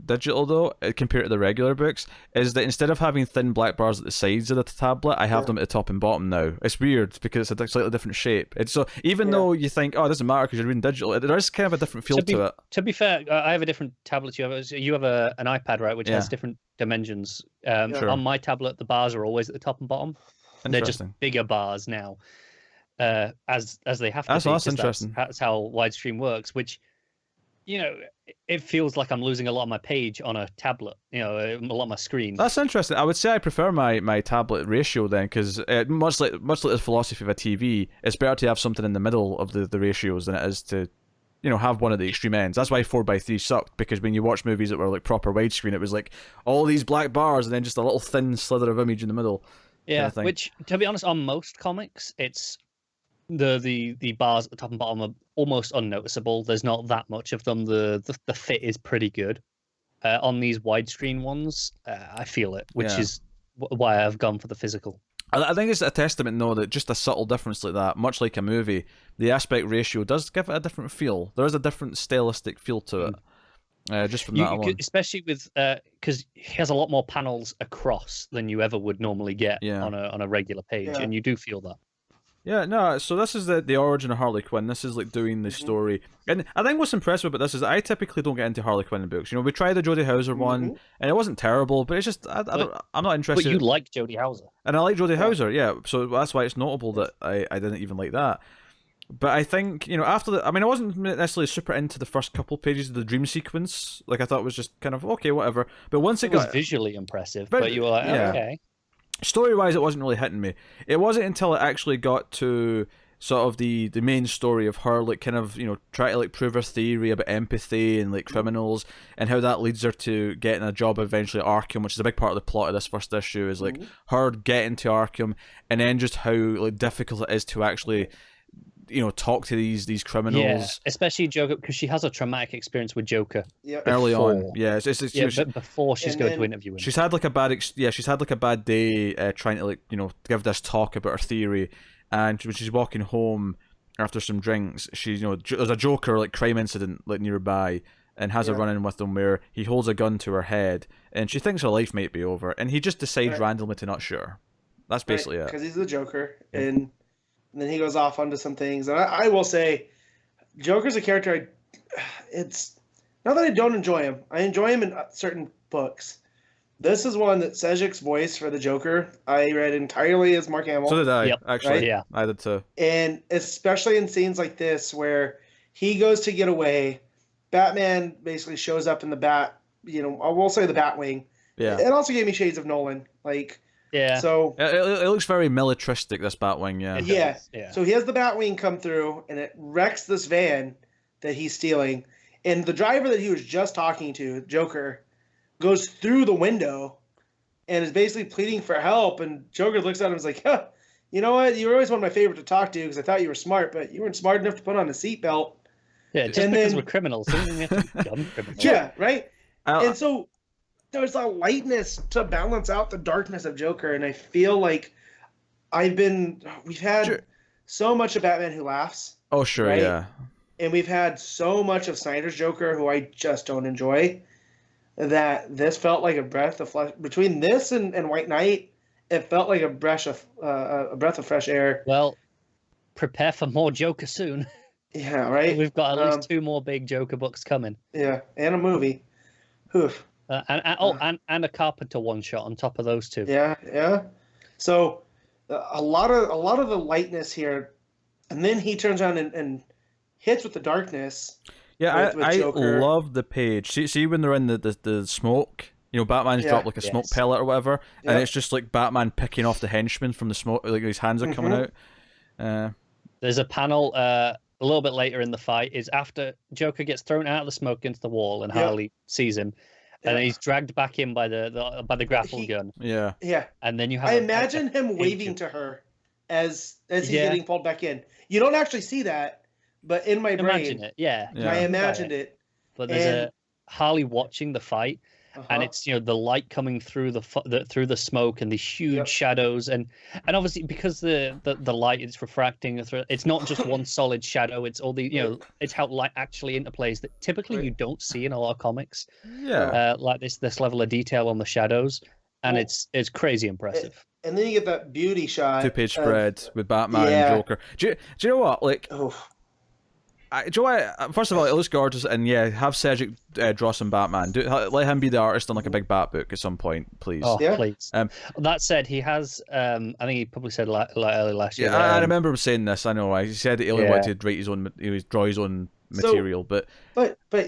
digital though, compared to the regular books, is that instead of having thin black bars at the sides of the tablet, I have them at the top and bottom now. It's weird because it's a slightly different shape. It's so even though you think, oh, it doesn't matter because you're reading digital, there is kind of a different feel to it. To be fair, I have a different tablet. You have an iPad, right, which has different dimensions. Sure. On my tablet, the bars are always at the top and bottom. They're just bigger bars now, as they have to be. That's interesting. That's how widescreen works, which, it feels like I'm losing a lot of my page on a tablet, a lot of my screen. That's interesting. I would say I prefer my tablet ratio then, because much like the philosophy of a TV, it's better to have something in the middle of the ratios than it is to, have one of the extreme ends. That's why 4:3 sucked, because when you watch movies that were like proper widescreen, it was like all these black bars and then just a little thin slither of image in the middle. Yeah, which, to be honest, on most comics, it's the bars at the top and bottom are almost unnoticeable. There's not that much of them. The fit is pretty good. On these widescreen ones, I feel it, which is why I've gone for the physical. I think it's a testament, though, that just a subtle difference like that, much like a movie, the aspect ratio does give it a different feel. There is a different stylistic feel to it. Just from that alone. Especially with because he has a lot more panels across than you ever would normally get on a regular page, and you do feel that. Yeah, no, so this is the origin of Harley Quinn. This is like doing the story. And I think what's impressive about this is that I typically don't get into Harley Quinn books. We tried the Jodie Hauser one, and it wasn't terrible, but it's just, I'm not interested. But you like Jodie Hauser. And I like Jodie Hauser, yeah. So that's why it's notable that I didn't even like that. But I think, after I wasn't necessarily super into the first couple pages of the dream sequence. Like, I thought it was just kind of, okay, whatever. But once it was visually impressive, but you were like, okay. Story-wise, it wasn't really hitting me. It wasn't until it actually got to sort of the main story of her, like, kind of, try to, like, prove her theory about empathy and, like, criminals, and how that leads her to getting a job eventually at Arkham, which is a big part of the plot of this first issue, is, like, her getting to Arkham, and then just how, like, difficult it is to actually, talk to these criminals. Yeah, especially Joker, because she has a traumatic experience with Joker. Early on, yeah. But before she's going to interview him. She's had like a bad day trying to, like, give this talk about her theory, and when she's walking home after some drinks, she's there's a Joker like crime incident like nearby, and has a run-in with him where he holds a gun to her head, and she thinks her life might be over, and he just decides randomly to not shoot her. That's basically it. Because he's the Joker, and then he goes off onto some things. And I will say, Joker's a character. It's not that I don't enjoy him. I enjoy him in certain books. This is one that Sejic's voice for the Joker I read entirely as Mark Hamill. So did I, actually. Right? Yeah, I did too. And especially in scenes like this where he goes to get away, Batman basically shows up in the Bat. I will say the Batwing. Yeah. It also gave me shades of Nolan. Yeah. So it looks very militaristic, this Batwing, yeah. Yeah. So he has the Batwing come through, and it wrecks this van that he's stealing. And the driver that he was just talking to, Joker, goes through the window and is basically pleading for help. And Joker looks at him and is like, you know what? You were always one of my favorite to talk to because I thought you were smart, but you weren't smart enough to put on a seatbelt. Yeah, just because we're criminals. We have to be dumb criminals. Yeah, right? And so there's a lightness to balance out the darkness of Joker, and I feel like we've had so much of Batman Who Laughs. Oh, sure, right? Yeah. And we've had so much of Snyder's Joker, who I just don't enjoy, that this felt like a breath of fresh. Between this and White Knight, it felt like a breath of fresh air. Well, prepare for more Joker soon. Yeah, right. We've got at least 2 more big Joker books coming. Yeah, and a movie. Oof. And a Carpenter one shot on top of those 2. Yeah. So a lot of the lightness here, and then he turns around and hits with the darkness. Yeah, with I Joker. love the page. See when they're in the smoke. You know, Batman's dropped like a smoke pellet or whatever, and it's just like Batman picking off the henchmen from the smoke. Like his hands are coming out. There's a panel a little bit later in the fight. Is after Joker gets thrown out of the smoke against the wall, and Harley sees him, and then he's dragged back in by the grapple gun. Yeah. And then you have. I imagine him waving to her as he's getting pulled back in. You don't actually see that, but in my brain, imagine it. Yeah. I imagined it. But there's a Harley watching the fight. And it's the light coming through through the smoke and the huge shadows and obviously because the light is refracting through, it's not just one solid shadow. It's all the it's how light actually interplays that typically you don't see in a lot of comics. Like this level of detail on the shadows, and it's crazy impressive. And then you get that beauty shot, 2-page spread with Batman and Joker. Do you know what? Like. First of all, it looks gorgeous, and have Sejic draw some Batman. Let him be the artist on like a big Bat book at some point, please. Oh, please. That said, he has. I think he probably said early last year. Yeah, I remember him saying this. I know. He said that he only wanted to write his own, draw his own material, but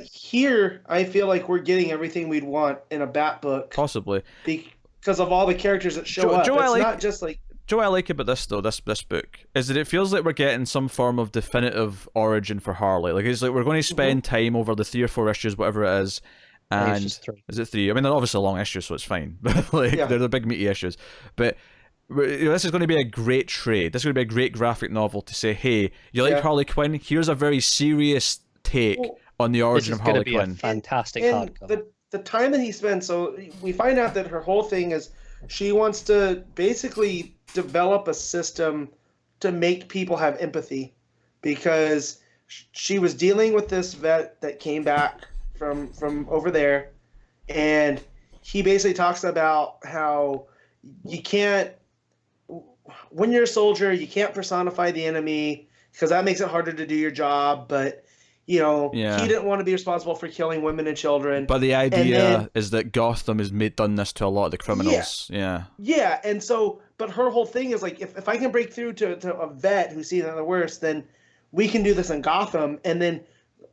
here I feel like we're getting everything we'd want in a Bat book, possibly because of all the characters that show up. It's not just like. What I like about this though, this book, is that it feels like we're getting some form of definitive origin for Harley. Like it's like we're going to spend time over the 3 or 4 issues, whatever it is, and is it 3? I mean, they're obviously long issues, so it's fine. But they're the big meaty issues. But this is going to be a great trade. This is going to be a great graphic novel to say, hey, you like Harley Quinn? Here's a very serious take on the origin of Harley Quinn. A fantastic hardcover. The time that he spends, so we find out that her whole thing is she wants to basically develop a system to make people have empathy, because she was dealing with this vet that came back from over there, and he basically talks about how you can't, when you're a soldier, you can't personify the enemy because that makes it harder to do your job, but he didn't want to be responsible for killing women and children. But the idea is that Gotham has done this to a lot of the criminals. Yeah, and so, but her whole thing is like, if I can break through to a vet who sees the worst, then we can do this in Gotham, and then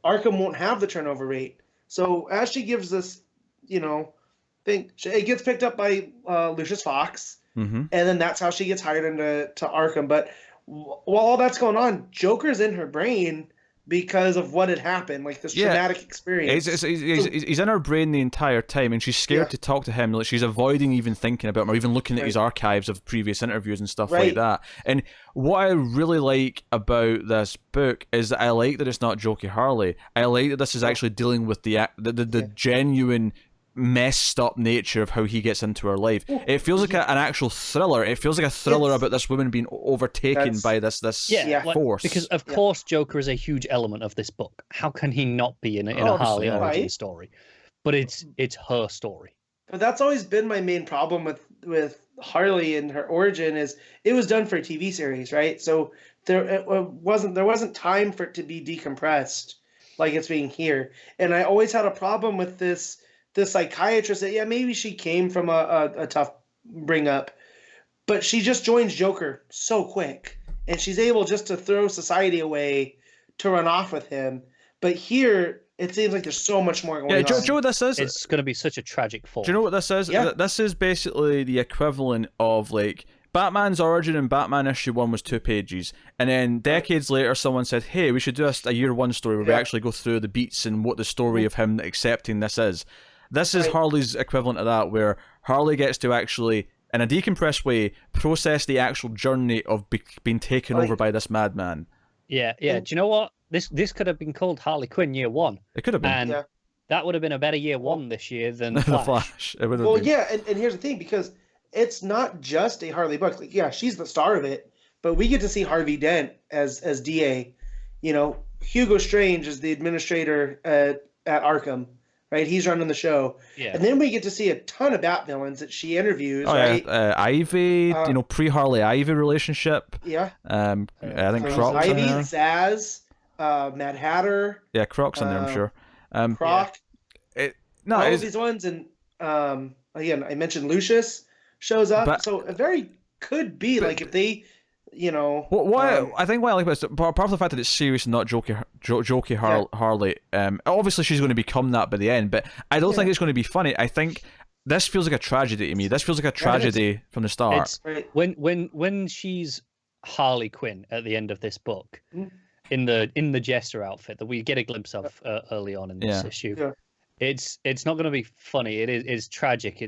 Arkham won't have the turnover rate. So as she gives this, thing, it gets picked up by Lucius Fox, and then that's how she gets hired into Arkham. But while all that's going on, Joker's in her brain because of what had happened, like this traumatic experience. He's in her brain the entire time, and she's scared to talk to him. Like she's avoiding even thinking about him or even looking at his archives of previous interviews and stuff like that. And what I really like about this book is that I like that it's not jokey Harley. I like that this is actually dealing with the genuine messed up nature of how he gets into her life. It feels like an actual thriller. It feels like a thriller about this woman being overtaken by this force. Because of course Joker is a huge element of this book. How can he not be in a Harley origin story? But it's her story. But that's always been my main problem with Harley and her origin is it was done for a TV series, right? So there wasn't time for it to be decompressed like it's being here. And I always had a problem with this psychiatrist that, maybe she came from a tough bring up, but she just joins Joker so quick, and she's able just to throw society away to run off with him. But here, it seems like there's so much more going on. Do you know what this is? It's going to be such a tragic fall. Do you know what this is? Yeah. This is basically the equivalent of like Batman's origin in Batman issue 1 was 2 pages, and then decades later someone said, hey, we should do a year 1 story where we actually go through the beats and what the story of him accepting this is. This is Harley's equivalent of that, where Harley gets to actually, in a decompressed way, process the actual journey of being taken over by this madman. Yeah. Do you know what? This could have been called Harley Quinn Year 1. It could have been. And that would have been a better Year 1 this year than The Flash. Flash. It would have been. Yeah, and here's the thing, because it's not just a Harley book. Like, she's the star of it, but we get to see Harvey Dent as DA. Hugo Strange is the administrator at Arkham. Right, he's running the show, and then we get to see a ton of Bat villains that she interviews. Ivy, pre-Harley Ivy relationship. Yeah, I think Croc's Ivy, in there. Zaz, Mad Hatter. Yeah, Croc's on there, I'm sure. Croc. No, all of these ones, and again, I mentioned Lucius shows up, so it very could be like if they, I think what I like about it, apart from the fact that it's serious and not jokey Harley, obviously she's going to become that by the end, but I don't think it's going to be funny. I think this feels like a tragedy to me. This feels like a tragedy from the start. It's, when she's Harley Quinn at the end of this book, in the Jester outfit that we get a glimpse of early on in this issue. Yeah. It's not going to be funny. It's tragic.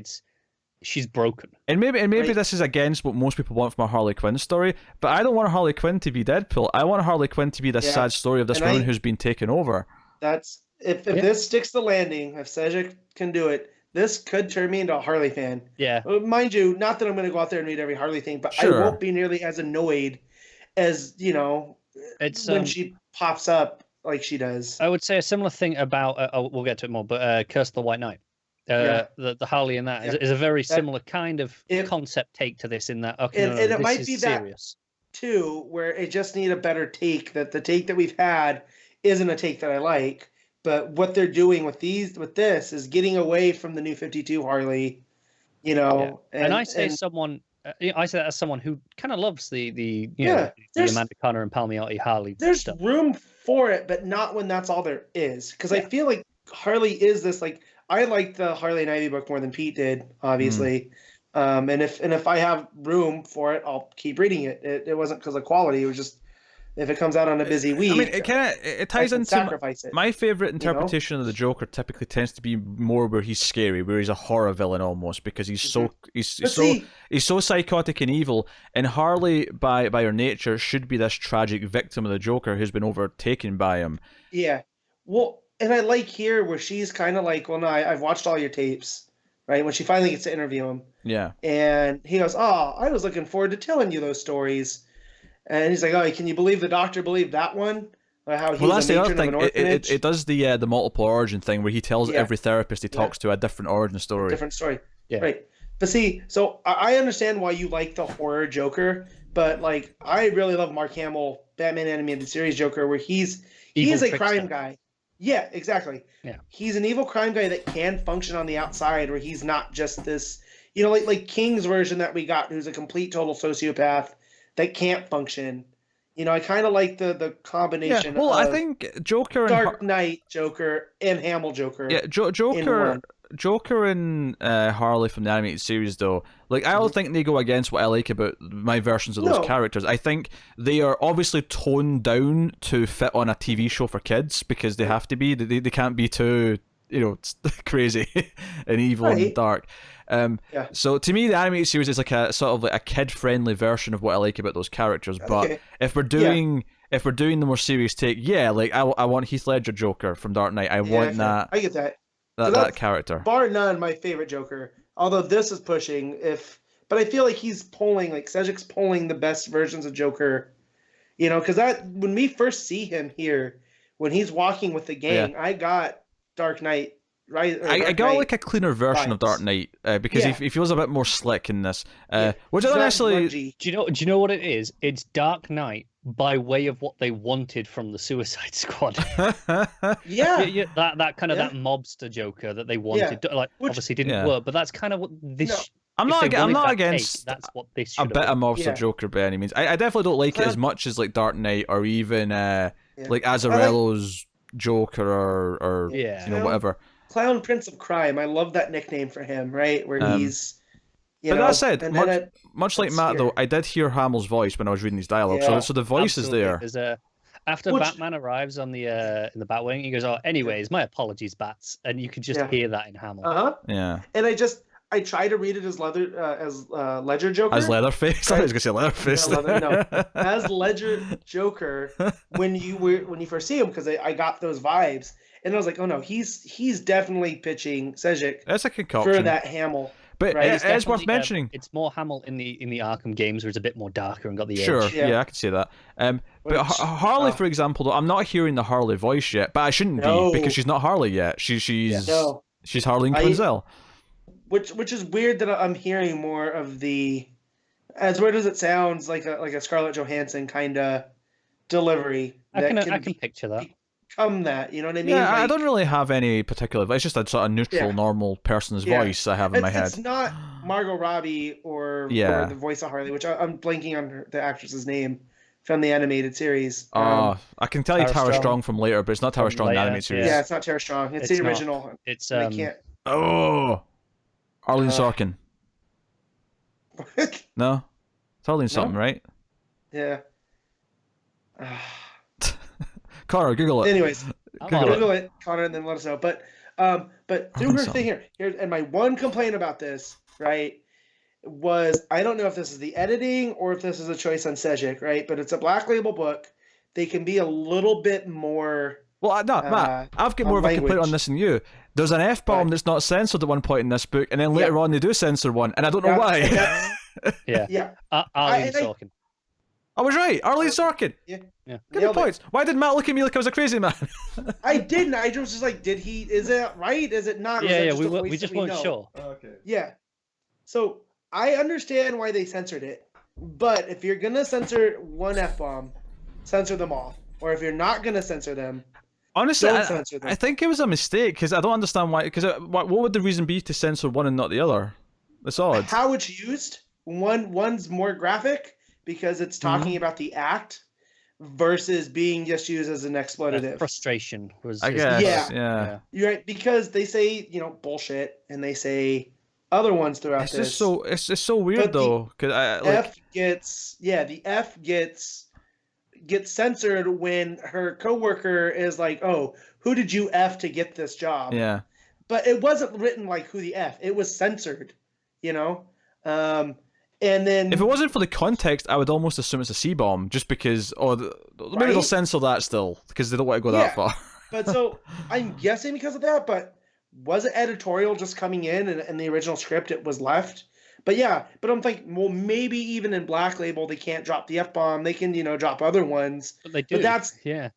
She's broken. And maybe this is against what most people want from a Harley Quinn story, but I don't want Harley Quinn to be Deadpool. I want Harley Quinn to be this sad story of this woman who's been taken over. That's if this sticks the landing, if Sejic can do it, this could turn me into a Harley fan. Yeah. Mind you, not that I'm going to go out there and read every Harley thing, but I won't be nearly as annoyed as, it's when she pops up like she does. I would say a similar thing about, we'll get to it more, but Curse of the White Knight. The Harley in that is a very similar kind of concept take to this in that, and it might be serious. That too, where it just need a better take, that the take that we've had isn't a take that I like, but what they're doing with this is getting away from the New 52 Harley, and I say I say that as someone who kind of loves the Amanda Conner and Palmiotti Harley there's stuff. Room for it, but not when that's all there is, because I feel like Harley is this, like, I liked the Harley and Ivy book more than Pete did, obviously. And if I have room for it, I'll keep reading it. It wasn't because of quality. It was just if it comes out on a busy week. I mean, it ties into my favorite interpretation of the Joker. Typically tends to be more where he's scary, where he's a horror villain almost, because he's so psychotic and evil. And Harley, by her nature, should be this tragic victim of the Joker who's been overtaken by him. Yeah. Well. And I like here where she's kind of like, well, no, I've watched all your tapes, right? When she finally gets to interview him. Yeah. And he goes, oh, I was looking forward to telling you those stories. And he's like, oh, can you believe the doctor believed that one? How he's that's the other thing. It does the multiple origin thing where he tells every therapist he talks to a different origin story. Different story. Yeah. Right. But see, so I understand why you like the horror Joker, but like I really love Mark Hamill, Batman Animated Series Joker, where he's a crime guy. Yeah, exactly. Yeah, he's an evil crime guy that can function on the outside, where he's not just this, like King's version that we got, who's a complete total sociopath that can't function. I kind of like the combination. Yeah, well, I think Joker, Dark Knight Joker, and Hamill Joker. Yeah, Joker and Harley from the animated series, though, like I don't think they go against what I like about my versions of those characters. I think they are obviously toned down to fit on a TV show for kids, because they have to be. They can't be too crazy and evil and dark. So to me, the animated series is like a sort of like a kid-friendly version of what I like about those characters. But if we're doing the more serious take, like I want Heath Ledger Joker from Dark Knight. I want that. I get that. That character. Bar none, my favorite Joker. Although this is pushing, but I feel like he's pulling, like Sejic's pulling the best versions of Joker. Because when we first see him here, when he's walking with the gang, I got Dark Knight. Right, I got like a cleaner version of Dark Knight because he feels a bit more slick in this. Which I don't actually. Do you know what it is? It's Dark Knight by way of what they wanted from the Suicide Squad. That kind of that mobster Joker that they wanted, which obviously didn't work, but that's kind of what this. No. I'm not against that's what this a bit of mobster Joker by any means. I definitely don't like it as much as like Dark Knight or even like Azzarello's Joker or whatever. Clown Prince of Crime. I love that nickname for him, right? Where he's, but that said, much like Matt, though, I did hear Hamill's voice when I was reading these dialogues, so the voice is there. After Batman arrives on the in the Batwing, he goes, "Oh, anyways, my apologies, Bats," and you could just hear that in Hamill. Yeah. And I try to read it as Ledger Joker. As Leatherface. I was gonna say Leatherface. No. As Ledger Joker when you first see him, because I got those vibes. And I was like, oh no, he's definitely pitching Sejic. That's a concoction for that Hamill. But it's worth mentioning. It's more Hamill in the Arkham games, where it's a bit more darker and got the edge. Sure, I can see that. But Harley, for example, though, I'm not hearing the Harley voice yet, but I shouldn't be, because she's not Harley yet. She's Harleen Quinzel. Which is weird that I'm hearing more of the, as weird as it sounds, like a Scarlett Johansson kind of delivery. I can picture that. Become that, you know what I mean? Yeah, like, I don't really have any particular. It's just a sort of neutral, normal person's voice I have in my head. It's not Margot Robbie or the voice of Harley, which I'm blanking on the actress's name from the animated series. I can tell you Tara Strong from later, but it's not Tara Strong in the animated series. Yeah, it's not Tara Strong. It's the original. It's can't. Oh, Harleen Sorkin. No, it's Harleen something, right? Yeah. Connor, Google it. Anyways, Google it, Connor, and then let us know. But do her thing here. And my one complaint about this, right, was I don't know if this is the editing or if this is a choice on Sejic, right? But it's a Black Label book. They can be a little bit more. Well, no, Matt, I've got more of a complaint on this than you. There's an F-bomb that's not censored at one point in this book, and then later on they do censor one, and I don't know why. Yeah. Arlene Sorkin. I was right. Arlene Sorkin. Yeah. Give me points. Why did Matt look at me like I was a crazy man? I didn't. I was just like, is it right? Is it not? Yeah, we just weren't sure. Okay. Yeah. So I understand why they censored it, but if you're gonna censor one F-bomb, censor them all. Or if you're not gonna censor them, honestly, don't censor them. I think it was a mistake because I don't understand why. Because what would the reason be to censor one and not the other? It's odd. How it's used. One's more graphic because it's talking about the act versus being just used as an expletive. Frustration was. I guess. Yeah. You're right, because they say bullshit and they say other ones throughout this. It's just so weird though. Because the F gets censored when her coworker is like, "Oh, who did you F to get this job?" Yeah. But it wasn't written like who the F. It was censored, And then if it wasn't for the context, I would almost assume it's a C-bomb, just because. Maybe they'll censor that still because they don't want to go that far. But so I'm guessing because of that. But was it editorial just coming in and the original script it was left? But I'm thinking, well, maybe even in Black Label they can't drop the F-bomb. They can, drop other ones. But they do. But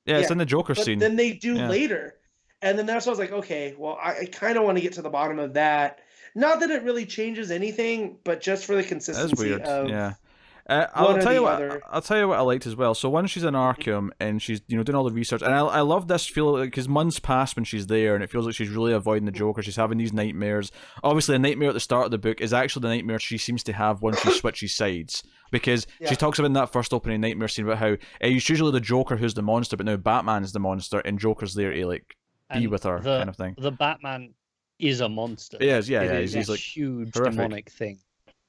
it's in the Joker scene. Then they do later. And then that's what I was like, okay, well, I kind of want to get to the bottom of that. Not that it really changes anything, but just for the consistency of I'll tell you what I liked as well. So when she's in Arkham and she's doing all the research, and I love this feel because months pass when she's there, and it feels like she's really avoiding the Joker. She's having these nightmares. Obviously, a nightmare at the start of the book is actually the nightmare she seems to have once she switches sides. Because she talks about in that first opening nightmare scene about how it's usually the Joker who's the monster, but now Batman's the monster, and Joker's there to be with her, kind of thing. The Batman is a monster. He is, yeah. He's a huge demonic thing.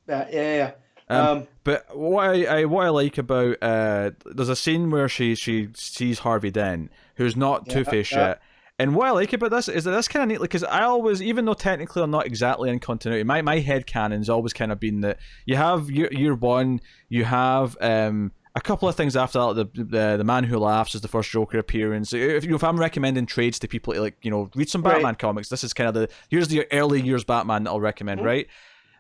Yeah. But what I like about there's a scene where she sees Harvey Dent, who's not Two-Face yet, and what I like about this is that this kind of neatly, because I always, even though technically I'm not exactly in continuity, my headcanon's always kind of been that you have year one, you have a couple of things after that. The Man Who Laughs is the first Joker appearance. If I'm recommending trades to people to read some Batman comics, this is kind of here's the early years Batman that I'll recommend, right?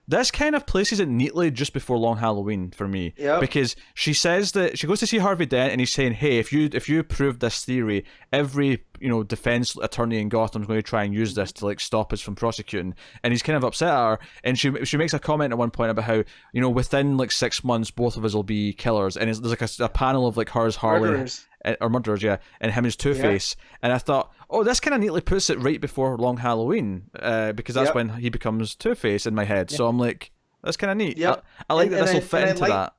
This kind of places it neatly just before Long Halloween for me, because she says that she goes to see Harvey Dent and he's saying, "Hey, if you prove this theory, every defense attorney in Gotham's going to try and use this to stop us from prosecuting." And he's kind of upset at her, and she makes a comment at one point about how within 6 months both of us will be killers, and there's a panel of hers, Harley. Murderers. Or murderers, and him as Two-Face, and I thought, this kind of neatly puts it right before Long Halloween, because that's when he becomes Two-Face in my head. So I'm like, that's kind of neat. Yep. I like that this will fit into that.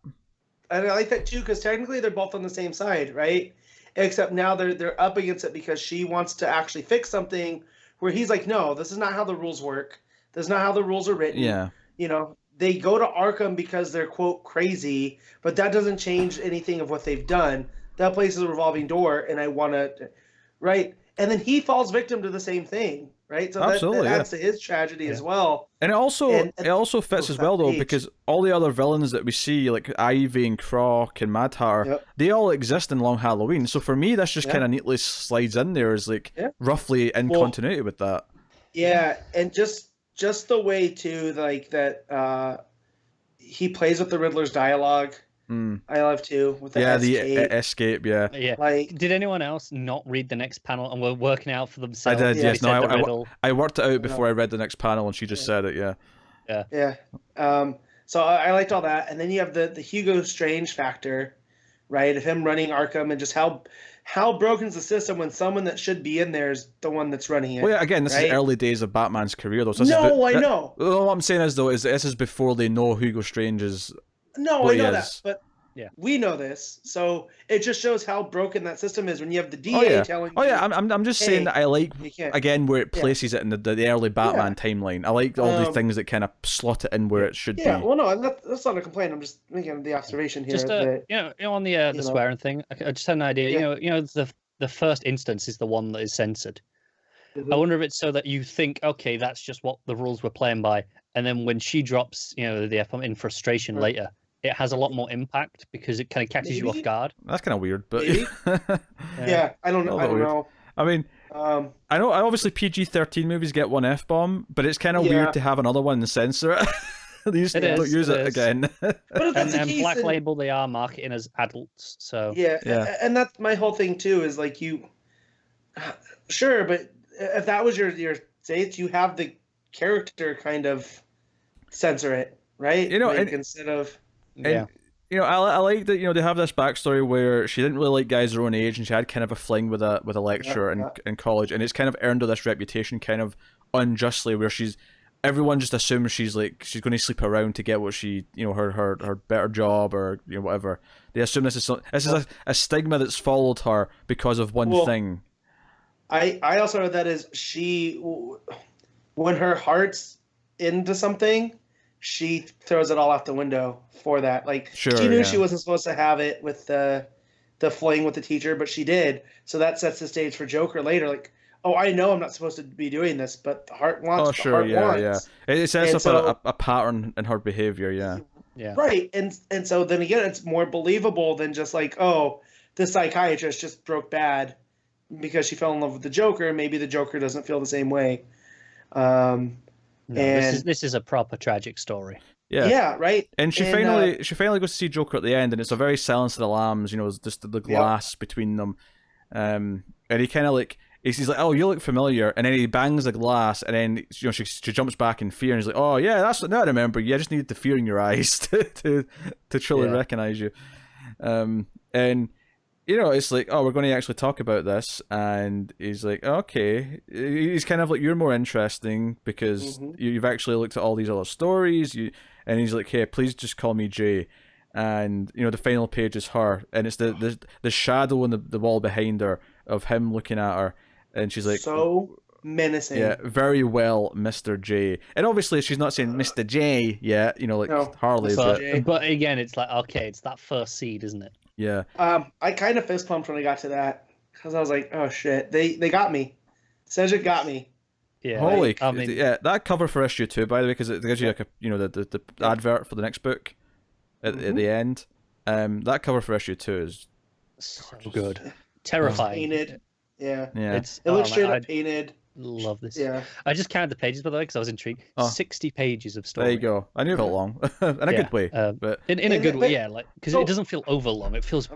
And I like that too, because technically they're both on the same side, right? Except now they're up against it because she wants to actually fix something where he's like, no, this is not how the rules work. This is not how the rules are written. Yeah. They go to Arkham because they're, quote, crazy, but that doesn't change anything of what they've done. That place is a revolving door, and I want to, right? And then he falls victim to the same thing, right? So that adds to his tragedy as well. And it also fits as well, though, because all the other villains that we see, like Ivy and Croc and Mad Hatter, they all exist in Long Halloween. So for me, this just kind of neatly slides in there as roughly in continuity with that. Yeah, and just the way too, that he plays with the Riddler's dialogue. I love too with the escape. Yeah. Did anyone else not read the next panel and were working out for themselves? I did. Yes. No. I worked it out before I read the next panel, and she just said it. Yeah. So I liked all that, and then you have the Hugo Strange factor, right? Of him running Arkham and just how broken's the system when someone that should be in there is the one that's running it. Well, yeah, again, this right? is early days of Batman's career, though. So I know. What I'm saying is, though, is this is before they know Hugo Strange is. No, I know that, but yeah, we know this, so it just shows how broken that system is when you have the DA telling. Oh yeah, I'm just saying that I like again where it places it in the early Batman timeline. I like all the things that kind of slot it in where it should be. Yeah, well, no, that's not a complaint. I'm just making the observation here. Just on the swearing thing, I just had an idea. You know, the first instance is the one that is censored. I wonder if it's so that you think, okay, that's just what the rules we're playing by, and then when she drops, the F-bomb in frustration later, it has a lot more impact because it kind of catches you off guard. That's kind of weird, but yeah, I don't know. I mean, I know obviously PG-13 movies get one F-bomb, but it's kind of weird to have another one and censor it. These don't use it again. But if that's and Black Label, they are marketing as adults, so yeah, and that's my whole thing too. Is like sure, but if that was your state, you have the character kind of censor it, right? Instead of. And, I like that, they have this backstory where she didn't really like guys her own age and she had kind of a fling with a lecturer in college, and it's kind of earned her this reputation kind of unjustly where everyone just assumes she's going to sleep around to get what she, her better job or, whatever. They assume this is a stigma that's followed her because of one thing. I also read that is when her heart's into something, she throws it all out the window for that. Like, she knew she wasn't supposed to have it with the fling with the teacher, but she did. So that sets the stage for Joker later. Like, oh, I know I'm not supposed to be doing this, but the heart wants. Oh, sure, yeah. It sets up a pattern in her behavior, yeah. Right, and so then again, it's more believable than just like, oh, the psychiatrist just broke bad because she fell in love with the Joker, and maybe the Joker doesn't feel the same way. This is a proper tragic story. Yeah, right. And she finally goes to see Joker at the end, and it's a very Silence of the Lambs. It's just the glass between them, and he kind of he's like, oh, you look familiar, and then he bangs the glass, and then she jumps back in fear, and he's like, oh yeah, I remember you. I just needed the fear in your eyes to truly recognize you, and. It's like, oh, we're going to actually talk about this, and he's like, okay. He's kind of like, you're more interesting because you've actually looked at all these other stories. And he's like, hey, please just call me Jay. And the final page is her, and it's the shadow on the wall behind her of him looking at her, and she's like, so menacing. Yeah, very well, Mr. J. And obviously, she's not saying Mr. J yet, Harley. But again, it's like, okay, it's that first seed, isn't it? Yeah. I kind of fist pumped when I got to that because I was like, oh shit, they got me. Sejic got me. Yeah. Holy, that cover for issue 2, by the way, because it gives you like the advert for the next book at the end. That cover for issue 2 is so good, terrifying. Painted. Yeah. It looks straight up painted. Love this. Yeah. I just counted the pages, by the way, because I was intrigued. 60 pages of story. There you go. I knew it felt long, in a good way, but in a good way, because it doesn't feel over long. It feels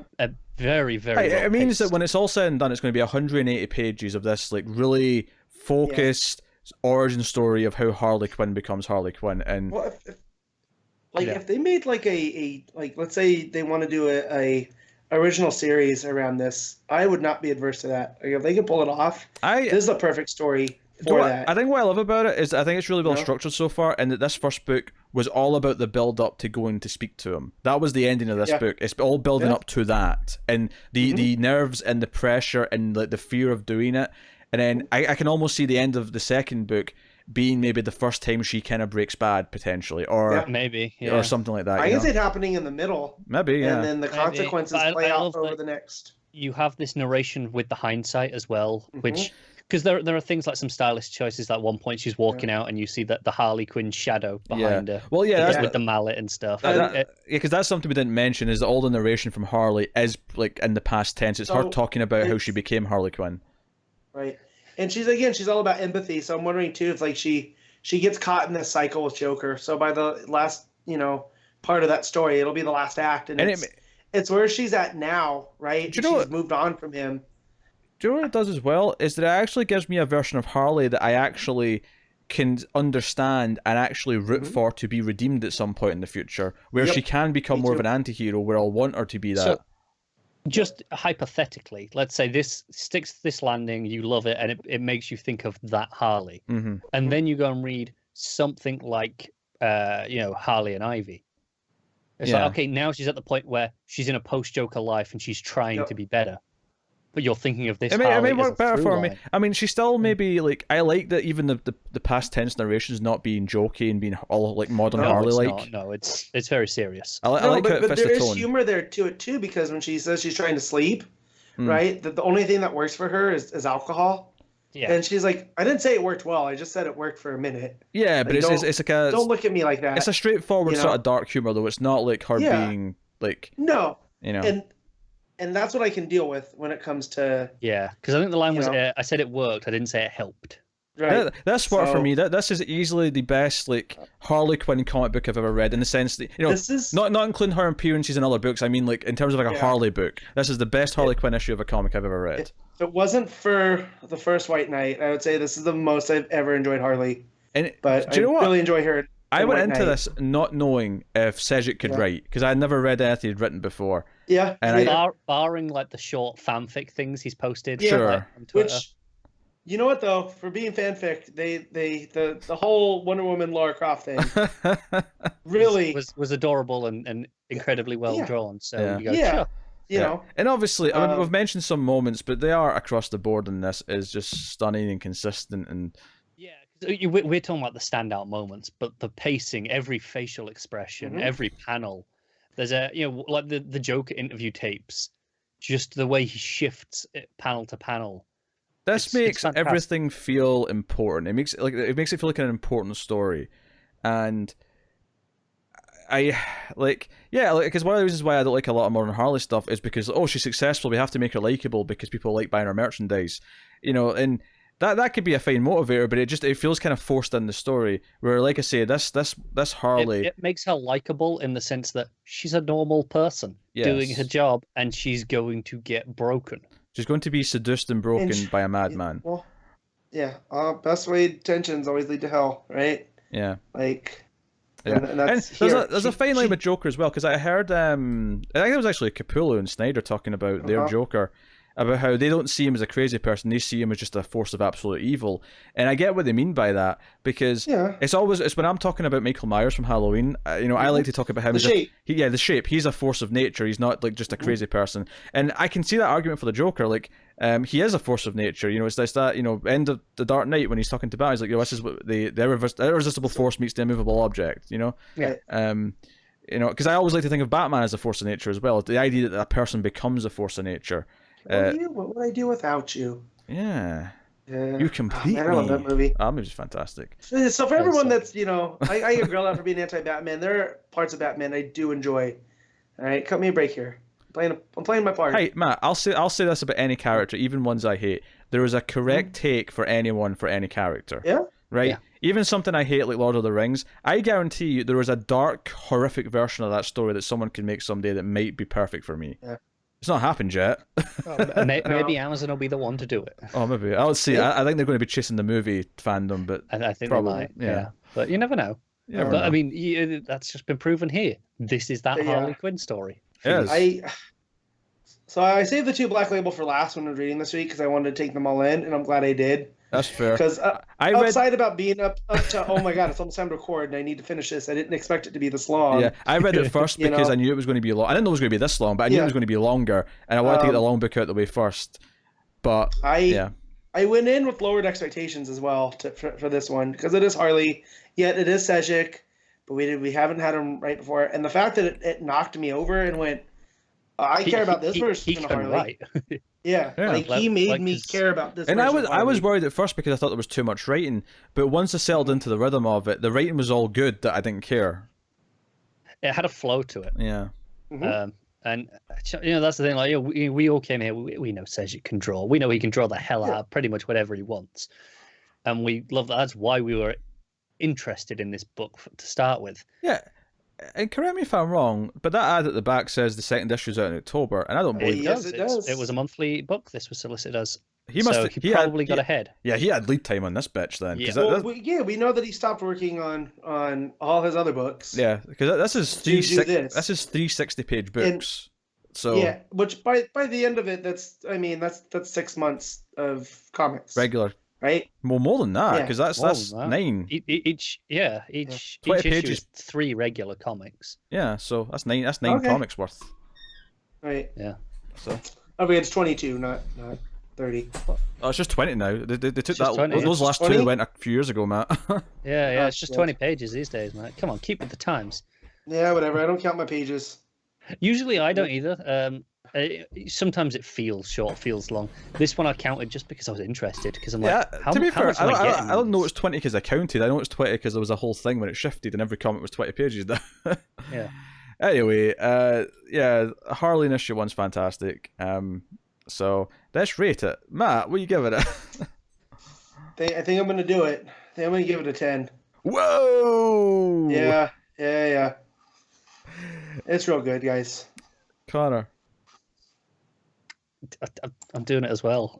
very, very. It means that when it's all said and done, it's going to be 180 pages of this really focused origin story of how Harley Quinn becomes Harley Quinn, and if they made let's say they want to do a original series around this, I would not be adverse to that. If they could pull it off, this is the perfect story for that. I think what I love about it is I think it's really well structured so far, and that this first book was all about the build up to going to speak to him. That was the ending of this book. It's all building up to that, and the nerves and the pressure and the fear of doing it. And then I can almost see the end of the second book being maybe the first time she kind of breaks bad, potentially, or or something like that. I can see it happening in the middle, maybe, and then the consequences play out over the next. You have this narration with the hindsight as well, which because there are things like some stylist choices. Like one point she's walking out, and you see that the Harley Quinn shadow behind her. Well, that's with the mallet and stuff. Because that's something we didn't mention is all the narration from Harley is in the past tense. It's her talking about how she became Harley Quinn. Right. And she's all about empathy. So I'm wondering too if she gets caught in this cycle with Joker. So by the last part of that story, it'll be the last act, and it's where she's at now, right? She's moved on from him. Do you know what it does as well? Is that it actually gives me a version of Harley that I actually can understand and actually root for to be redeemed at some point in the future, where she can become more of an anti-hero, where I'll want her to be that. Just hypothetically, let's say this sticks to this landing, you love it, and it makes you think of that Harley. Mm-hmm. And then you go and read something like, Harley and Ivy. It's like, okay, now she's at the point where she's in a post-Joker life and she's trying to be better. But you're thinking of this. It may work better for me. I mean, she's still maybe like, I like that even the past tense narrations not being jokey and being all like modern Harley like. No, it's very serious. I like but how it fits there the is tone. humor there to it too, because when she says she's trying to sleep, right? The only thing that works for her is alcohol. Yeah. And she's like, I didn't say it worked well. I just said it worked for a minute. Yeah, like, but it's like a. Don't look at me like that. It's a straightforward sort of dark humor, though. It's not like her being like. No. You know. And that's what I can deal with when it comes to. Yeah, because I think the line was, I said it worked. I didn't say it helped. Right. That's what for me. This is easily the best like Harley Quinn comic book I've ever read, in the sense that this is not including her appearances in other books. I mean, like in terms of like a Harley book, this is the best Harley Quinn issue of a comic I've ever read. If it wasn't for the first White Knight, I would say this is the most I've ever enjoyed Harley. But do you know what? Really enjoy her. I went into this not knowing if Sejic could write, because I had never read anything he'd written before. Yeah, and barring like the short fanfic things he's posted. Yeah, sure. On Twitter. Which, you know what though, for being fanfic, the whole Wonder Woman Lara Croft thing really was adorable and incredibly well drawn. So you go, sure. You know, and obviously, I mean, we've mentioned some moments, but they are across the board in this is just stunning and consistent and. Yeah, we're talking about the standout moments, but the pacing, every facial expression, every panel. There's like the Joker interview tapes, just the way he shifts it panel to panel. This makes everything feel important. It makes it feel like an important story, and because one of the reasons why I don't like a lot of modern Harley stuff is because she's successful, we have to make her likable because people like buying her merchandise, and. That could be a fine motivator, but it feels kind of forced in the story. Where, like I say, this Harley, it makes her likable in the sense that she's a normal person doing her job, and she's going to get broken. She's going to be seduced and broken by a madman. Well, yeah. Best way tensions always lead to hell, right? Yeah. Like. Yeah. And there's a fine line with Joker as well, because I heard I think it was actually Capullo and Snyder talking about their Joker. About how they don't see him as a crazy person, they see him as just a force of absolute evil. And I get what they mean by that, because it's when I'm talking about Michael Myers from Halloween, I like to talk about him as the shape. He's a force of nature. He's not like just a crazy person. And I can see that argument for the Joker. Like, he is a force of nature. It's that end of the Dark Knight when he's talking to Batman. He's like, this is what the irresistible force meets the immovable object. Because I always like to think of Batman as a force of nature as well. The idea that a person becomes a force of nature. What would I do without you? Yeah. You complete me. I love that movie. That movie's fantastic. So for everyone that's, I get grilled out for being anti-Batman. There are parts of Batman I do enjoy. All right, cut me a break here. I'm playing my part. Hey, Matt, I'll say this about any character, even ones I hate. There is a correct take for anyone for any character. Yeah. Right? Yeah. Even something I hate like Lord of the Rings, I guarantee you there is a dark, horrific version of that story that someone can make someday that might be perfect for me. Yeah. It's not happened yet. Maybe Amazon will be the one to do it. Oh, maybe. I'll see. I think they're going to be chasing the movie fandom, but I think probably, they might. Yeah. But you never know. I mean, that's just been proven here. This is that Harley Quinn story. Yes. So I saved the 2 Black Label for last when I was reading this week because I wanted to take them all in, and I'm glad I did. That's fair. Because outside about being up to, oh my god, it's almost time to record and I need to finish this. I didn't expect it to be this long. Yeah, I read it first because I knew it was going to be long. I didn't know it was going to be this long, but I knew it was going to be longer, and I wanted to get the long book out of the way first. But I went in with lowered expectations as well for this one because it is Harley, yet it is Sejic, but we haven't had him right before, and the fact that it knocked me over and went, I care about this version of Harley. Right. He made me care about this. And I was worried at first because I thought there was too much writing, but once I settled into the rhythm of it, the writing was all good that I didn't care. It had a flow to it. Yeah. And that's the thing. Like, we all came here. We know Sejic can draw. We know he can draw the hell out of pretty much whatever he wants, and we love that. That's why we were interested in this book to start with. Yeah. And correct me if I'm wrong, but that ad at the back says the second issue's out in October, and I don't believe it does. It was a monthly book. This was solicited as. He probably got ahead. Yeah, he had lead time on this bitch then. Yeah, we know that he stopped working on all his other books. Yeah, because this is 360-page books. So yeah, which by the end of it, that's 6 months of comics, regular. right? More than that, Yeah. because that's More than that. 9. Each 20 issue pages. is 3 regular comics. Yeah, so that's 9. That's 9 Okay. comics worth. Right. Yeah. So. Okay, it's 22, not 30. Oh, it's just 20 now. They took just that. 20. Those last 20? 2 went a few years ago, Matt. Yeah, it's just yeah. 20 pages these days, man. Come on, keep with the times. Yeah, whatever. I don't count my pages. Usually I don't either. Sometimes it feels short, feels long. This one I counted just because I was interested. Because I'm like, how, to be how fair, much am I getting? I don't know it's 20 because I counted. I know it's 20 because there was a whole thing when it shifted and every comic was 20 pages. Yeah. Anyway, Harley issue 1's fantastic. So let's rate it. Matt, what are you giving it? I think I'm gonna do it. I think I'm gonna give it a 10. Whoa! Yeah. It's real good, guys. Connor. I'm doing it as well.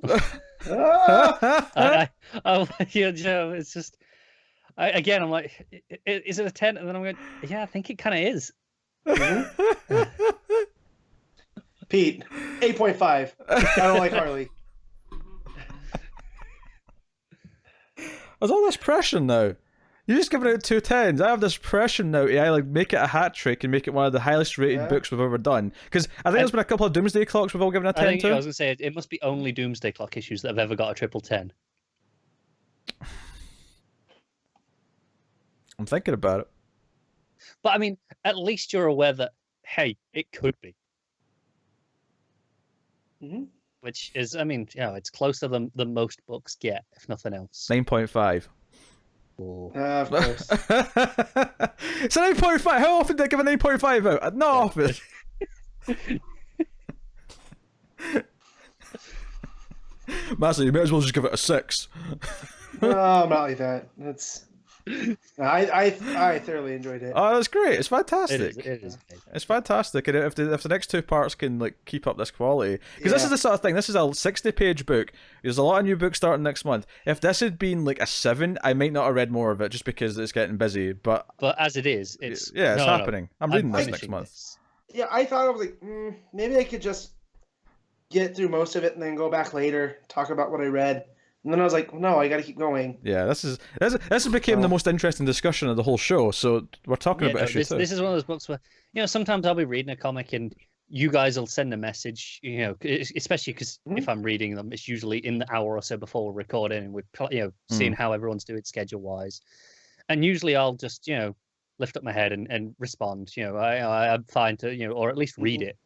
Ah! Joe, it's just, I'm like, is it a 10? And then I'm going, yeah, I think it kind of is. Pete, 8.5. I don't like Harley. There's all this pressure now. You're just giving out 2 10s. I have this pressure now to like make it a hat trick and make it one of the highest rated books we've ever done. Because I think there's been a couple of Doomsday Clocks we've all given a 10 I was to. going to say, it must be only Doomsday Clock issues that have ever got a triple 10. I'm thinking about it. But I mean, at least you're aware that, hey, it could be. Mm-hmm. Which is, I mean, it's closer than most books get, if nothing else. 9.5. Of course. It's a 9.5. How often do I give a 9.5 out? Not often. Master, you may as well just give it a 6. No, I'm not like that. I thoroughly enjoyed it. Oh, that's great. It's fantastic. It is. It's fantastic, and if the next 2 parts can like keep up this quality, because this is the sort of thing. This is a 60-page book. There's a lot of new books starting next month. If this had been like a 7, I might not have read more of it just because it's getting busy. But as it is, it's happening. I'm reading this next finishing month. this. Yeah, I thought I was like, maybe I could just get through most of it and then go back later, talk about what I read. And then I was like, no, I got to keep going. Yeah, this became the most interesting discussion of the whole show. So we're talking about issue 2. This is one of those books where, sometimes I'll be reading a comic and you guys will send a message, especially because if I'm reading them, it's usually in the hour or so before we're recording and we're, seeing how everyone's doing schedule-wise. And usually I'll just, lift up my head and respond. I'm fine to, or at least read it.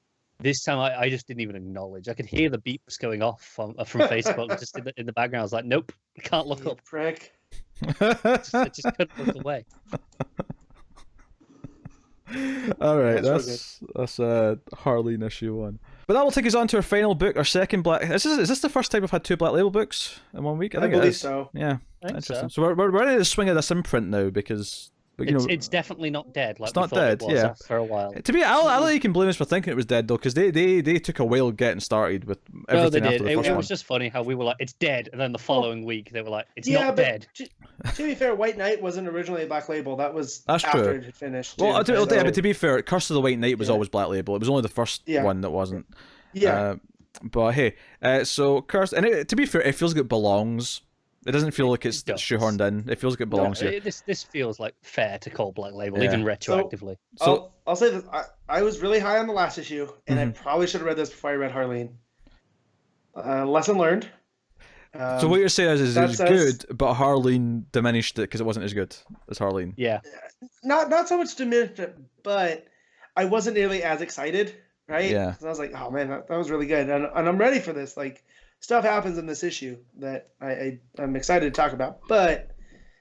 This time, I just didn't even acknowledge. I could hear the beeps going off from Facebook just in the background. I was like, nope, I can't look up. Prick. I just couldn't look away. All right, that's Harley issue 1. But that will take us on to our final book, our second black. Is this the first time we've had 2 Black Label books in 1 week? I think believe it is. so. Yeah, I think interesting. so. So we're ready to swing at this imprint now because. But, It's definitely not dead. Like it's not we thought dead. It was Yeah, for a while. To be, I don't think you can blame us for thinking it was dead though, because they took a while getting started with everything No, they after did. the first It one. was just funny how we were like, it's dead, and then the following week they were like, it's not but dead. To be fair, White Knight wasn't originally a Black Label. That's after true. It had finished. Well, too, but to be fair, Curse of the White Knight was always Black Label. It was only the first one that wasn't. Yeah. But hey, so Curse, and to be fair, it feels like it belongs. It doesn't feel like it's shoehorned in. It feels like it belongs here. This feels like fair to call Black Label, even retroactively. So I'll say this: I was really high on the last issue, and I probably should have read this before I read Harleen. Lesson learned. So what you're saying is it's good, but Harleen diminished it because it wasn't as good as Harleen. Yeah. Not so much diminished it, but I wasn't nearly as excited, right? Yeah. I was like, oh man, that was really good, and I'm ready for this. Like, stuff happens in this issue that I'm excited to talk about, but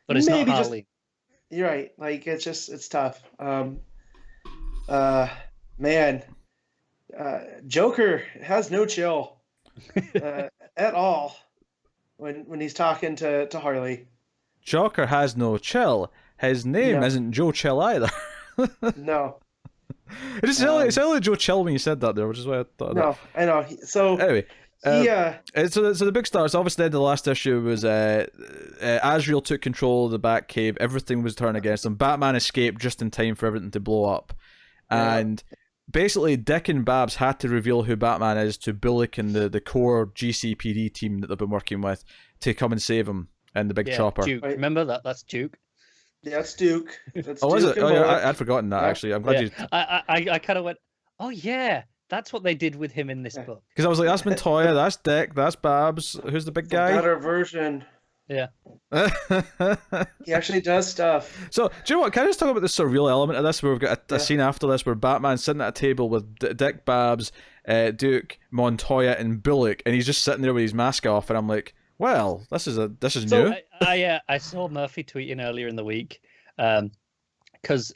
it's not Harley. You're right. Like, it's tough. Joker has no chill at all when he's talking to Harley. Joker has no chill. His name isn't Joe Chill either. No. It sounded like Joe Chill when you said that there, which is why I thought. No, I know. So anyway. So the big starts. Obviously, the end of the last issue was Azrael took control of the Batcave. Everything was turned against him. Batman escaped just in time for everything to blow up, and basically Dick and Babs had to reveal who Batman is to Bullock and the core GCPD team that they've been working with to come and save him in the big chopper. Duke. Right. Remember that? That's Duke. Yeah, that's Duke. That's Oh, is Duke it? and Oh, yeah, Bullock. I'd forgotten that, actually. I'm glad you... I kind of went, oh, yeah, that's what they did with him in this book. Because I was like, that's Montoya, that's Dick, that's Babs. Who's the big It's a guy? better version. Yeah. He actually does stuff. So, do you know what? Can I just talk about the surreal element of this, where we've got a scene after this where Batman's sitting at a table with Dick, Babs, Duke, Montoya, and Bullock, and he's just sitting there with his mask off, and I'm like, well, this is new. I saw Murphy tweeting earlier in the week, because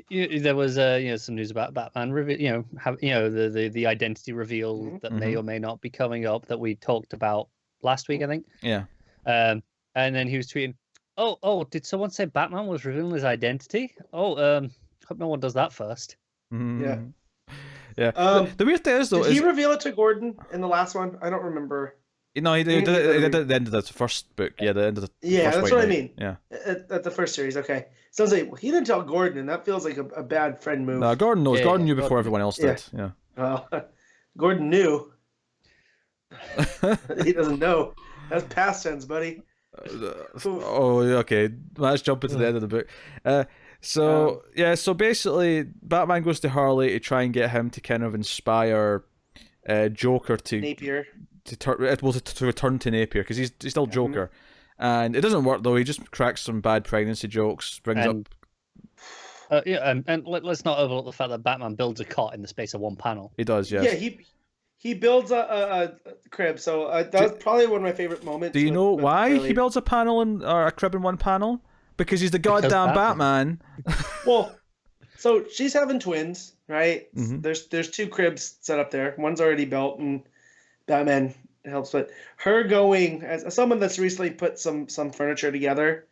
there was some news about Batman, the identity reveal that may or may not be coming up that we talked about last week, I think. Yeah. And then he was tweeting, oh, did someone say Batman was revealing his identity? Hope no one does that first. Yeah. Yeah. The weird thing is, though, did he reveal it to Gordon in the last one? I don't remember. No, he did it at the end of the first book. Yeah, the end of the yeah, first that's what White I Knight. mean. Yeah. At the first series, okay. Sounds like he didn't tell Gordon, and that feels like a bad friend move. No, Gordon knows. Yeah, Gordon knew Gordon before everyone else did. Yeah. Well, Gordon knew. He doesn't know. That's past tense, buddy. Okay. Let's jump into the end of the book. So basically, Batman goes to Harley to try and get him to kind of inspire Joker to Napier to return to Napier, because he's still Joker, and it doesn't work though. He just cracks some bad pregnancy jokes, brings up. And let's not overlook the fact that Batman builds a cot in the space of one panel. He does, yes. Yeah, he builds a crib, so that was probably one of my favorite moments. Do you know why he builds a panel or a crib in one panel? Because he's the goddamn Batman. Well, so she's having twins, right? Mm-hmm. There's two cribs set up there. One's already built, and Batman helps. But her going, as someone that's recently put some furniture together,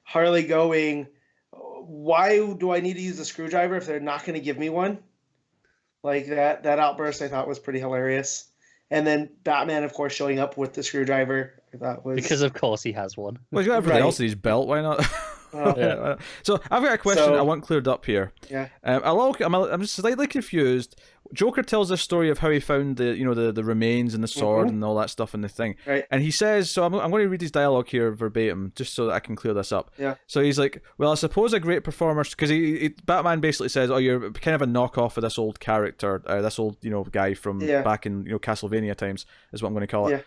Harley going, why do I need to use a screwdriver if they're not going to give me one? Like that outburst I thought was pretty hilarious. And then Batman, of course, showing up with the screwdriver, I thought was... Because, of course, he has one. Well, he's got everything else in his belt, why not? Yeah. So, I've got a question I want cleared up here. Yeah. I'm slightly confused. Joker tells this story of how he found the remains and the sword and all that stuff in the thing. Right. And he says, so I'm going to read his dialogue here verbatim, just so that I can clear this up. Yeah. So he's like, well, I suppose a great performer, because Batman basically says, oh, you're kind of a knockoff of this old character, this old guy from back in Castlevania times, is what I'm going to call it.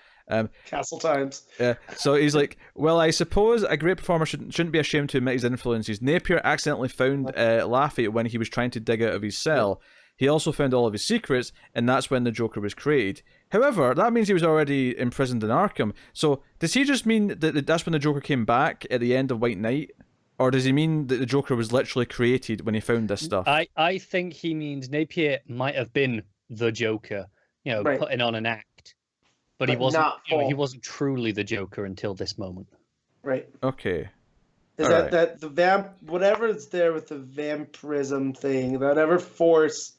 Castle times. Yeah. So he's like, well, I suppose a great performer shouldn't be ashamed to admit his influences. Napier accidentally found Laffy when he was trying to dig out of his cell. He also found all of his secrets, and that's when the Joker was created. However, that means he was already imprisoned in Arkham. So does he just mean that that's when the Joker came back at the end of White Knight? Or does he mean that the Joker was literally created when he found this stuff? I think he means Napier might have been the Joker, putting on an act. But he wasn't. He wasn't truly the Joker until this moment. Right. Okay. Is that the whatever's there with the vampirism thing, whatever force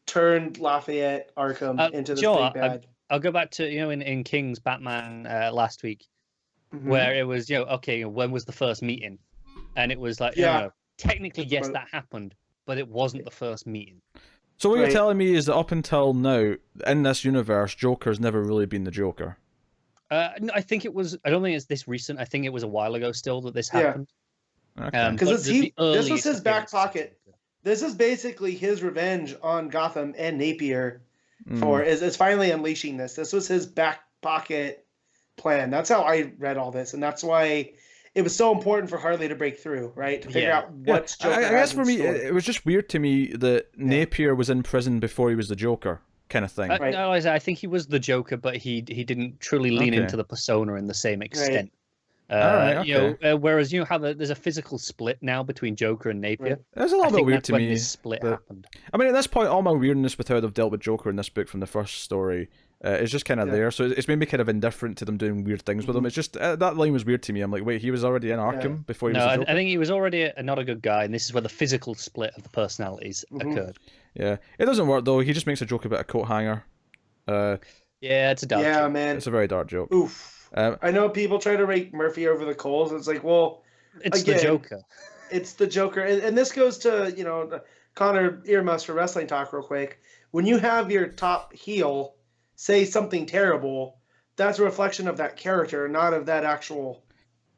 turned Lafayette Arkham into this big bad. I'll go back to in King's Batman last week, where it was when was the first meeting, and it was like technically yes that happened, but it wasn't the first meeting. So what you're telling me is that up until now, in this universe, Joker's never really been the Joker? No, I think it was... I don't think it's this recent. I think it was a while ago still that this happened. Because this was his back pocket. This is basically his revenge on Gotham and Napier is finally unleashing this. This was his back pocket plan. That's how I read all this, and that's why... It was so important for Harley to break through, right? To figure out what's Joker. I guess for me, it was just weird to me that Napier was in prison before he was the Joker, kind of thing. No, I think he was the Joker, but he didn't truly lean into the persona in the same extent. Whereas how there's a physical split now between Joker and Napier. Right. That's a little bit weird to me. This split happened. I mean, at this point, all my weirdness with how they've dealt with Joker in this book from the first story is just kind of there. So it's made me kind of indifferent to them doing weird things with him. It's just that line was weird to me. I'm like, wait, he was already in Arkham before he was the Joker? I think he was already not a good guy, and this is where the physical split of the personalities occurred. Yeah, it doesn't work though. He just makes a joke about a coat hanger. It's a dark joke. Man, it's a very dark joke. Oof. I know people try to rake Murphy over the coals. It's like, well, it's the Joker. It's the Joker, and this goes to Connor earmuffs for wrestling talk real quick. When you have your top heel say something terrible, that's a reflection of that character, not of that actual,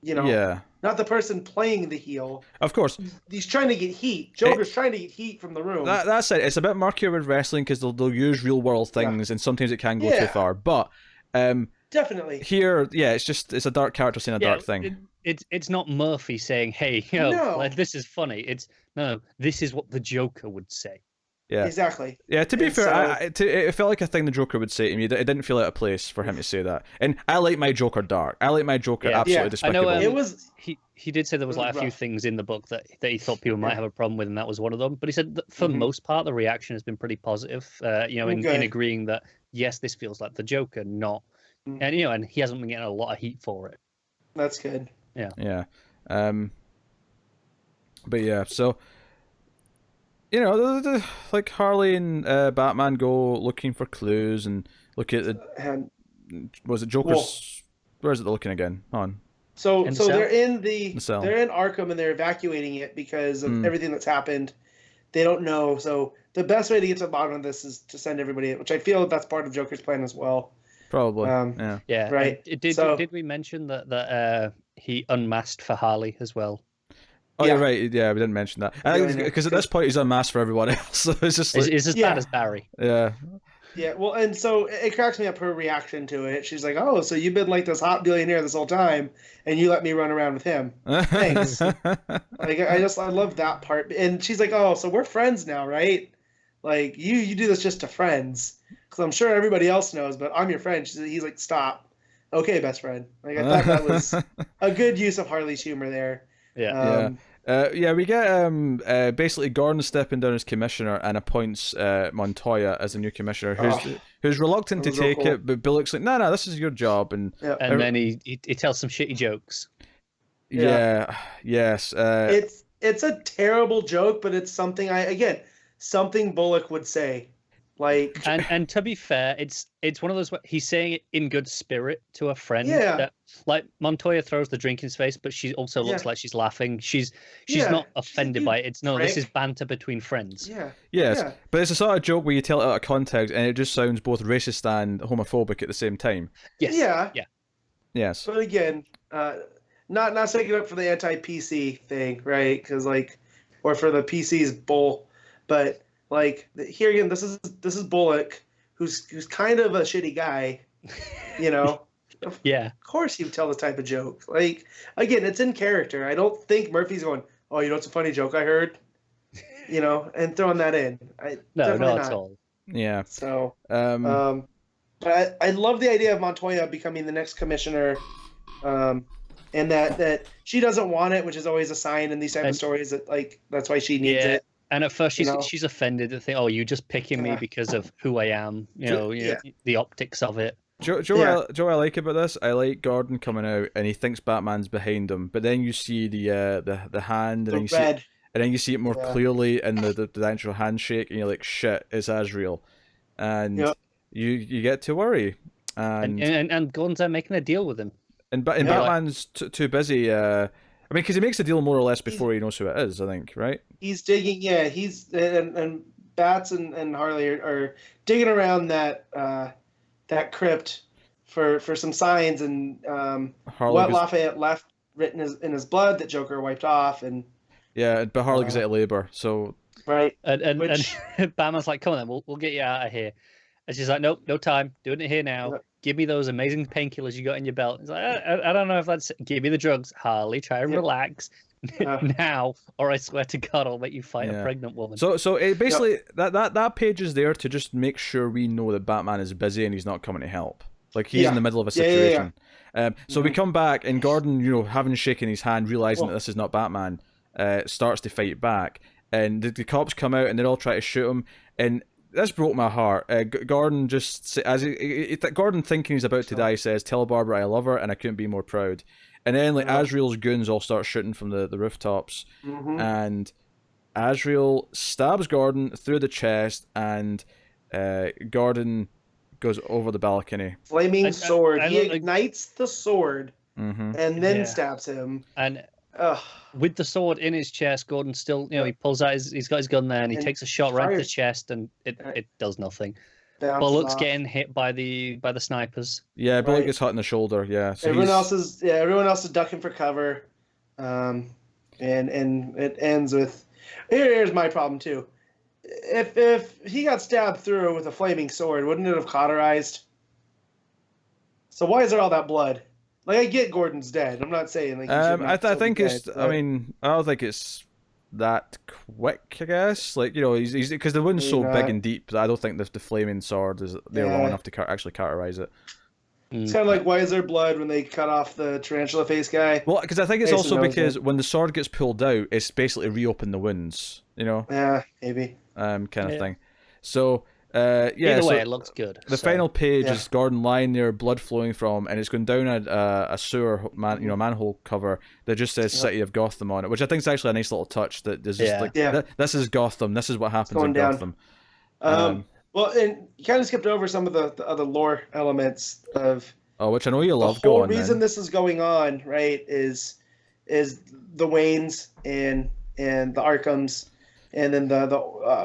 not the person playing the heel. Of course. He's trying to get heat. Joker's trying to get heat from the room. That's it. It's a bit murkier with wrestling because they'll use real world things, and sometimes it can go too far. But definitely here, it's a dark character saying a dark thing. It's not Murphy saying, "Hey, this is funny." It's no, this is what the Joker would say. Yeah, exactly. Yeah, to be fair, it felt like a thing the Joker would say to me. It didn't feel out of place for him to say that. And I like my Joker dark. I like my Joker absolutely despicable. I know he did say there was like a few things in the book that he thought people might have a problem with, and that was one of them. But he said that for the most part, the reaction has been pretty positive. In agreeing that yes, this feels like the Joker, not, and he hasn't been getting a lot of heat for it. That's good. Yeah. Yeah. But yeah, so. Like Harley and Batman go looking for clues and look at the. Was it Joker's? Where is it they're looking again? On. So they're in they're in Arkham and they're evacuating it because of everything that's happened. They don't know. So the best way to get to the bottom of this is to send everybody in, which I feel that's part of Joker's plan as well. Probably. Yeah. Right. Did we mention that he unmasked for Harley as well? Oh, you're right. Yeah, we didn't mention that. Because at this point, he's unmasked for everyone else. So it's just like... It's as bad as Barry. Yeah. Yeah, well, and so it cracks me up, her reaction to it. She's like, oh, so you've been like this hot billionaire this whole time, and you let me run around with him. Thanks. I love that part. And she's like, oh, so we're friends now, right? Like, you do this just to friends. Because I'm sure everybody else knows, but I'm your friend. He's like, stop. Okay, best friend. Like, I thought that was a good use of Harley's humor there. Yeah. We get basically Gordon stepping down as commissioner and appoints Montoya as a new commissioner, who's reluctant to take it, but Bullock's like, no, this is your job, and then he tells some shitty jokes. Yes. It's a terrible joke, but it's something something Bullock would say. Like, and to be fair, it's one of those he's saying it in good spirit to a friend. Yeah. That, like, Montoya throws the drink in his face, but she also looks like she's laughing. She's not offended by it. It's this is banter between friends. Yeah. Yes, yeah. But it's a sort of joke where you tell it out of context, and it just sounds both racist and homophobic at the same time. Yes. Yeah. Yes. But again, not sticking up for the anti-PC thing, right? Because or for the PC's bull, but. Like, here again, this is Bullock, who's kind of a shitty guy, Yeah. Of course you tell this type of joke. Like, again, it's in character. I don't think Murphy's going, oh, it's a funny joke I heard, and throwing that in. No, not at all. Yeah. So, but I love the idea of Montoya becoming the next commissioner, and that she doesn't want it, which is always a sign in these type of stories that, that's why she needs it. And at first she's offended to think, oh, you're just picking me because of who I am, the optics of it. Joe, I like about this. I like Gordon coming out and he thinks Batman's behind him, but then you see the hand, and then you see it more clearly in the actual handshake, and you're like, shit, it's Azrael, and you get to worry, and Gordon's out making a deal with him, and Batman's too busy. Because he makes a deal more or less before he knows who it is, I think, right? He's digging, and Bats and Harley are digging around that crypt for some signs, and what Lafayette left written in his blood that Joker wiped off, and but Harley goes out of labor, so right, and Batman's like, come on then, we'll get you out of here, and she's like, nope, no time, doing it here now. Yep. Give me those amazing painkillers you got in your belt. It's like, I don't know if that's... Give me the drugs, Harley. Try and relax now, or I swear to God, I'll make you fight a pregnant woman. So it basically, that page is there to just make sure we know that Batman is busy and he's not coming to help. Like, he's in the middle of a situation. So we come back, and Gordon, having shaken his hand, realizing that this is not Batman, starts to fight back. And the cops come out, and they all try to shoot him. And... this broke my heart. Gordon Gordon thinking he's about to die says, "Tell Barbara I love her, and I couldn't be more proud." And then Azrael's goons all start shooting from the rooftops, and Azrael stabs Gordon through the chest, and Gordon goes over the balcony. Flaming sword. He ignites the sword, and then stabs him. And with the sword in his chest, Gordon still, he pulls out he's got his gun there, and he takes a shot right to the chest, and it does nothing. Bullock's getting hit by the snipers. Yeah, Bullock gets hit in the shoulder. Yeah, so everyone else is ducking for cover, and it ends with. Here's my problem too. If he got stabbed through with a flaming sword, wouldn't it have cauterized? So why is there all that blood? Like, I get Gordon's dead. I'm not saying like. I think it's. Dead, I mean, I don't think it's that quick. I guess, like, he's because the wound's so big and deep that I don't think the flaming sword is there long enough to actually cauterize it. It's kind of like, why is there blood when they cut off the tarantula face guy? Well, because I think it's also because when the sword gets pulled out, it's basically reopened the wounds. Yeah, maybe. Kind of thing. So. Either way, it looks good. The final page is Gordon lying there, blood flowing from, and it's going down a sewer manhole cover that just says "City of Gotham" on it, which I think is actually a nice little touch. That is just this is Gotham. This is what happens in Gotham. Well, and you kind of skipped over some of the other lore elements of. Oh, which I know you love. The whole reason this is going on, right, is the Waynes and the Arkhams. And then the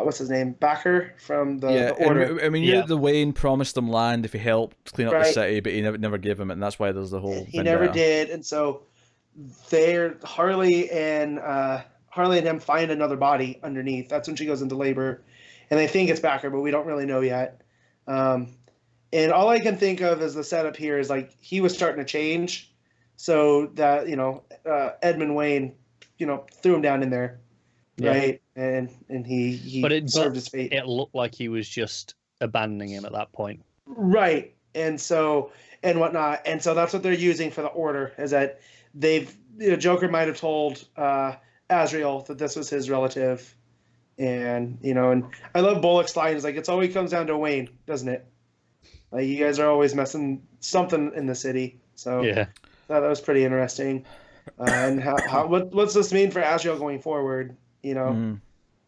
what's his name, Backer from the Order. I mean, the Wayne promised them land if he helped clean up the city, but he never gave him it, and that's why there's the whole. He never did, and so Harley and him find another body underneath. That's when she goes into labor, and they think it's Backer, but we don't really know yet. And all I can think of as the setup here is like he was starting to change, so that Edmund Wayne, threw him down in there. Yeah. Right, and he served his fate. It looked like he was just abandoning him at that point. Right, and whatnot, and so that's what they're using for the Order, is that Joker might have told Azrael that this was his relative, and I love Bullock's line. Is like, it's always comes down to Wayne, doesn't it? Like, you guys are always messing something in the city. So yeah, that was pretty interesting. And what's this mean for Azrael going forward?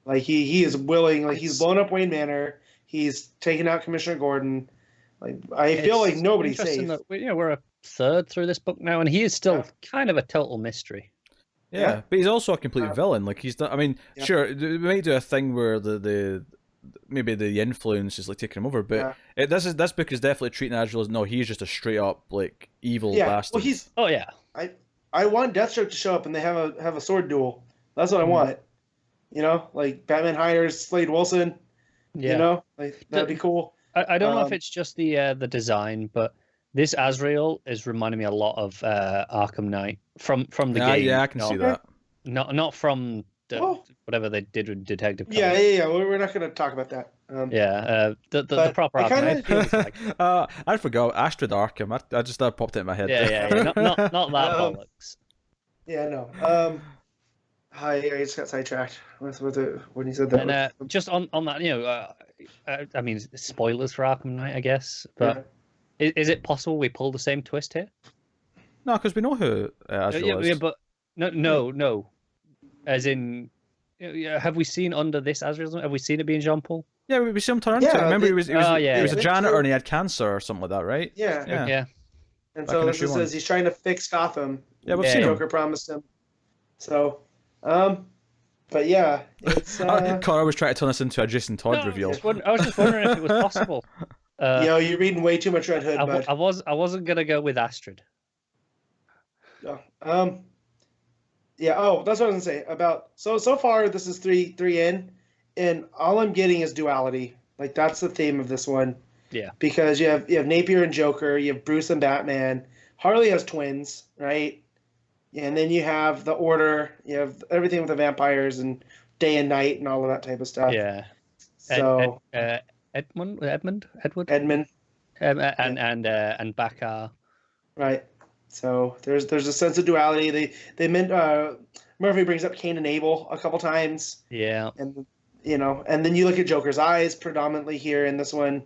Like he is willing, like he's blown up Wayne Manor, he's taken out Commissioner Gordon. Like, I feel like nobody's safe. That we're a third through this book now, and he is still kind of a total mystery. Yeah, but he's also a complete villain. Like, he's done. I mean, sure, we might do a thing where maybe the influence is like taking him over, but this book is definitely treating Azrael as he's just a straight up like evil bastard. Well, I want Deathstroke to show up and they have a sword duel. That's what I want. Like Batman hires Slade Wilson. Like that'd be cool. I don't know if it's just the design, but this Azrael is reminding me a lot of Arkham Knight from the game. Yeah, I can see that. Not from whatever they did with Detective Comics. Yeah. We're not going to talk about that. The proper Arkham Knight. I forgot Astrid Arkham. I just popped it in my head. Yeah. Not that bollocks. Yeah, no. I just got sidetracked with it when you said that. And just on that, I mean, spoilers for Arkham Knight, I guess. But is it possible we pull the same twist here? No, because we know who Azrael is. Yeah, but no. As in, have we seen under this Azrael? Have we seen it being Jean Paul? Yeah, we see him turn into it. Remember, he was a janitor and he had cancer or something like that, right? Yeah. And so this says he's trying to fix Gotham. Yeah, we've seen him. Joker promised him. So, but yeah, it's. Connor was trying to turn us into a Jason Todd reveal. I was just wondering if it was possible. You're reading way too much Red Hood, bud. I wasn't gonna go with Astrid. Yeah. Oh, that's what I was gonna say about. So far, this is three in, and all I'm getting is duality. Like, that's the theme of this one. Yeah. Because you have Napier and Joker, you have Bruce and Batman. Harley has twins, right? And then you have the Order. You have everything with the vampires and day and night and all of that type of stuff. Yeah. So Edmund, and Bakar. Right. So there's a sense of duality. They meant Murphy brings up Cain and Abel a couple times. Yeah. And and then you look at Joker's eyes predominantly here in this one.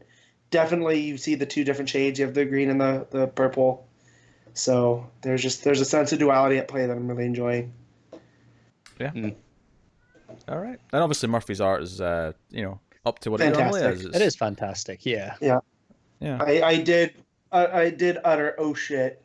Definitely you see the two different shades. You have the green and the purple. So there's a sense of duality at play that I'm really enjoying. Yeah. All right. And obviously Murphy's art is up to what it normally is. It is fantastic. Yeah. Yeah. I did utter oh shit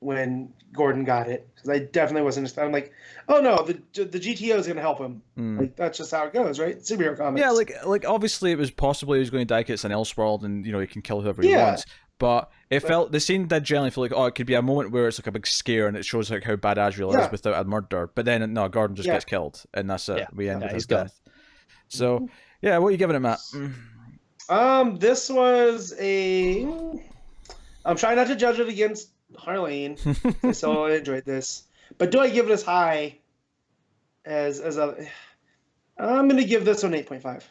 when Gordon got it, because I definitely wasn't. I'm like, oh no, the GTO is going to help him. Like that's just how it goes, right? Superhero comics. Yeah, like obviously it was possibly he was going to die because it's an Elseworld, and he can kill whoever he wants. But the scene did generally feel like, oh, it could be a moment where it's like a big scare and it shows like how bad Azrael is without a murder. But then no, Gordon just gets killed, and that's it. We end with his death. So yeah, what are you giving it, Matt? This was a. I'm trying not to judge it against Harleen. So I enjoyed this, but do I give it as high as a? I'm going to give this one 8.5.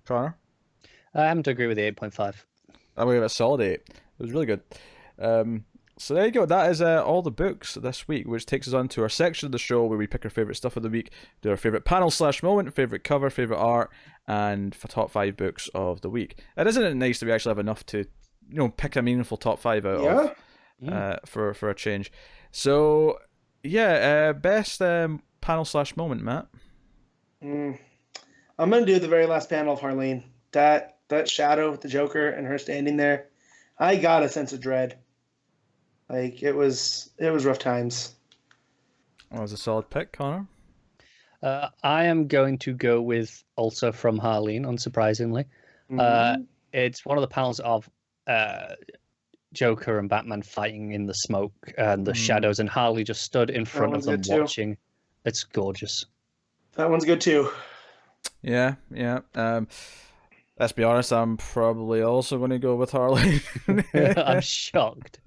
Connor? I happen to agree with the 8.5. I'm going to give it a solid 8. It was really good. So there you go. That is all the books this week, which takes us on to our section of the show where we pick our favourite stuff of the week, do our favourite panel/moment, favourite cover, favourite art, and for top 5 books of the week. And isn't it nice that we actually have enough to, pick a meaningful top 5 out of for a change? So yeah, best panel/moment, Matt. I'm gonna do the very last panel of Harleen. That shadow with the Joker and her standing there, I got a sense of dread. Like it was rough times. That was a solid pick, Connor. I am going to go with also from Harleen, unsurprisingly. It's one of the panels of Joker and Batman fighting in the smoke and the shadows, and Harley just stood in front of them watching. It's gorgeous. That one's good too. Yeah. Let's be honest, I'm probably also going to go with Harley. I'm shocked.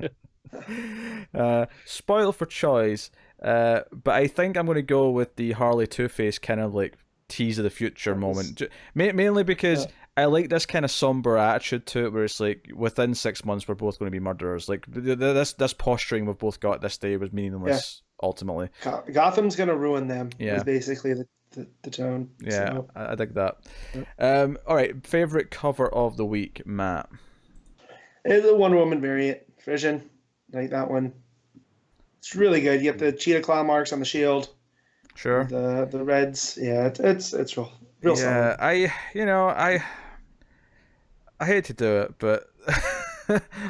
Spoil for choice, but I think I'm going to go with the Harley Two-Face kind of like tease of the future moment. Mainly because I like this kind of somber attitude to it, where it's like within 6 months we're both going to be murderers. Like this posturing we've both got this day was meaningless ultimately. Gotham's going to ruin them. Is basically the tone. Yeah, so. I dig that. All right, favorite cover of the week, Matt. It's the Wonder Woman variant, Vision. Like that one. It's really good. You get the cheetah claw marks on the shield. Sure. The reds. Yeah, it's real solid. I hate to do it, but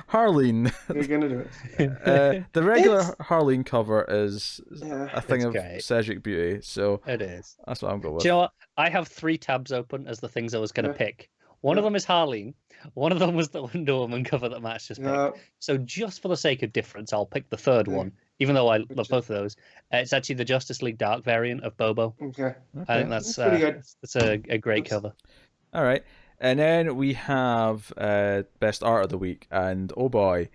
Harleen. You're gonna do it. The regular Harleen cover is a thing of Sejic beauty, so it is. That's what I'm going with. Do you know what? I have 3 tabs open as the things I was going to pick. One of them is Harleen. One of them was the Wonder Woman cover that Matt's just picked. So just for the sake of difference, I'll pick the third one, even though I love both of those. It's actually the Justice League Dark variant of Bobo. Okay. I think that's pretty good. It's a great cover. All right. And then we have best art of the week, and oh boy.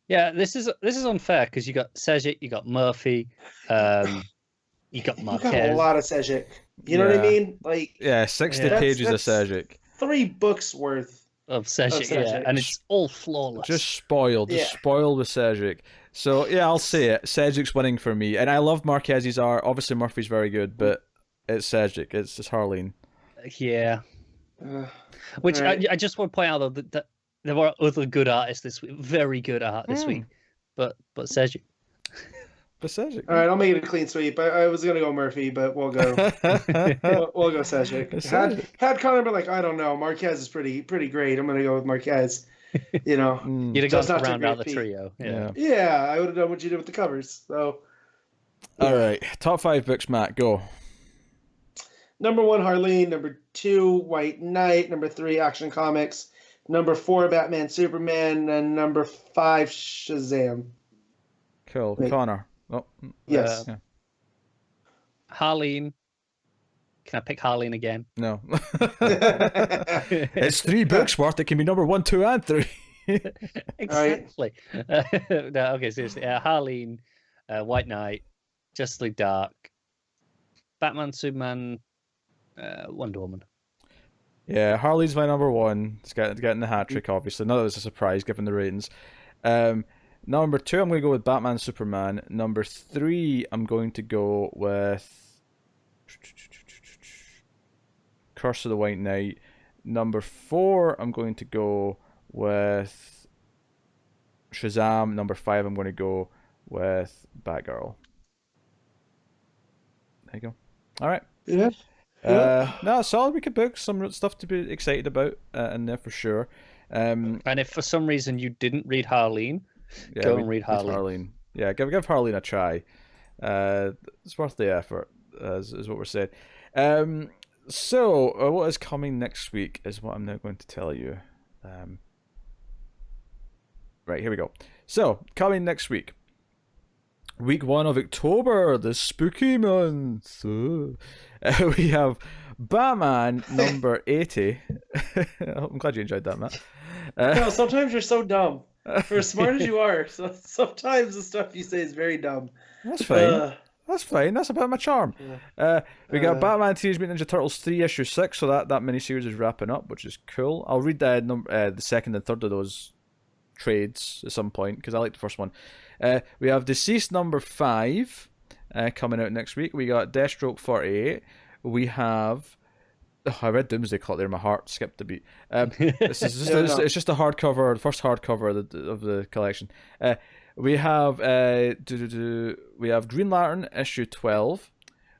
Yeah, this is unfair because you got Sejic, you got Murphy, you got Marquez. You got a lot of Sejic. You know what I mean? Like 60 pages of Sejic. 3 books worth of Sejic, and it's all flawless. Just spoiled with Sejic. So yeah, I'll say it. Sejic's winning for me, and I love Marquez's art. Obviously, Murphy's very good, but it's Sejic. It's just Harleen. Yeah. Which right. I just want to point out though that there were other good artists this week, very good art this week, but Sejic. Sejic. All right, I'll make it a clean sweep. I was gonna go Murphy, but we'll go we'll go Sejic. Had Connor been like, I don't know, Marquez is pretty great. I'm gonna go with Marquez. You'd have gone to round out the trio. Yeah, I would have done what you did with the covers. So, all right, top 5 books, Matt. Go. Number 1, Harleen. Number 2, White Knight. Number 3, Action Comics. Number 4, Batman Superman. And number 5, Shazam. Cool. Wait. Connor. Oh, yes. Harleen. Can I pick Harleen again? No. It's 3 books worth. It can be number 1, 2, and 3. Exactly. No, okay, seriously. Harleen, White Knight, Justice League Dark, Batman, Superman, Wonder Woman. Yeah, Harley's my number 1. It's getting the hat trick, obviously. Not that it's a surprise given the ratings. Number 2, I'm going to go with Batman, Superman. Number 3, I'm going to go with Curse of the White Knight. Number 4, I'm going to go with Shazam. Number 5, I'm going to go with Batgirl. There you go. All right. Yeah. No, solid week of books. Some stuff to be excited about in there for sure. And if for some reason you didn't read Harleen, Yeah, Go and read Harleen. Harleen. Yeah, give Harleen a try. It's worth the effort, is what we're saying. So, what is coming next week is what I'm now going to tell you. Right, here we go. So, coming next week. Week 1 of October, the spooky month. We have Batman number 80. I'm glad you enjoyed that, Matt. No, sometimes you're so dumb. For as smart as you are, so sometimes the stuff you say is very dumb. That's fine. That's fine. That's about my charm. Yeah. We got Batman Teenage Mutant Ninja Turtles 3 issue 6, so that miniseries is wrapping up, which is cool. I'll read the second and third of those trades at some point because I like the first one. We have Deceased number 5 coming out next week. We got Deathstroke 48. We have. Oh, I read Doomsday Clock there. My heart skipped a beat. It's just a hardcover, the first hardcover of the collection. We have we have Green Lantern issue 12.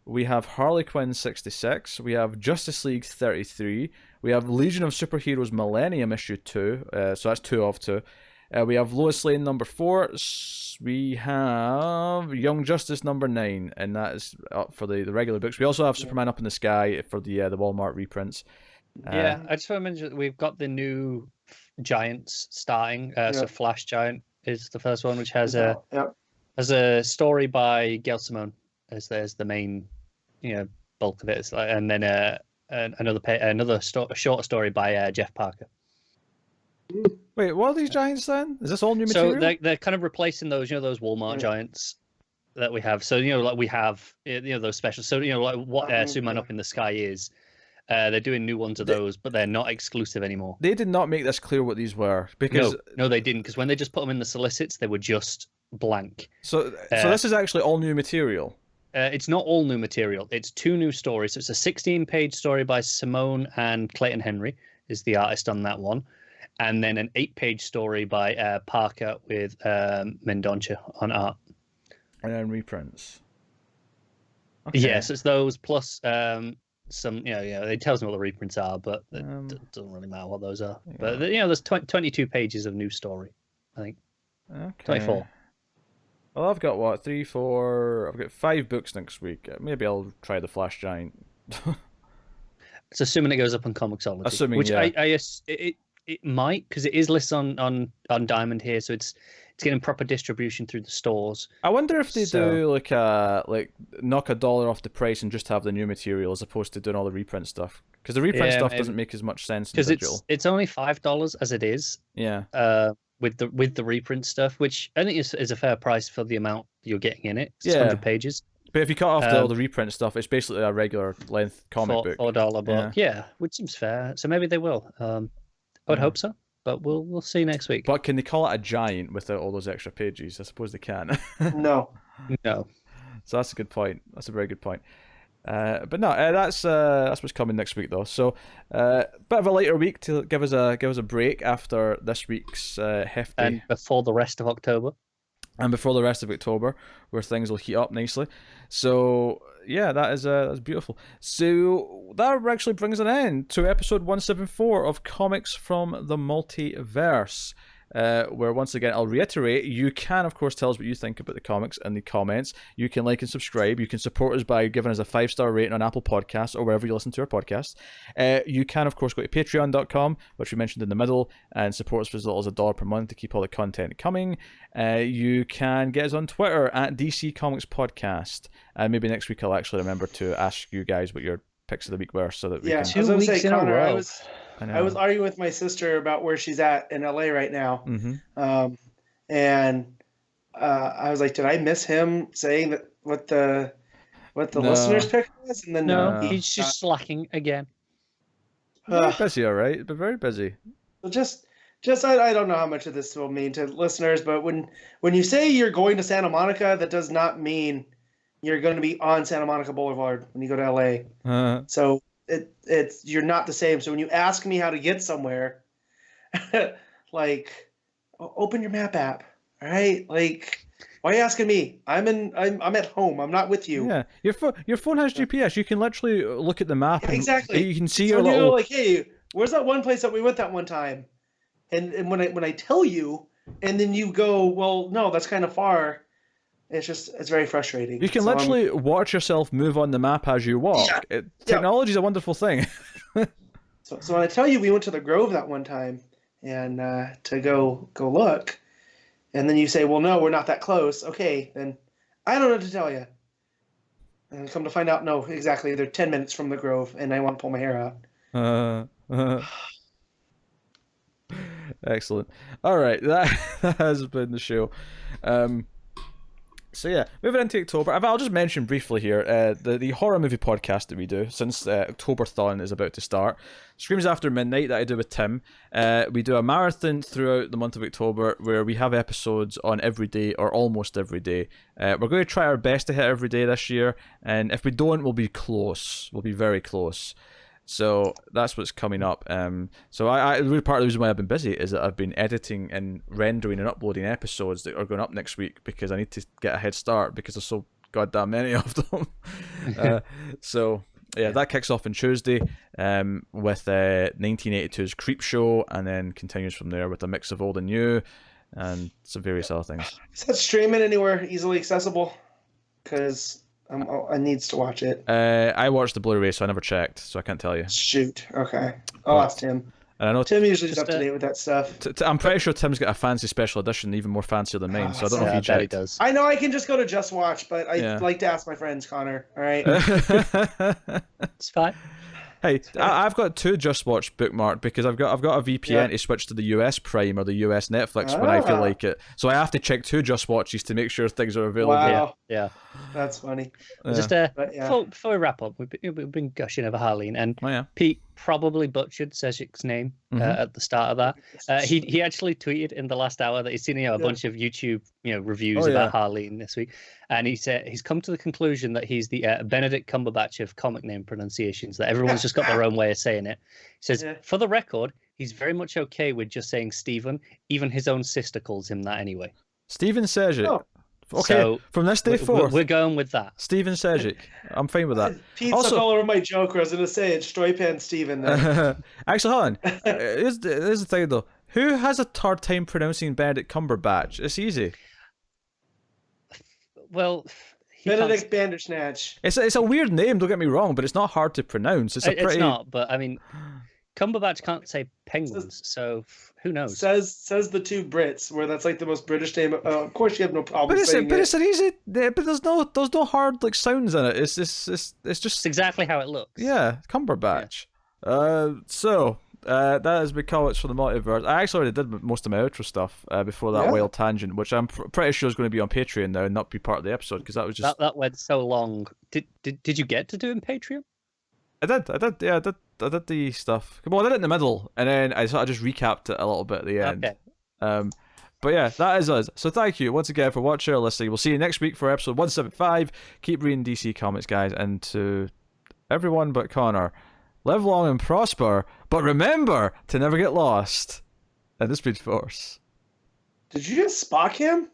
We have Harley Quinn 66. We have Justice League 33. We have Legion of Superheroes Millennium issue 2. So that's 2 of 2. We have Lois Lane number 4. We have Young Justice number 9, and that is up for the regular books. We also have Superman Up in the Sky for the Walmart reprints. Yeah, I just want to mention that we've got the new Giants starting. So Flash Giant is the first one, which has a story by Gail Simone as the main, bulk of it. It's like, and then another short story by Jeff Parker. Wait, what are these giants then? Is this all new material? So they're kind of replacing those, those Walmart giants that we have. So like we have, those specials. So like what Superman Up in the Sky is. They're doing new ones of those, but they're not exclusive anymore. They did not make this clear what these were because no, they didn't. Because when they just put them in the solicits, they were just blank. So this is actually all new material. It's not all new material. It's 2 new stories. So it's a 16-page story by Simone and Clayton Henry is the artist on that one. And then an 8-page story by Parker with Mendonça on art. And then reprints. Okay. Yes, it's those plus some, it tells me what the reprints are, but it doesn't really matter what those are. Yeah. But, there's 22 pages of new story, I think. Okay. 24. Well, I've got, what, 3, 4... I've got 5 books next week. Maybe I'll try the Flash Giant. It's assuming it goes up on Comixology. Assuming, which it might, because it is listed on Diamond here, so it's getting proper distribution through the stores. I wonder if they do like knock $1 off the price and just have the new material as opposed to doing all the reprint stuff. Because the reprint stuff doesn't make as much sense in digital. It's only $5 as it is. Yeah. With the reprint stuff, which I think is a fair price for the amount you're getting in it. It's 100 pages. But if you cut off all the reprint stuff, it's basically a regular length comic book. $4 book. Yeah, which seems fair. So maybe they will. I would hope so, but we'll see next week. But can they call it a giant without all those extra pages? I suppose they can. No. So that's a good point. That's a very good point. But no, that's what's coming next week though. So bit of a lighter week to give us a break after this week's hefty and before the rest of October. And before the rest of October, where things will heat up nicely. So yeah, that's beautiful. So that actually brings an end to episode 174 of Comics from the Multiverse. Where once again, I'll reiterate, you can of course tell us what you think about the comics in the comments. You can like and subscribe. You can support us by giving us a 5-star rating on Apple Podcasts or wherever you listen to our podcasts. You can of course go to patreon.com, which we mentioned in the middle, and support us for as little as $1 per month to keep all the content coming. You can get us on Twitter at DC Comics Podcast. And maybe next week I'll actually remember to ask you guys what your picks of the week were, so that we can. 2 weeks in a row. I was arguing with my sister about where she's at in LA right now. Mm-hmm. And I was like, did I miss him saying that what the listeners pick was? And then no, he's just slacking again. Very busy, all right, but very busy. Well, just I don't know how much of this will mean to listeners, but when you say you're going to Santa Monica, that does not mean you're going to be on Santa Monica Boulevard when you go to LA. So it's you're not the same. So when you ask me how to get somewhere, like, open your map app. All right, like, why are you asking me? I'm at home. I'm not with you. Yeah, your phone has GPS. You can literally look at the map. Yeah, exactly. You can see so your little. You're like, hey, where's that one place that we went that one time? And when I tell you, and then you go, well, no, that's kind of far. It's very frustrating. You can literally watch yourself move on the map as you walk. Yeah. Technology is a wonderful thing. So when I tell you we went to the Grove that one time and to go look, and then you say, well, no, we're not that close. Okay, then I don't know what to tell you. And come to find out, no, exactly, they're 10 minutes from the Grove, and I want to pull my hair out. Excellent. All right, that has been the show. So yeah, moving into October, I'll just mention briefly here the horror movie podcast that we do since Octoberthon is about to start. Screams After Midnight that I do with Tim. We do a marathon throughout the month of October where we have episodes on every day or almost every day. We're going to try our best to hit every day this year, and if we don't, we'll be close. We'll be very close. So that's what's coming up. So I really part of the reason why I've been busy is that I've been editing and rendering and uploading episodes that are going up next week because I need to get a head start because there's so goddamn many of them. So yeah, that kicks off on Tuesday with 1982's Creep Show, and then continues from there with a mix of old and new and some various other things. Is that streaming anywhere easily accessible? Because I needs to watch it. I watched the Blu-ray, so I never checked, so I can't tell you. Shoot. Okay. I'll ask Tim. And I know Tim usually is up to date with that stuff. I'm pretty sure Tim's got a fancy special edition, even more fancier than mine. So I don't know if you checked. He does. I know I can just go to Just Watch, but I like to ask my friends, Connor. All right. It's fine. Hey, I've got 2 Just Watch bookmarked because I've got a VPN to switch to the US Prime or the US Netflix when I feel like it. So I have to check 2 Just Watches to make sure things are available. Wow. Yeah. That's funny. Just before we wrap up, we've been gushing over Harleen, and Pete probably butchered Sejic's name at the start of that. He actually tweeted in the last hour that he's seen a bunch of YouTube reviews about Harleen this week, and he said he's come to the conclusion that he's the Benedict Cumberbatch of comic name pronunciations, that everyone's just got their own way of saying it. He says, for the record, he's very much okay with just saying Stephen. Even his own sister calls him that anyway. Stephen Sejic. Oh. Okay, so from this day forth, we're going with that. Stephen Sejic. I'm fine with that. Pete's also all over my joke, where I was going to say it's Stjepan Stephen. Actually, hold on. Here's the thing, though. Who has a hard time pronouncing Benedict Cumberbatch? It's easy. Well, Benedict Bandersnatch. It's a weird name, don't get me wrong, but it's not hard to pronounce. It's not, but I mean, Cumberbatch can't say penguins, so who knows? Says the 2 Brits, where that's like the most British name. Of course, you have no problem saying But it's an easy. But there's no hard like sounds in it. It's just. It's exactly how it looks. Yeah, Cumberbatch. Yeah. That has been comments for the Multiverse. I actually already did most of my outro stuff before that wild tangent, which I'm pretty sure is going to be on Patreon now and not be part of the episode because that was just that went so long. Did you get to do in Patreon? I did. Yeah, I did the stuff. Well, I did it in the middle, and then I sort of just recapped it a little bit at the end. Okay. But yeah, that is us. So thank you once again for watching or listening. We'll see you next week for episode 175. Keep reading DC Comics, guys, and to everyone but Connor, live long and prosper, but remember to never get lost in the Speed Force. Did you just Spock him?